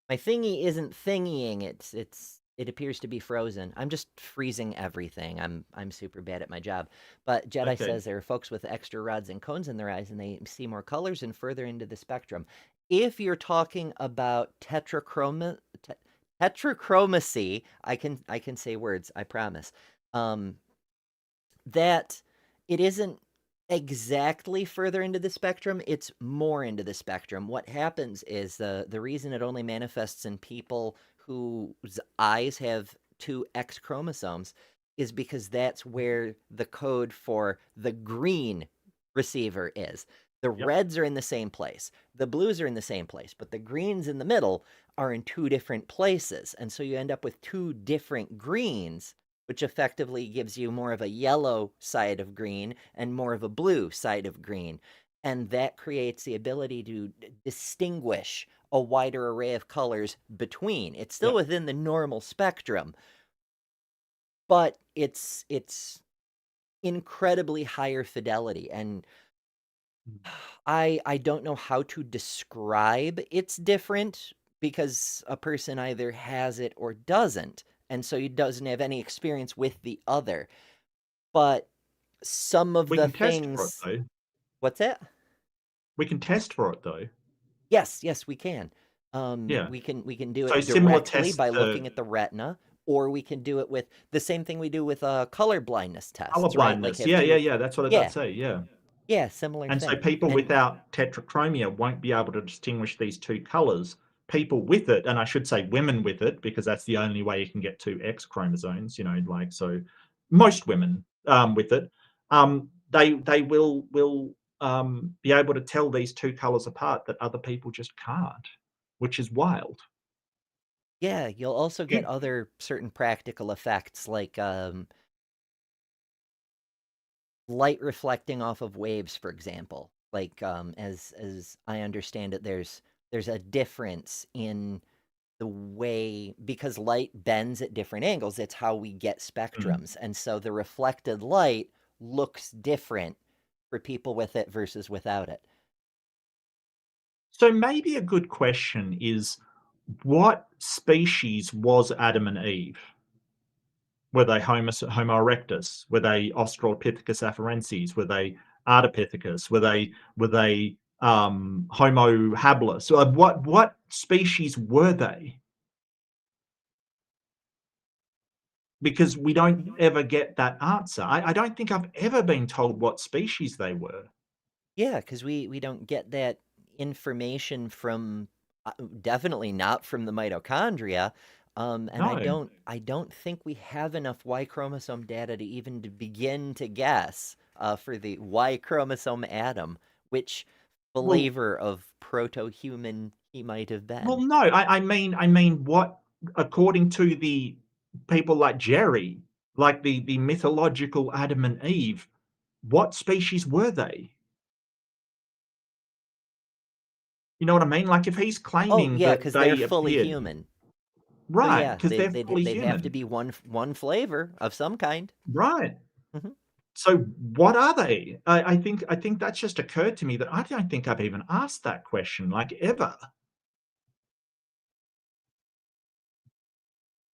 thingy isn't thingying. It appears to be frozen. I'm just freezing everything. I'm super bad at my job. But Jedi Okay. says there are folks with extra rods and cones in their eyes, and they see more colors and further into the spectrum. If you're talking about tetrachromacy, I can say words. I promise. That it isn't exactly further into the spectrum, it's more into the spectrum. What happens is the reason it only manifests in people whose eyes have two X chromosomes is because that's where the code for the green receiver is. The Yep. reds are in the same place, the blues are in the same place, but the greens in the middle are in two different places. And so you end up with two different greens, which effectively gives you more of a yellow side of green and more of a blue side of green. And that creates the ability to distinguish a wider array of colors between. It's still Yep. within the normal spectrum, but it's incredibly higher fidelity. And I don't know how to describe it's different because a person either has it or doesn't, and so he doesn't have any experience with the other. But some of We the can test for it things. though. What's that? We can test for it though. Yes, we can. Yeah. We can do So it similar directly tests by to looking at the retina, or we can do it with the same thing we do with color blindness tests, color right? Like blindness. have Yeah, two. that's what I was about Yeah, to say. Yeah. yeah, similar And so thing. people And without tetrachromia won't be able to distinguish these two colors. People with it, and I should say women with it, because that's the only way you can get two X chromosomes, you know, like, so most women with it, they will be able to tell these two colors apart that other people just can't, which is wild. yeah, you'll also get You- other certain practical effects like light reflecting off of waves, for example. Like as I understand it, there's a difference in the way, because light bends at different angles. It's how we get Mm. spectrums, and so the reflected light looks different for people with it versus without it. So maybe a good question is, what species was Adam and Eve? Were they Homo erectus? Were they Australopithecus afarensis? Were they Ardipithecus? Were they Homo habilis? What species were they? Because we don't ever get that answer. I don't think I've ever been told what species they were. Yeah, because we don't get that information from definitely not from the mitochondria. And No. I don't think we have enough Y chromosome data to even to begin to guess for the Y chromosome Adam, which Well, flavor of proto-human he might have well, been. no. I mean, what, according to the people like Jerry, like the mythological Adam and Eve, what species were they? You know what I mean? Like, if he's Oh claiming yeah, that because they're they fully appeared, human. So right, yeah, because they're fully they'd have to human, be one flavor of some kind. right? Mhm. So what are they? I think that's just occurred to me that I don't think I've even asked that question, like, ever.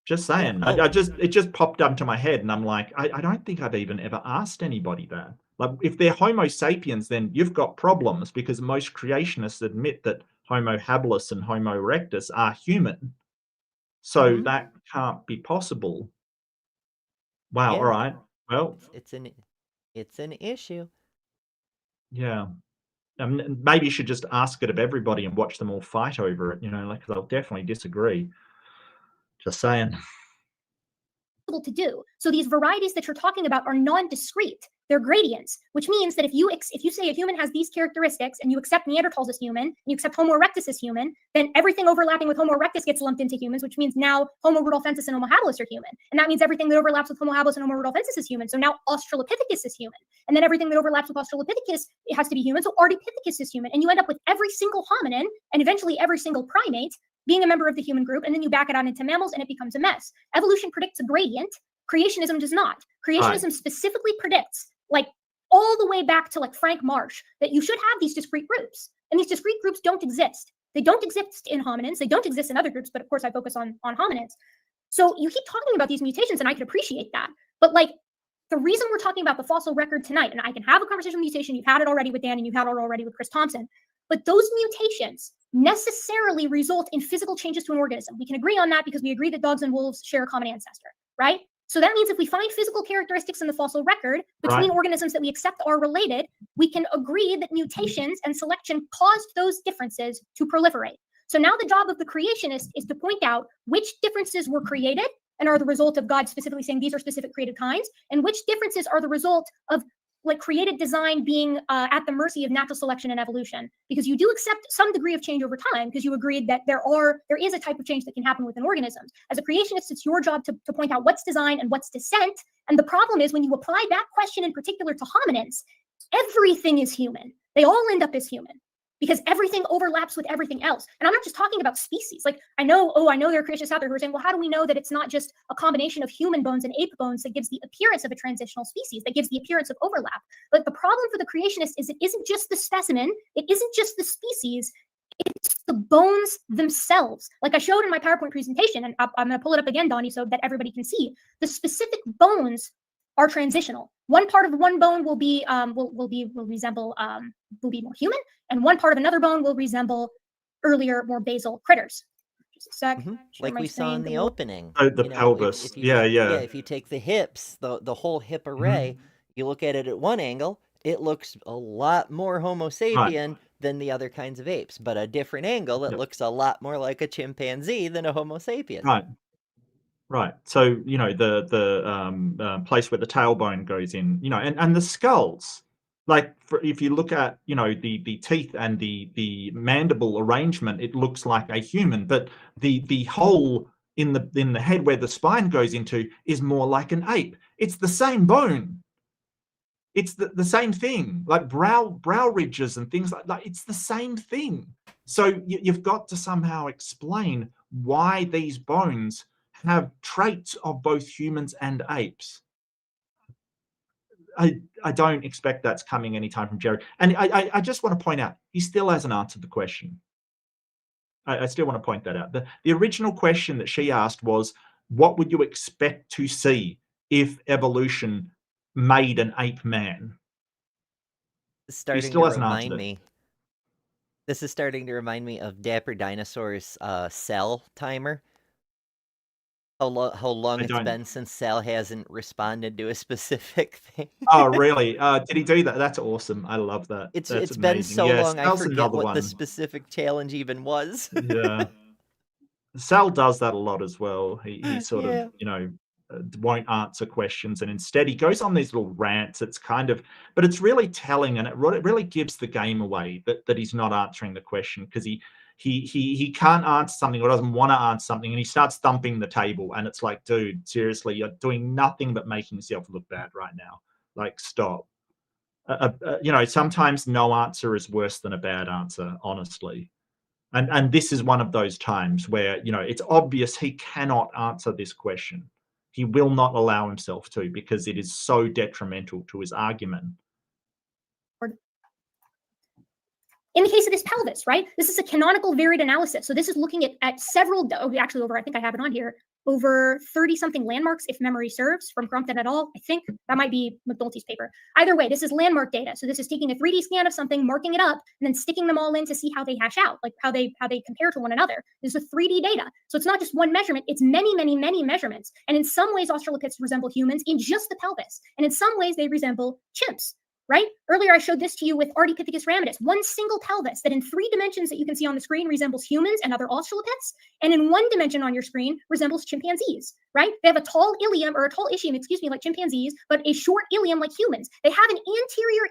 Just Yeah. saying. Oh, It just popped up to my head, and I'm like, I don't think I've even ever asked anybody that. Like, if they're Homo sapiens, then you've got problems, because most creationists admit that Homo habilis and Homo erectus are human. So mhm. that can't be possible. Wow. All Yeah. right. Well, It's an issue. yeah. Maybe you should just ask it of everybody and watch them all fight over it. You know, like, they'll definitely disagree. Just saying. To do. So these varieties that you're talking about are non-discrete. They're gradients, which means that if you say a human has these characteristics and you accept Neanderthals as human, and you accept Homo erectus as human, then everything overlapping with Homo erectus gets lumped into humans, which means now Homo rudolfensis and Homo habilis are human. And that means everything that overlaps with Homo habilis and Homo rudolfensis is human. So now Australopithecus is human. And then everything that overlaps with Australopithecus, it has to be human. So Ardipithecus is human. And you end up with every single hominin and eventually every single primate being a member of the human group, and then you back it out into mammals and it becomes a mess. Evolution predicts a gradient. Creationism does not. Creationism specifically predicts, like all the way back to like Frank Marsh, that you should have these discrete groups. And these discrete groups don't exist. They don't exist in hominins. They don't exist in other groups, but of course I focus on hominids. So you keep talking about these mutations, and I can appreciate that. But like, the reason we're talking about the fossil record tonight, and I can have a conversation with mutation, you've had it already with Dan, and you've had it already with Chris Thompson, but those mutations necessarily result in physical changes to an organism. We can agree on that because we agree that dogs and wolves share a common ancestor, right? So that means if we find physical characteristics in the fossil record between organisms that we accept are related, we can agree that mutations and selection caused those differences to proliferate. So now the job of the creationist is to point out which differences were created and are the result of God specifically saying these are specific created kinds, and which differences are the result of like created design being at the mercy of natural selection and evolution. Because you do accept some degree of change over time, because you agreed that there is a type of change that can happen within organisms. As a creationist, it's your job to point out what's design and what's descent. And the problem is when you apply that question in particular to hominins, everything is human. They all end up as human, because everything overlaps with everything else. And I'm not just talking about species. Like I know there are creationists out there who are saying, well, how do we know that it's not just a combination of human bones and ape bones that gives the appearance of a transitional species, that gives the appearance of overlap? But the problem for the creationist is it isn't just the specimen, it isn't just the species, it's the bones themselves. Like I showed in my PowerPoint presentation, and I'm going to pull it up again, Donnie, so that everybody can see. The specific bones are transitional. One part of one bone will be more human, and one part of another bone will resemble earlier, more basal critters. Just a sec. Like we saw in the opening. Oh, the pelvis. If you take the hips, the whole hip array, you look at it at one angle, it looks a lot more Homo sapien than the other kinds of apes, but a different angle, it looks a lot more like a chimpanzee than a Homo sapien. Right. So, you know, the place where the tailbone goes in, you know, and the skulls, like if you look at, you know, the teeth and the mandible arrangement, it looks like a human, but the hole in the head where the spine goes into is more like an ape. It's the same bone. It's the same thing, like brow ridges and things like that. It's the same thing. So you've got to somehow explain why these bones have traits of both humans and apes. I don't expect that's coming anytime from Jerry. And I just want to point out, he still hasn't answered the question. I still want to point that out. The original question that she asked was, what would you expect to see if evolution made an ape man? This is starting to remind me of Dapper Dinosaur's cell timer. How long it's been since Sal hasn't responded to a specific thing. Oh, really? Did he do that? That's awesome. I love that. It's been so long, I forget what the specific challenge even was. Yeah. Sal does that a lot as well. He sort of, you know, won't answer questions, and instead he goes on these little rants. It's kind of, but it's really telling, and it really gives the game away that he's not answering the question, because he can't answer something or doesn't want to answer something, and he starts thumping the table, and it's like, dude, seriously, you're doing nothing but making yourself look bad right now. Like, stop. You know, sometimes no answer is worse than a bad answer, honestly. And this is one of those times where, you know, it's obvious he cannot answer this question. He will not allow himself to, because it is so detrimental to his argument. In the case of this pelvis, right? This is a canonical varied analysis. So this is looking at several, actually over, I think I have it on here, over 30-something landmarks, if memory serves, from Crumpton et al. I think that might be McNulty's paper. Either way, this is landmark data. So this is taking a 3D scan of something, marking it up, and then sticking them all in to see how they hash out, like how they compare to one another. This is 3D data. So it's not just one measurement, it's many, many, many measurements. And in some ways, Australopiths resemble humans in just the pelvis. And in some ways, they resemble chimps. Right? Earlier, I showed this to you with Ardipithecus ramidus, one single pelvis that in 3 dimensions that you can see on the screen resembles humans and other Australopiths, and in 1 dimension on your screen resembles chimpanzees, right? They have a tall ilium, or a tall ischium, like chimpanzees, but a short ilium like humans. They have an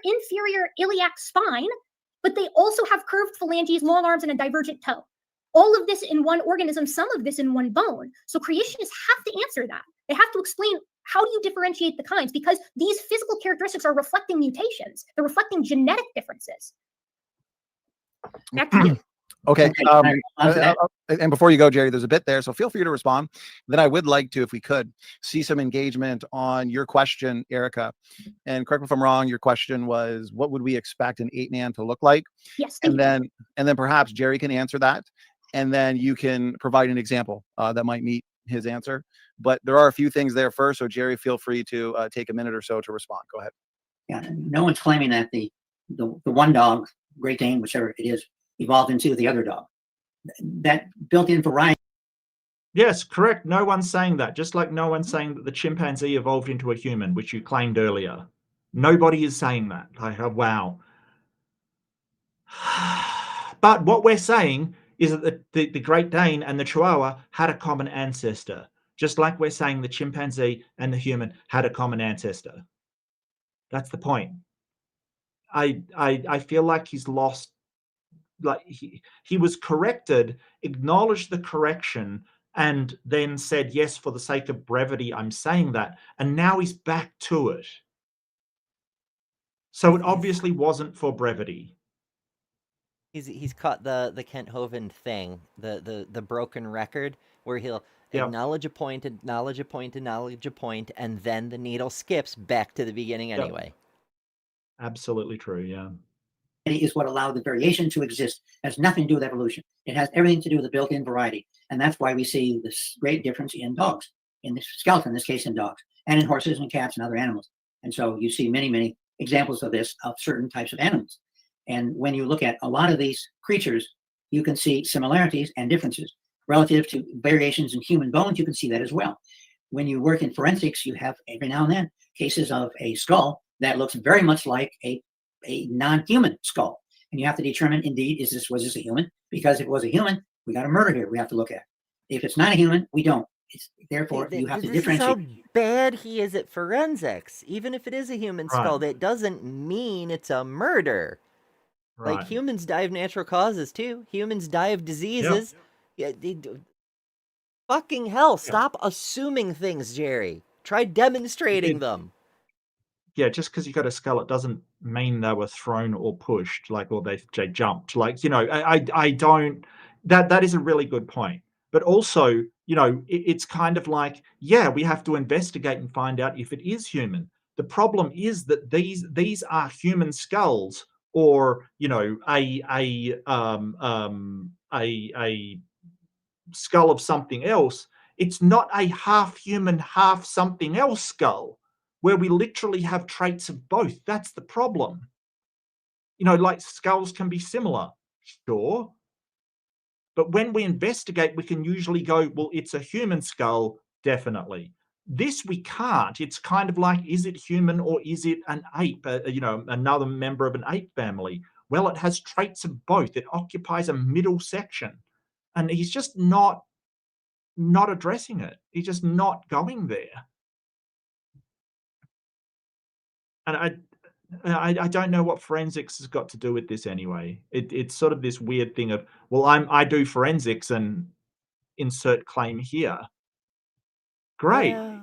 inferior iliac spine, but they also have curved phalanges, long arms, and a divergent toe. All of this in one organism, some of this in one bone. So creationists have to answer that. They have to explain, how do you differentiate the kinds? Because these physical characteristics are reflecting mutations. They're reflecting genetic differences. Back to you. Okay. Okay, can I respond to that? And before you go, Jerry, there's a bit there, so feel free to respond. Then I would like to, if we could, see some engagement on your question, Erika. And correct me if I'm wrong, your question was, what would we expect an 8-man to look like? Yes. And then perhaps Jerry can answer that. And then you can provide an example that might meet his answer. But there are a few things there first. So Jerry, feel free to take a minute or so to respond. Go ahead. Yeah, no one's claiming that the one dog, Great Dane, whichever it is, evolved into the other dog. That built-in variety. Yes, correct. No one's saying that. Just like no one's saying that the chimpanzee evolved into a human, which you claimed earlier. Nobody is saying that. Wow. But what we're saying is that the Great Dane and the Chihuahua had a common ancestor, just like we're saying the chimpanzee and the human had a common ancestor. That's the point. I feel like he's lost. Like he was corrected, acknowledged the correction, and then said, yes, for the sake of brevity, I'm saying that. And now he's back to it. So it obviously wasn't for brevity. He's caught the Kent Hovind thing, the broken record, where he'll acknowledge a point, acknowledge a point, acknowledge a point, and then the needle skips back to the beginning anyway. Absolutely true, yeah. Is what allowed the variation to exist. It has nothing to do with evolution. It has everything to do with the built-in variety. And that's why we see this great difference in dogs, in this skeleton, in this case in dogs, and in horses and cats and other animals. And so you see many, many examples of this, of certain types of animals. And when you look at a lot of these creatures, you can see similarities and differences. Relative to variations in human bones, you can see that as well. When you work in forensics, you have every now and then cases of a skull that looks very much like a non-human skull. And you have to determine, indeed, was this a human? Because if it was a human, we got a murder here we have to look at. If it's not a human, we don't. Therefore, you have to differentiate. This is how bad he is at forensics. Even if it is a human skull, that doesn't mean it's a murder. Right. Like, humans die of natural causes, too. Humans die of diseases. Yep. Yeah, fucking hell, stop assuming things, Jerry. Try demonstrating them. Yeah, just because you got a skull, it doesn't mean they were thrown or pushed, like, or they jumped. Like, you know, I don't. That is a really good point. But also, you know, it's kind of like, yeah, we have to investigate and find out if it is human. The problem is that these are human skulls, or, you know, a skull of something else. It's not a half human, half something else skull, where we literally have traits of both. That's the problem. You know, like, skulls can be similar, sure. But when we investigate, we can usually go, well, it's a human skull, definitely. This we can't. It's kind of like, is it human or is it an ape, you know, another member of an ape family? Well, it has traits of both. It occupies a middle section. And he's just not addressing it. He's just not going there. And I don't know what forensics has got to do with this anyway. It's sort of this weird thing of, well, I do forensics and insert claim here. Great. Yeah.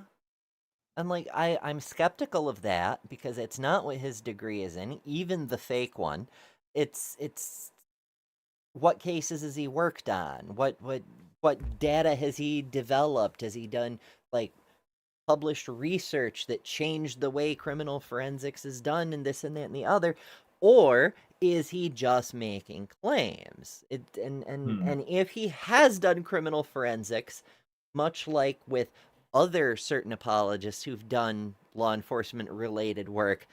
And, like, I'm skeptical of that, because it's not what his degree is in, even the fake one. It's what cases has he worked on? What data has he developed? Has he done, like, published research that changed the way criminal forensics is done, and this and that and the other? Or is he just making claims? And if he has done criminal forensics, much like with other certain apologists who've done law enforcement related work,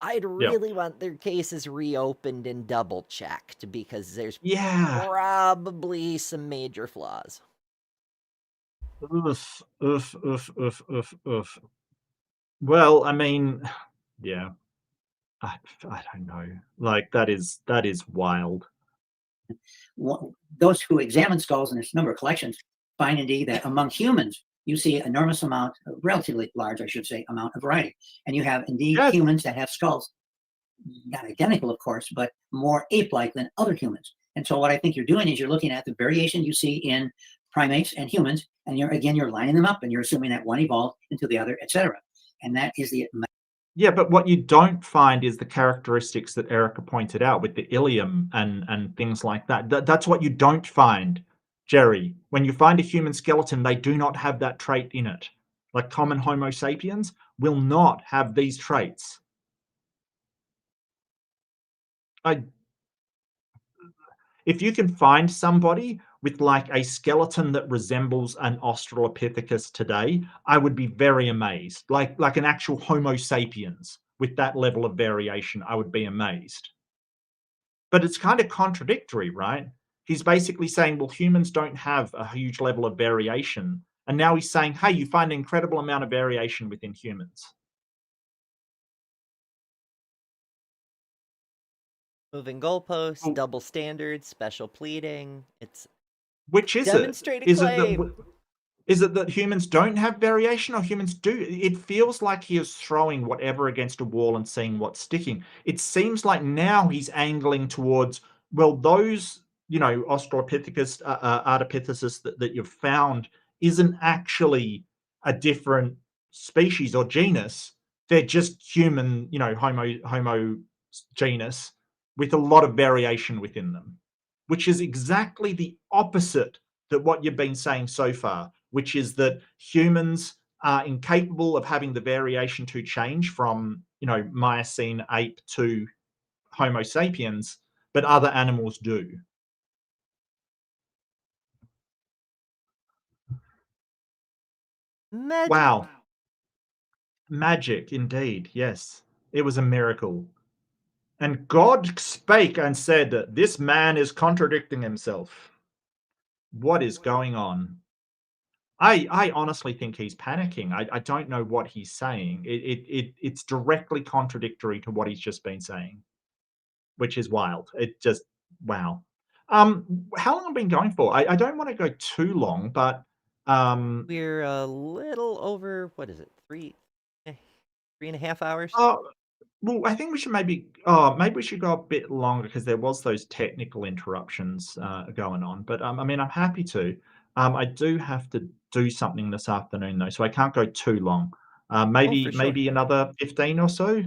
I'd really want their cases reopened and double checked, because there's probably some major flaws. Oof. Well, I mean, yeah, I don't know. Like, that is wild. Those who examine skulls in this number of collections find, indeed, that among humans, you see enormous amount, relatively large, I should say, amount of variety. And you have, indeed, humans that have skulls, not identical, of course, but more ape-like than other humans. And so what I think you're doing is you're looking at the variation you see in primates and humans, and you're lining them up, and you're assuming that one evolved into the other, etc. And that is the Yeah, but what you don't find is the characteristics that Erika pointed out with the ilium and things like that. That's what you don't find, Jerry. When you find a human skeleton, they do not have that trait in it. Like common Homo sapiens will not have these traits. If you can find somebody with like a skeleton that resembles an Australopithecus today, I would be very amazed. Like an actual Homo sapiens with that level of variation, I would be amazed. But it's kind of contradictory, right? He's basically saying, well, humans don't have a huge level of variation. And now he's saying, hey, you find an incredible amount of variation within humans. Moving goalposts, Well, double standards, special pleading. It's which is it? demonstrate a Is it that claim. is it that humans don't have variation or humans do? It feels like he is throwing whatever against a wall and seeing what's sticking. It seems like now he's angling towards, well, those, Australopithecus, Ardipithecus that you've found isn't actually a different species or genus. They're just human, Homo genus with a lot of variation within them, which is exactly the opposite that what you've been saying so far, which is that humans are incapable of having the variation to change from, Miocene ape to Homo sapiens, but other animals do. Magic. Wow. Magic, indeed. Yes. It was a miracle. And God spake and said, this man is contradicting himself. What is going on? I honestly think he's panicking. I don't know what he's saying. It's directly contradictory to what he's just been saying, which is wild. It just wow. How long have we been going for? I don't want to go too long, but We're a little over, what is it, 3.5 hours? oh, well, I think we should maybe we should go a bit longer because there was those technical interruptions going on. But I mean, I'm happy to. I do have to do something this afternoon though, so I can't go too long. Maybe for sure. another 15 or so.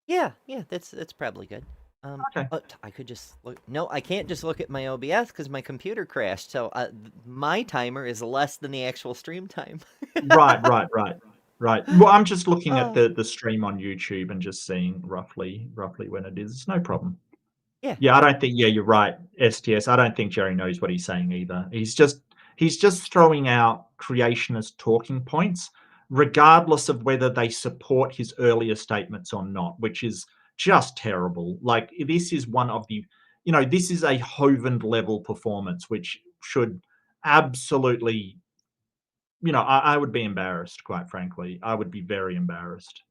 Yeah, that's probably good. Okay. I could just look. No, I can't just look at my OBS because my computer crashed. So my timer is less than the actual stream time. Right. Well, I'm just looking at Oh. the stream on YouTube and just seeing roughly when it is. It's no problem. Yeah. Yeah, I don't think. Yeah, you're right, STS. I don't think Jerry knows what he's saying either. He's just throwing out creationist talking points, regardless of whether they support his earlier statements or not, which is just terrible. Like this is one of the, this is a Hovind level performance, which should absolutely, I would be embarrassed, quite frankly. I would be very embarrassed.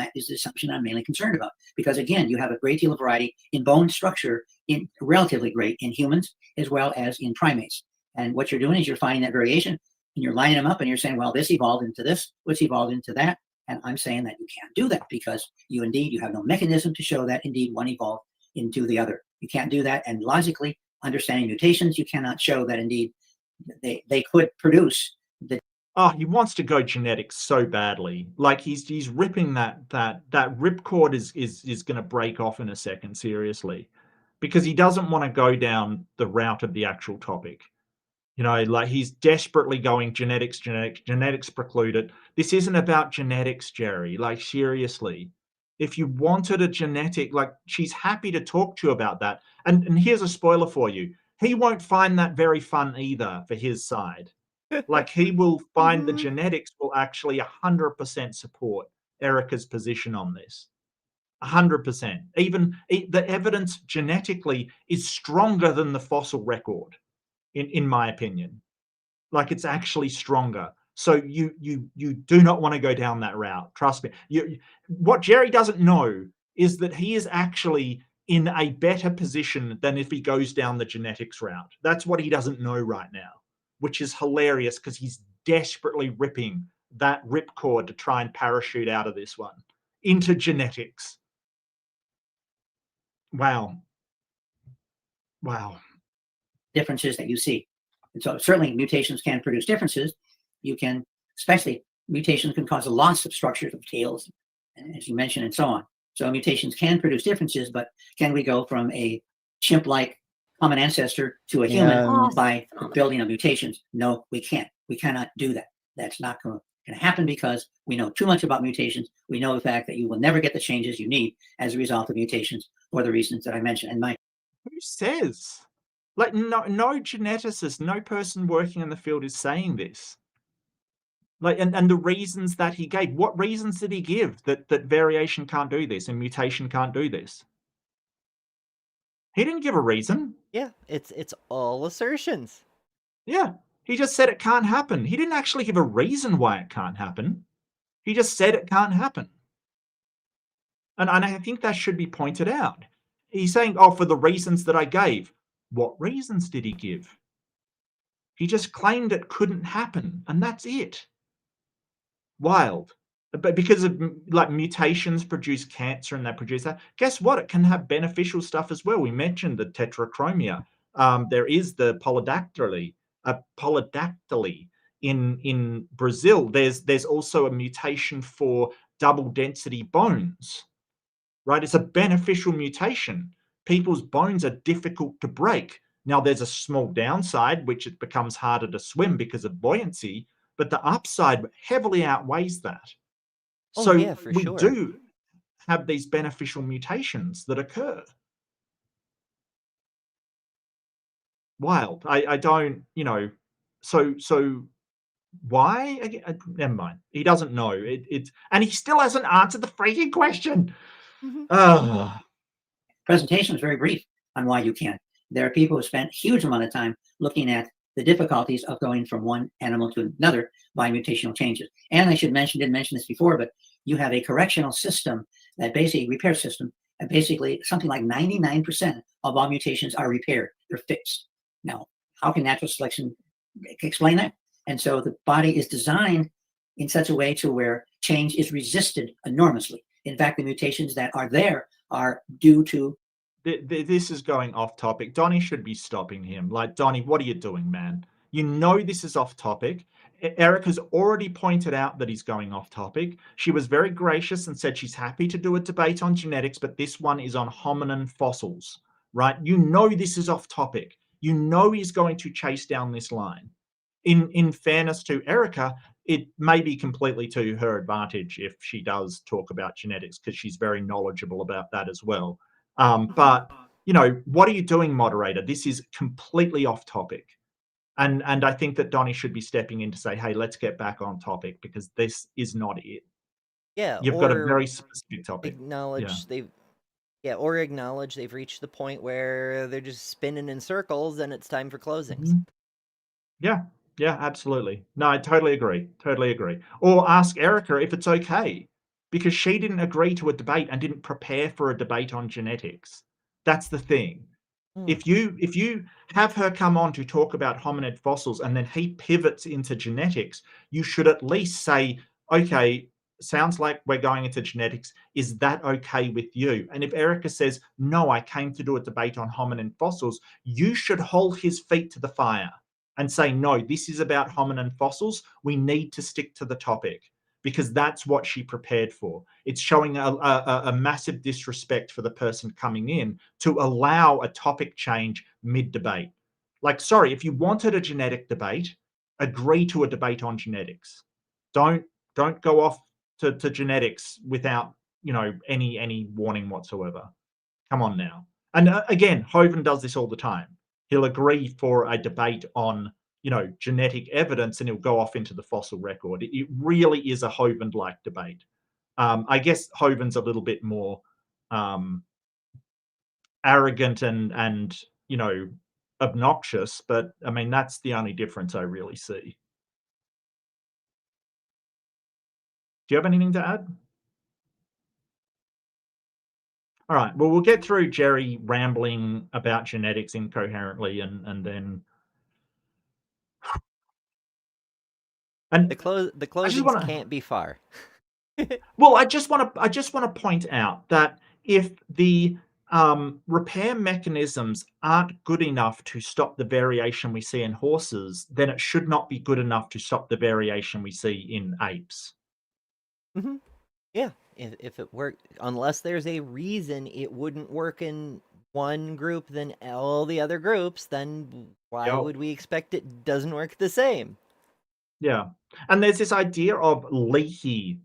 That is the assumption I'm mainly concerned about. Because again, you have a great deal of variety in bone structure, in relatively great in humans as well as in primates. And what you're doing is you're finding that variation and you're lining them up and you're saying, well, this evolved into this, which evolved into that. And I'm saying that you can't do that because you have no mechanism to show that indeed one evolved into the other. You can't do that. And logically, understanding mutations, you cannot show that indeed they could produce the. Oh, he wants to go genetics so badly. Like he's ripping that ripcord is going to break off in a second, seriously, because he doesn't want to go down the route of the actual topic. Like he's desperately going genetics precluded. This isn't about genetics, Jerry. Like seriously, if you wanted a genetic, like she's happy to talk to you about that. And here's a spoiler for you. He won't find that very fun either for his side. Like he will find the genetics will actually 100% support Erika's position on this. 100%. Even the evidence genetically is stronger than the fossil record, in my opinion. Like it's actually stronger. So you do not want to go down that route. Trust me. What Jerry doesn't know is that he is actually in a better position than if he goes down the genetics route. That's what he doesn't know right now, which is hilarious because he's desperately ripping that ripcord to try and parachute out of this one into genetics. Wow. Differences that you see. And so certainly mutations can produce differences. You can, especially mutations can cause a loss of structures of tails, as you mentioned, and so on. So mutations can produce differences, but can we go from a chimp-like common ancestor to a human And by building of mutations? No, we can't. We cannot do that. That's not going to happen because we know too much about mutations. We know the fact that you will never get the changes you need as a result of mutations for the reasons that I mentioned. And who says? Like, no geneticist, no person working in the field is saying this. Like, and the reasons that he gave, what reasons did he give that variation can't do this and mutation can't do this? He didn't give a reason. Yeah, it's all assertions. Yeah, he just said it can't happen. He didn't actually give a reason why it can't happen. He just said it can't happen. And I think that should be pointed out. He's saying, oh, for the reasons that I gave. What reasons did he give? He just claimed it couldn't happen, and that's it. Wild. But because of like mutations produce cancer and they produce that, guess what? It can have beneficial stuff as well. We mentioned the tetrachromia. There is the polydactyly in Brazil. There's also a mutation for double density bones, right? It's a beneficial mutation. People's bones are difficult to break. Now, there's a small downside, which it becomes harder to swim because of buoyancy, but the upside heavily outweighs that. Oh, So yeah, for we sure. do have these beneficial mutations that occur. Wild. I don't, so why? Again, never mind. He doesn't know. And he still hasn't answered the freaking question. Oh. presentation was very brief on why you can't. There are people who spent a huge amount of time looking at the difficulties of going from one animal to another by mutational changes. And I didn't mention this before, but you have a correctional system that basically, repair system, and basically something like 99% of all mutations are repaired. They're fixed. Now, how can natural selection explain that? And so the body is designed in such a way to where change is resisted enormously. In fact, the mutations that are there are due to... This is going off topic. Donnie should be stopping him. Like, Donnie, what are you doing, man? You know this is off topic. Erika's already pointed out that he's going off topic. She was very gracious and said she's happy to do a debate on genetics, but this one is on hominin fossils, right? You know this is off topic. You know he's going to chase down this line. In fairness to Erika, it may be completely to her advantage if she does talk about genetics because she's very knowledgeable about that as well. But, what are you doing, moderator? This is completely off topic. And I think that Donnie should be stepping in to say, hey, let's get back on topic because this is not it. Yeah, You've got a very specific topic. Acknowledge they've reached the point where they're just spinning in circles and it's time for closings. Yeah, absolutely. No, I totally agree. Or ask Erika if it's okay, because she didn't agree to a debate and didn't prepare for a debate on genetics. That's the thing. If you have her come on to talk about hominid fossils and then he pivots into genetics, you should at least say, okay, sounds like we're going into genetics. Is that okay with you? And if Erika says, no, I came to do a debate on hominin fossils, you should hold his feet to the fire and say, no, this is about hominin fossils. We need to stick to the topic because that's what she prepared for. It's showing a massive disrespect for the person coming in to allow a topic change mid-debate. Like, sorry, if you wanted a genetic debate, agree to a debate on genetics. Don't go off to genetics without, any warning whatsoever. Come on now. And again, Hovind does this all the time. He'll agree for a debate on, genetic evidence and he'll go off into the fossil record. It really is a Hovind-like debate. I guess Hovind's a little bit more arrogant and obnoxious, but I mean, that's the only difference I really see. Do you have anything to add? All right. Well, we'll get through Jerry rambling about genetics incoherently and then... And the closings can't be far. Well, I just want to point out that if the repair mechanisms aren't good enough to stop the variation we see in horses, then it should not be good enough to stop the variation we see in apes. Hmm. Yeah, if it worked, unless there's a reason it wouldn't work in one group than all the other groups, then why Yep. would we expect it doesn't work the same? Yeah. And there's this idea of leaky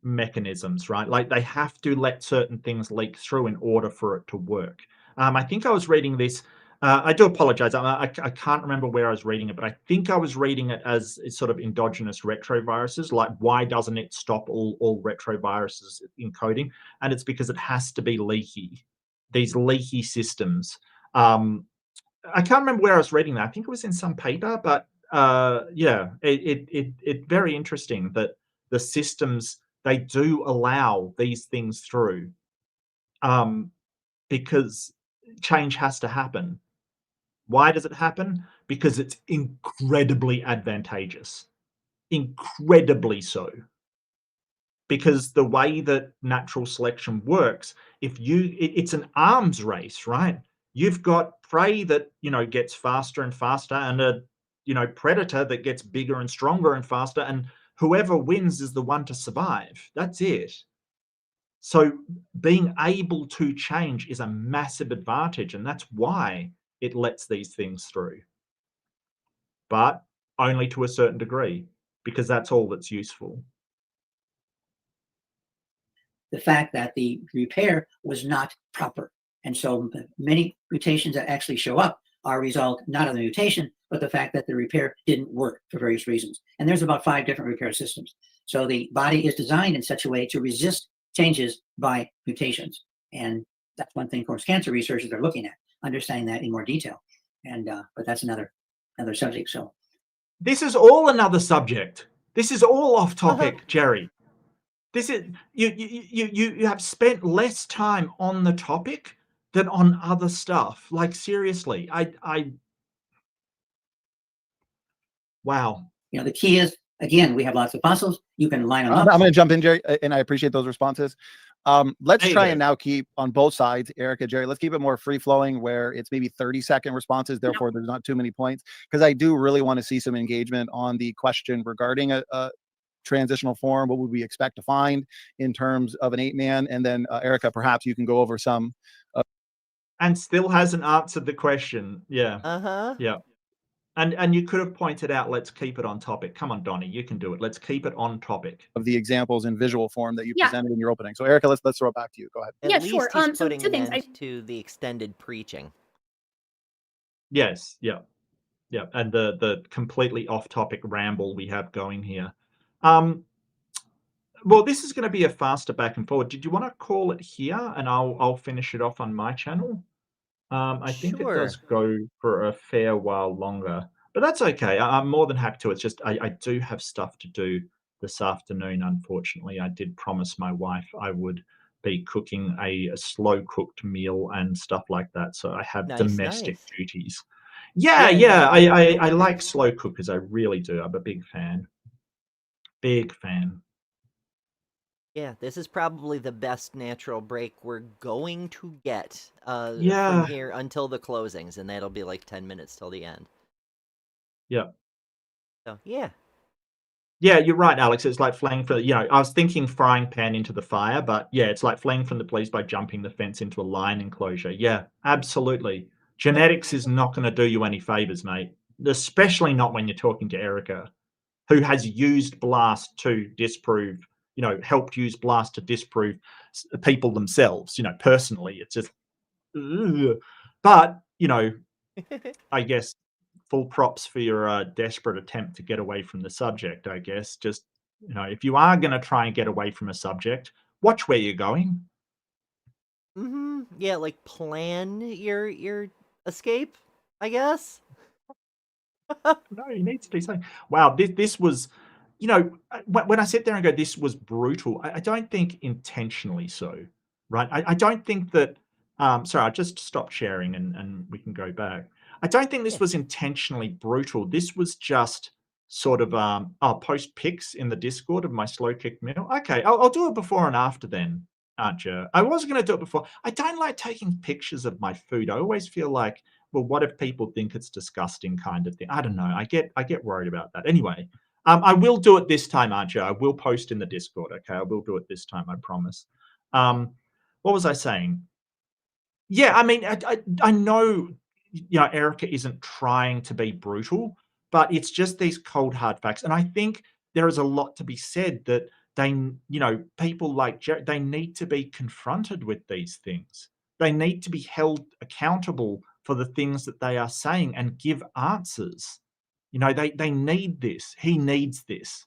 mechanisms, right? Like they have to let certain things leak through in order for it to work. I think I was reading this. I do apologize. I can't remember where I was reading it, but I think I was reading it as sort of endogenous retroviruses. Like, why doesn't it stop all retroviruses encoding? And it's because it has to be leaky. These leaky systems. I can't remember where I was reading that. I think it was in some paper, but yeah, it very interesting that the systems, they do allow these things through, because change has to happen. Why does it happen? Because it's incredibly advantageous, incredibly so. Because the way that natural selection works, it's an arms race, right? You've got prey that, gets faster and faster, and a, predator that gets bigger and stronger and faster, and whoever wins is the one to survive. That's it. So being able to change is a massive advantage, and that's why it lets these things through. But only to a certain degree, because that's all that's useful. The fact that the repair was not proper. And so many mutations that actually show up are a result not of the mutation, but the fact that the repair didn't work for various reasons. And there's about 5 different repair systems. So the body is designed in such a way to resist changes by mutations. And that's one thing, of course, cancer researchers are looking at, understanding that in more detail. And but that's another subject. So this is all another subject. This is all off topic, Jerry. This is you have spent less time on the topic than on other stuff. Like, seriously, wow. The key is, again, we have lots of fossils. You can line them up. I'm going to jump in, Jerry, and I appreciate those responses. Let's try and go. now keep on both sides, Erika, Jerry, let's keep it more free flowing where it's maybe 30-second responses. Therefore, there's not too many points, because I do really want to see some engagement on the question regarding a transitional form. What would we expect to find in terms of an 8-man? And then Erika, perhaps you can go over some. And still hasn't answered the question. Yeah. Yeah. And you could have pointed out, let's keep it on topic. Come on, Donnie, you can do it. Let's keep it on topic. Of the examples in visual form that you presented in your opening. So Erika, let's throw it back to you. Go ahead. At least sure. he's So putting 2 an things. end to the extended preaching. Yes. Yeah. Yeah. And the completely off topic ramble we have going here. Well, this is going to be a faster back and forward. Did you want to call it here, and I'll finish it off on my channel? I think it does go for a fair while longer, but that's okay. I'm more than happy to. It's just I do have stuff to do this afternoon. Unfortunately, I did promise my wife I would be cooking a slow cooked meal and stuff like that. So I have domestic duties. Yeah. I like slow cookers. I really do. I'm a big fan. Big fan. Yeah, this is probably the best natural break we're going to get from here until the closings, and that'll be like 10 minutes till the end. Yeah. So, yeah. Yeah, you're right, Alex. It's like fleeing from, I was thinking frying pan into the fire, but yeah, it's like fleeing from the police by jumping the fence into a lion enclosure. Yeah, absolutely. Genetics is not going to do you any favors, mate, especially not when you're talking to Erika, who has used BLAST to disprove, helped use BLAST to disprove people themselves, personally. It's just, ugh. But, I guess full props for your desperate attempt to get away from the subject, I guess. Just, if you are going to try and get away from a subject, watch where you're going. Yeah, like plan your escape, I guess. No, you need to do something. Wow, this was, when I sit there and go, this was brutal, I don't think intentionally so, right? I don't think that, sorry, I just stopped sharing and we can go back. I don't think this was intentionally brutal. This was just sort of, I'll post pics in the Discord of my slow kick meal. Okay, I'll do it before and after then. aren't you? I was going to do it before. I don't like taking pictures of my food. I always feel like, well, what if people think it's disgusting, kind of thing. I don't know. I get worried about that. Anyway, I will do it this time, aren't you? I will post in the Discord. Okay, I will do it this time. I promise. What was I saying? Yeah, I mean, I know, Erika isn't trying to be brutal, but it's just these cold hard facts, and I think there is a lot to be said that people like Jerry, they need to be confronted with these things. They need to be held accountable for the things that they are saying and give answers. They need this. He needs this.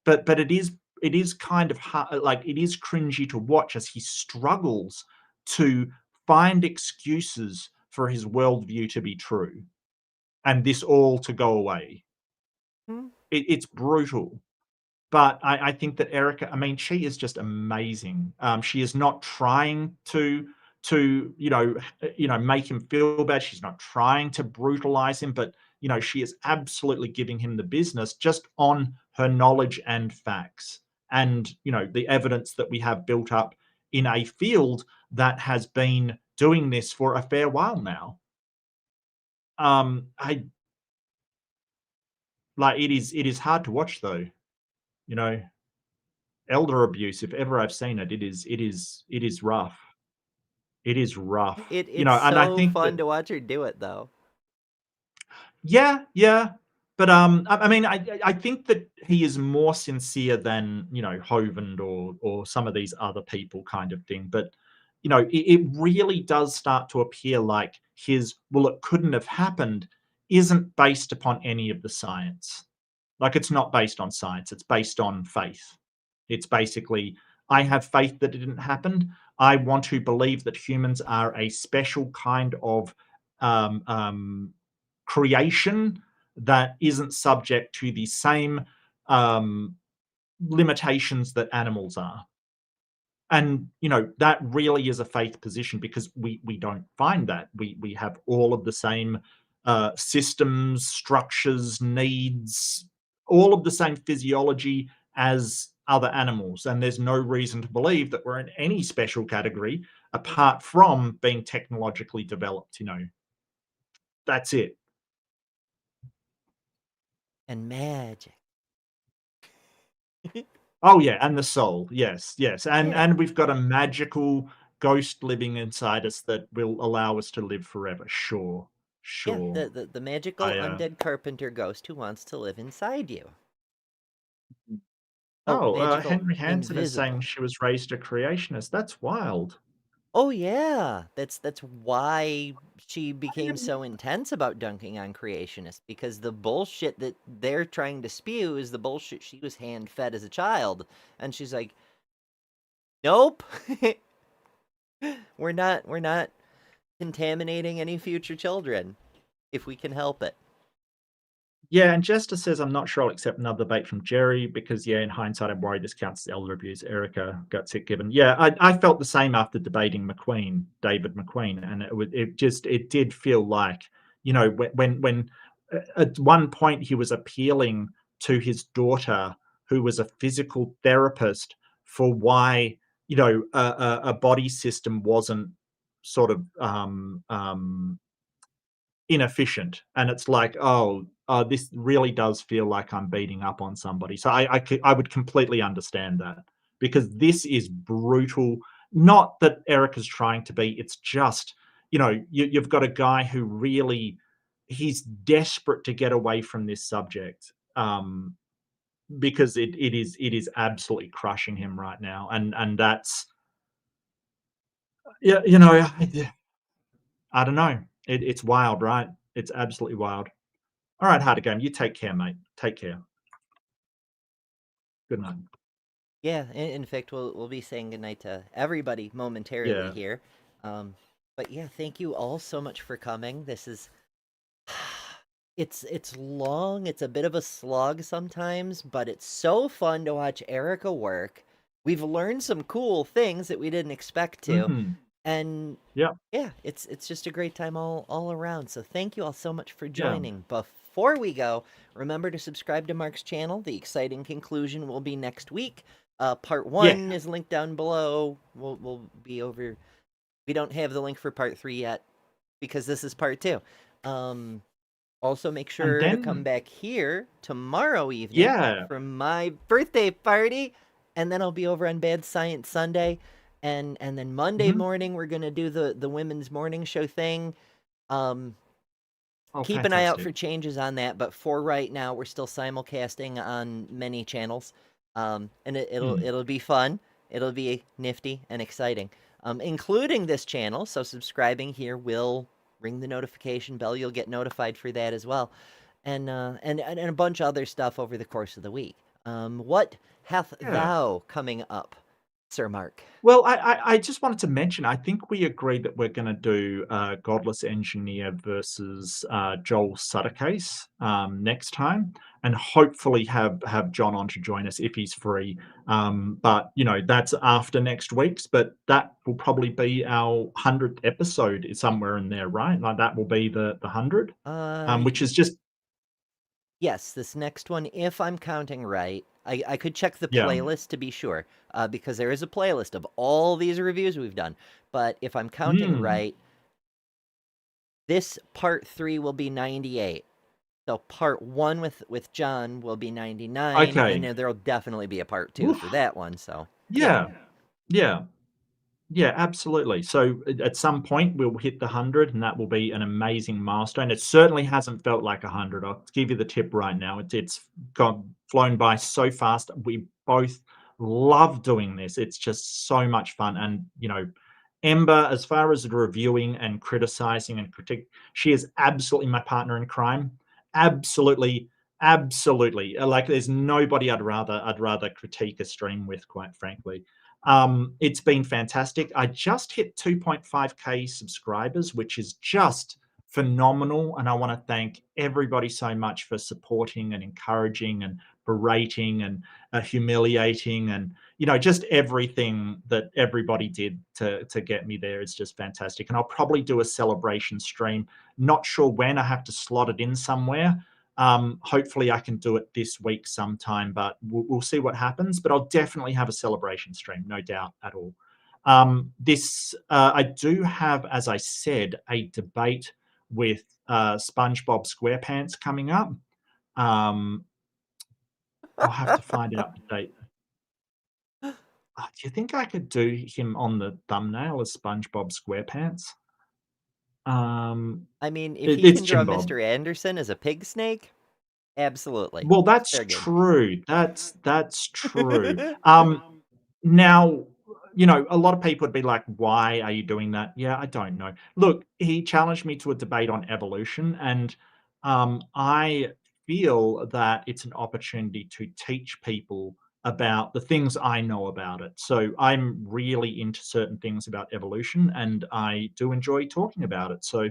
But it is kind of hard, like it is cringy to watch as he struggles to find excuses for his worldview to be true and this all to go away. Hmm. It's brutal. But I think that Erika, I mean, she is just amazing. She is not trying to make him feel bad. She's not trying to brutalize him, but she is absolutely giving him the business just on her knowledge and facts, and the evidence that we have built up in a field that has been doing this for a fair while now. I like it is hard to watch though, you know. Elder abuse, if ever I've seen it, it is rough. It is rough. It's And I so think fun that, to watch her do it, though. yeah, yeah. But I mean, I think that he is more sincere than Hovind or some of these other people, kind of thing. But it really does start to appear like his, well, it couldn't have happened, isn't based upon any of the science. Like, it's not based on science, it's based on faith. It's basically, I have faith that it didn't happen. I want to believe that humans are a special kind of creation that isn't subject to the same limitations that animals are. And that really is a faith position, because we don't find that. We have all of the same systems, structures, needs, all of the same physiology as other animals, and there's no reason to believe that we're in any special category apart from being technologically developed. That's it. And magic. Oh yeah, and the soul. Yes, yes. And Yeah. we've got a magical ghost living inside us that will allow us to live forever. Sure. Yeah, Sure. the magical I undead carpenter ghost who wants to live inside you. Oh, Oh, magical Henry Hansen is saying invisible. she was raised a creationist. That's wild. Oh yeah, that's why she I became didn't- so intense about dunking on creationists, because the bullshit that they're trying to spew is the bullshit she was hand fed as a child, and she's like, "Nope, we're not contaminating any future children if we can help it." Yeah, and Jester says, I'm not sure I'll accept another debate from Jerry because, yeah, in hindsight, I'm worried this counts as elder abuse. Erika of Gutsick Gibbon. Yeah, I felt the same after debating David McQueen, and it did feel like, when at one point he was appealing to his daughter, who was a physical therapist, for why a body system wasn't sort of inefficient, and it's like, this really does feel like I'm beating up on somebody. So I would completely understand that, because this is brutal. Not that Erika's trying to be, it's just you've got a guy who really, he's desperate to get away from this subject, because it is absolutely crushing him right now, and that's, yeah, I don't know. It's wild, right? It's absolutely wild. All right, Harder Game, you take care, mate. Take care. Good night. Yeah, in fact, we'll be saying goodnight to everybody momentarily Yeah. here. But yeah, thank you all so much for coming. This is it's long, it's a bit of a slog sometimes, but it's so fun to watch Erika work. We've learned some cool things that we didn't expect to. Mhm. And Yeah. yeah, it's just a great time all around. So thank you all so much for Yeah. joining. Before we go, remember to subscribe to Mark's channel. The exciting conclusion will be next week. Part Yeah. 1 is linked down below. We'll be over. We don't have the link for part 3 yet because this is part 2. Also, make And sure to come then, back here tomorrow evening yeah. for my birthday party, and then I'll be over on Bad Science Sunday, and then Monday Mhm. morning we're gonna do the women's morning show thing. Um, Oh, keep an eye out for fantastic. changes on that, but for right now, we're still simulcasting on many channels, and Hmm. it'll be fun. It'll be nifty and exciting, including this channel. So subscribing here will ring the notification bell. You'll get notified for that as well, and a bunch of other stuff over the course of the week. What hath Yeah. thou coming up, Sir Mark? Well, I just wanted to mention, I think we agreed that we're going to do Godless Engineer versus Joel Suttercase next time, and hopefully have John on to join us if he's free. But that's after next week's. But that will probably be our 100th episode, somewhere in there, right? Like that will be the 100, which is just Yes, this next one, if I'm counting right, I could check the yeah. playlist to be sure, because there is a playlist of all these reviews we've done. But if I'm counting Mm, right, this part 3 will be 98. So part 1 with John will be 99, and okay. then there'll definitely be a part 2 for Oof. that one. So yeah, Yeah. Yeah. Yeah, absolutely. So at some point we'll hit the 100, and that will be an amazing milestone. It certainly hasn't felt like 100. I'll give you the tip right now. It's gone flown by so fast. We both love doing this. It's just so much fun. And Ember, as far as reviewing and criticizing and critique, she is absolutely my partner in crime. Absolutely, absolutely. Like there's nobody I'd rather critique a stream with, quite frankly. It's been fantastic. I just hit 2.5k subscribers, which is just phenomenal. And I want to thank everybody so much for supporting and encouraging and berating and humiliating and just everything that everybody did to get me there is just fantastic. And I'll probably do a celebration stream. Not sure when. I have to slot it in somewhere. Hopefully I can do it this week sometime, but we'll see what happens. But I'll definitely have a celebration stream, no doubt at all. I do have, as I said, a debate with SpongeBob SquarePants coming up. Um, I'll have to find out the date. Do you think I could do him on the thumbnail as SpongeBob SquarePants? I mean, if he It's can draw Jim Bob. Mr. Anderson as a pig snake, absolutely, Well, that's very good. true. That's true. Now, a lot of people would be like, "Why are you doing that?" Yeah, I don't know. Look, he challenged me to a debate on evolution, and I feel that it's an opportunity to teach people about the things I know about it. So I'm really into certain things about evolution, and I do enjoy talking about it. So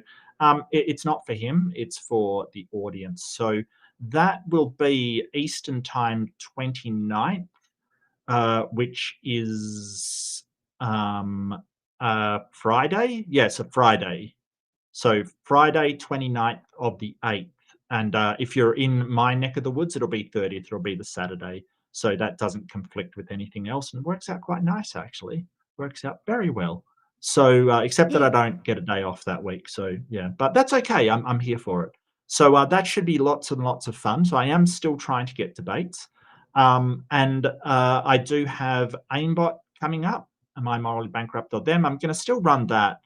it's not for him; it's for the audience. So that will be Eastern Time 29th, which is Friday. Yes, a Friday. So Friday 29th of the 8th. And if you're in my neck of the woods, it'll be 30th. It'll be the Saturday. So that doesn't conflict with anything else and works out quite nice, actually. Works out very well. So except that I Yeah. don't get a day off that week. So yeah, but that's okay. I'm here for it. So that should be lots and lots of fun. So I am still trying to get debates. And I do have Aimbot coming up. Am I morally bankrupt or them? I'm going to still run that.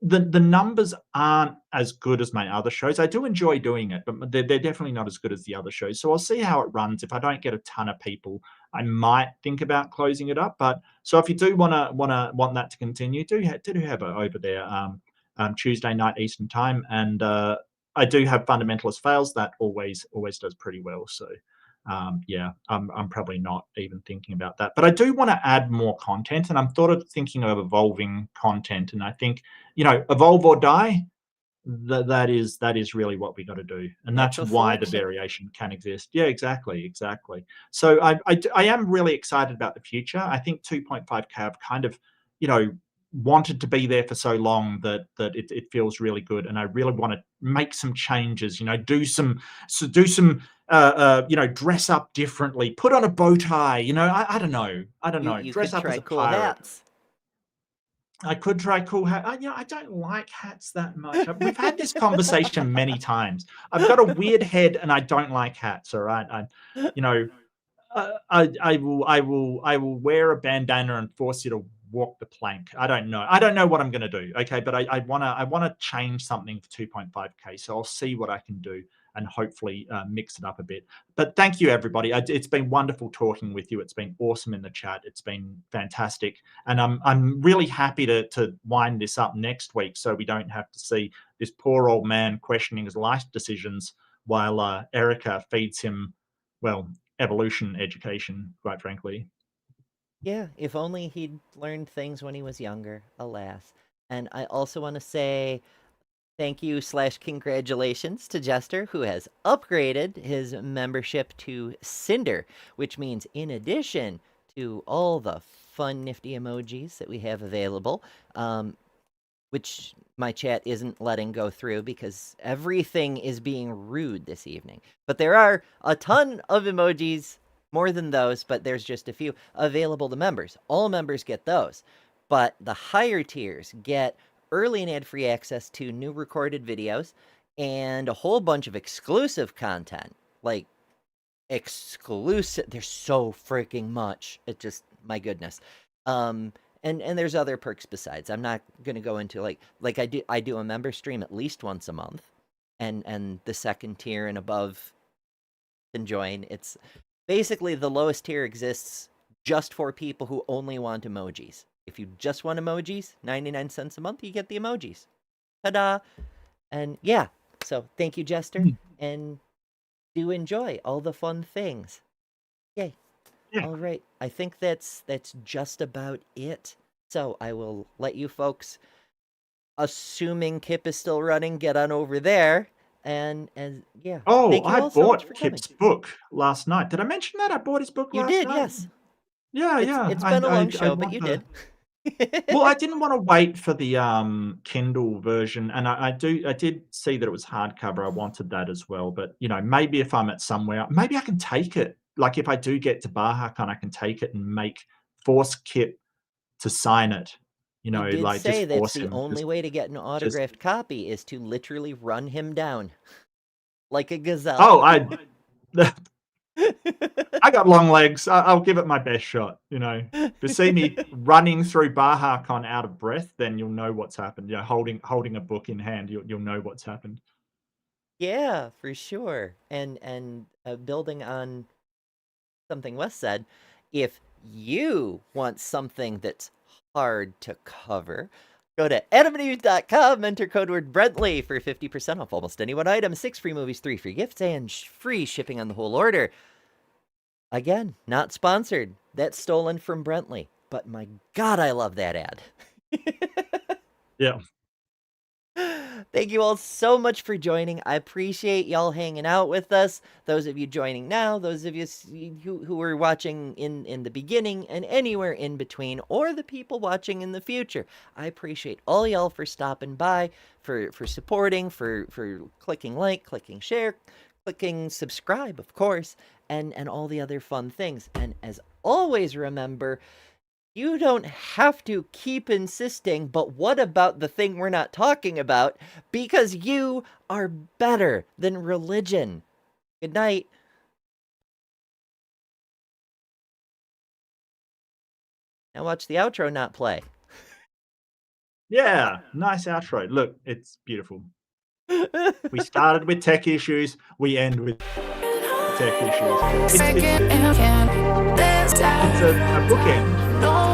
The numbers aren't as good as my other shows. I do enjoy doing it, but they're definitely not as good as the other shows. So I'll see how it runs. If I don't get a ton of people, I might think about closing it up. But so if you do want that to continue, do have it over there Tuesday night Eastern time, and I do have Fundamentalist Fails that always does pretty well. So yeah, I'm probably not even thinking about that, but I do want to add more content, and I'm thinking of evolving content, and I think evolve or die. That is really what we got to do, and that's Natural why the selection. variation can exist. Yeah, exactly. So I am really excited about the future. I think 2.5k I've kind of wanted to be there for so long that it feels really good, and I really want to make some changes. Do some dress up differently, put on a bow tie. I don't know. You Dress could up as try a cool pirate. hats. I could try cool hat. I don't like hats that much. We've had this conversation many times. I've got a weird head and I don't like hats. All right. I will wear a bandana and force you to walk the plank. I don't know what I'm going to do. Okay. But I want to change something for 2.5K. So I'll see what I can do and hopefully mix it up a bit. But thank you, everybody. It's been wonderful talking with you. It's been awesome in the chat. It's been fantastic. And I'm really happy to wind this up next week so we don't have to see this poor old man questioning his life decisions while Erika feeds him, well, evolution education, quite frankly. Yeah, if only he'd learned things when he was younger, alas. And I also want to say thank you / congratulations to Jester, who has upgraded his membership to Cinder, which means in addition to all the fun, nifty emojis that we have available, which my chat isn't letting go through because everything is being rude this evening. But there are a ton of emojis, more than those, but there's just a few available to members. All members get those. But the higher tiers get early and ad-free access to new recorded videos and a whole bunch of exclusive content. Like, exclusive. There's so freaking much. It just, my goodness. And there's other perks besides. I'm not going to go into like I do a member stream at least once a month, and the second tier and above can join. It's basically the lowest tier exists just for people who only want emojis. If you just want emojis, 99 cents a month, you get the emojis. Ta-da! And yeah, so thank you, Jester, and do enjoy all the fun things. Yay. Yeah. All right. I think that's just about it. So I will let you folks, assuming Kip is still running, get on over there. And yeah. Oh, thank you I all so much bought for coming. Kip's book last night. Did I mention that? I bought his book You last did, night. yes. Yeah. It's been a long show, but you did. Well, I didn't want to wait for the Kindle version, and I did see that it was hardcover. I wanted that as well, but maybe if I'm at somewhere, maybe I can take it. Like if I do get to BahaCon, I can take it and force Kip to sign it. He did like say just that's force the him. only way to get an autographed copy is to literally run him down like a gazelle. Oh, I got long legs. I'll give it my best shot. If you see me running through BahaCon out of breath, then you'll know what's happened. Holding a book in hand, you'll know what's happened. Yeah, for sure. And building on something Wes said, if you want something that's hard to cover, go to adamandeve.com, enter code word Brentley for 50% off almost any one item, 6 free movies, 3 free gifts, and free shipping on the whole order. Again, not sponsored. That's stolen from Brentley. But my God, I love that ad. Yeah. Thank you all so much for joining. I appreciate y'all hanging out with us. Those of you joining now, those of you who were watching in the beginning and anywhere in between, or the people watching in the future. I appreciate all y'all for stopping by, for supporting, for clicking like, clicking share, clicking subscribe, of course, and all the other fun things. And as always, remember, you don't have to keep insisting, but what about the thing we're not talking about? Because you are better than religion. Good night. Now watch the outro not play. Yeah, nice outro. Look, it's beautiful. We started with tech issues. We end with tech issues. It's a bookend.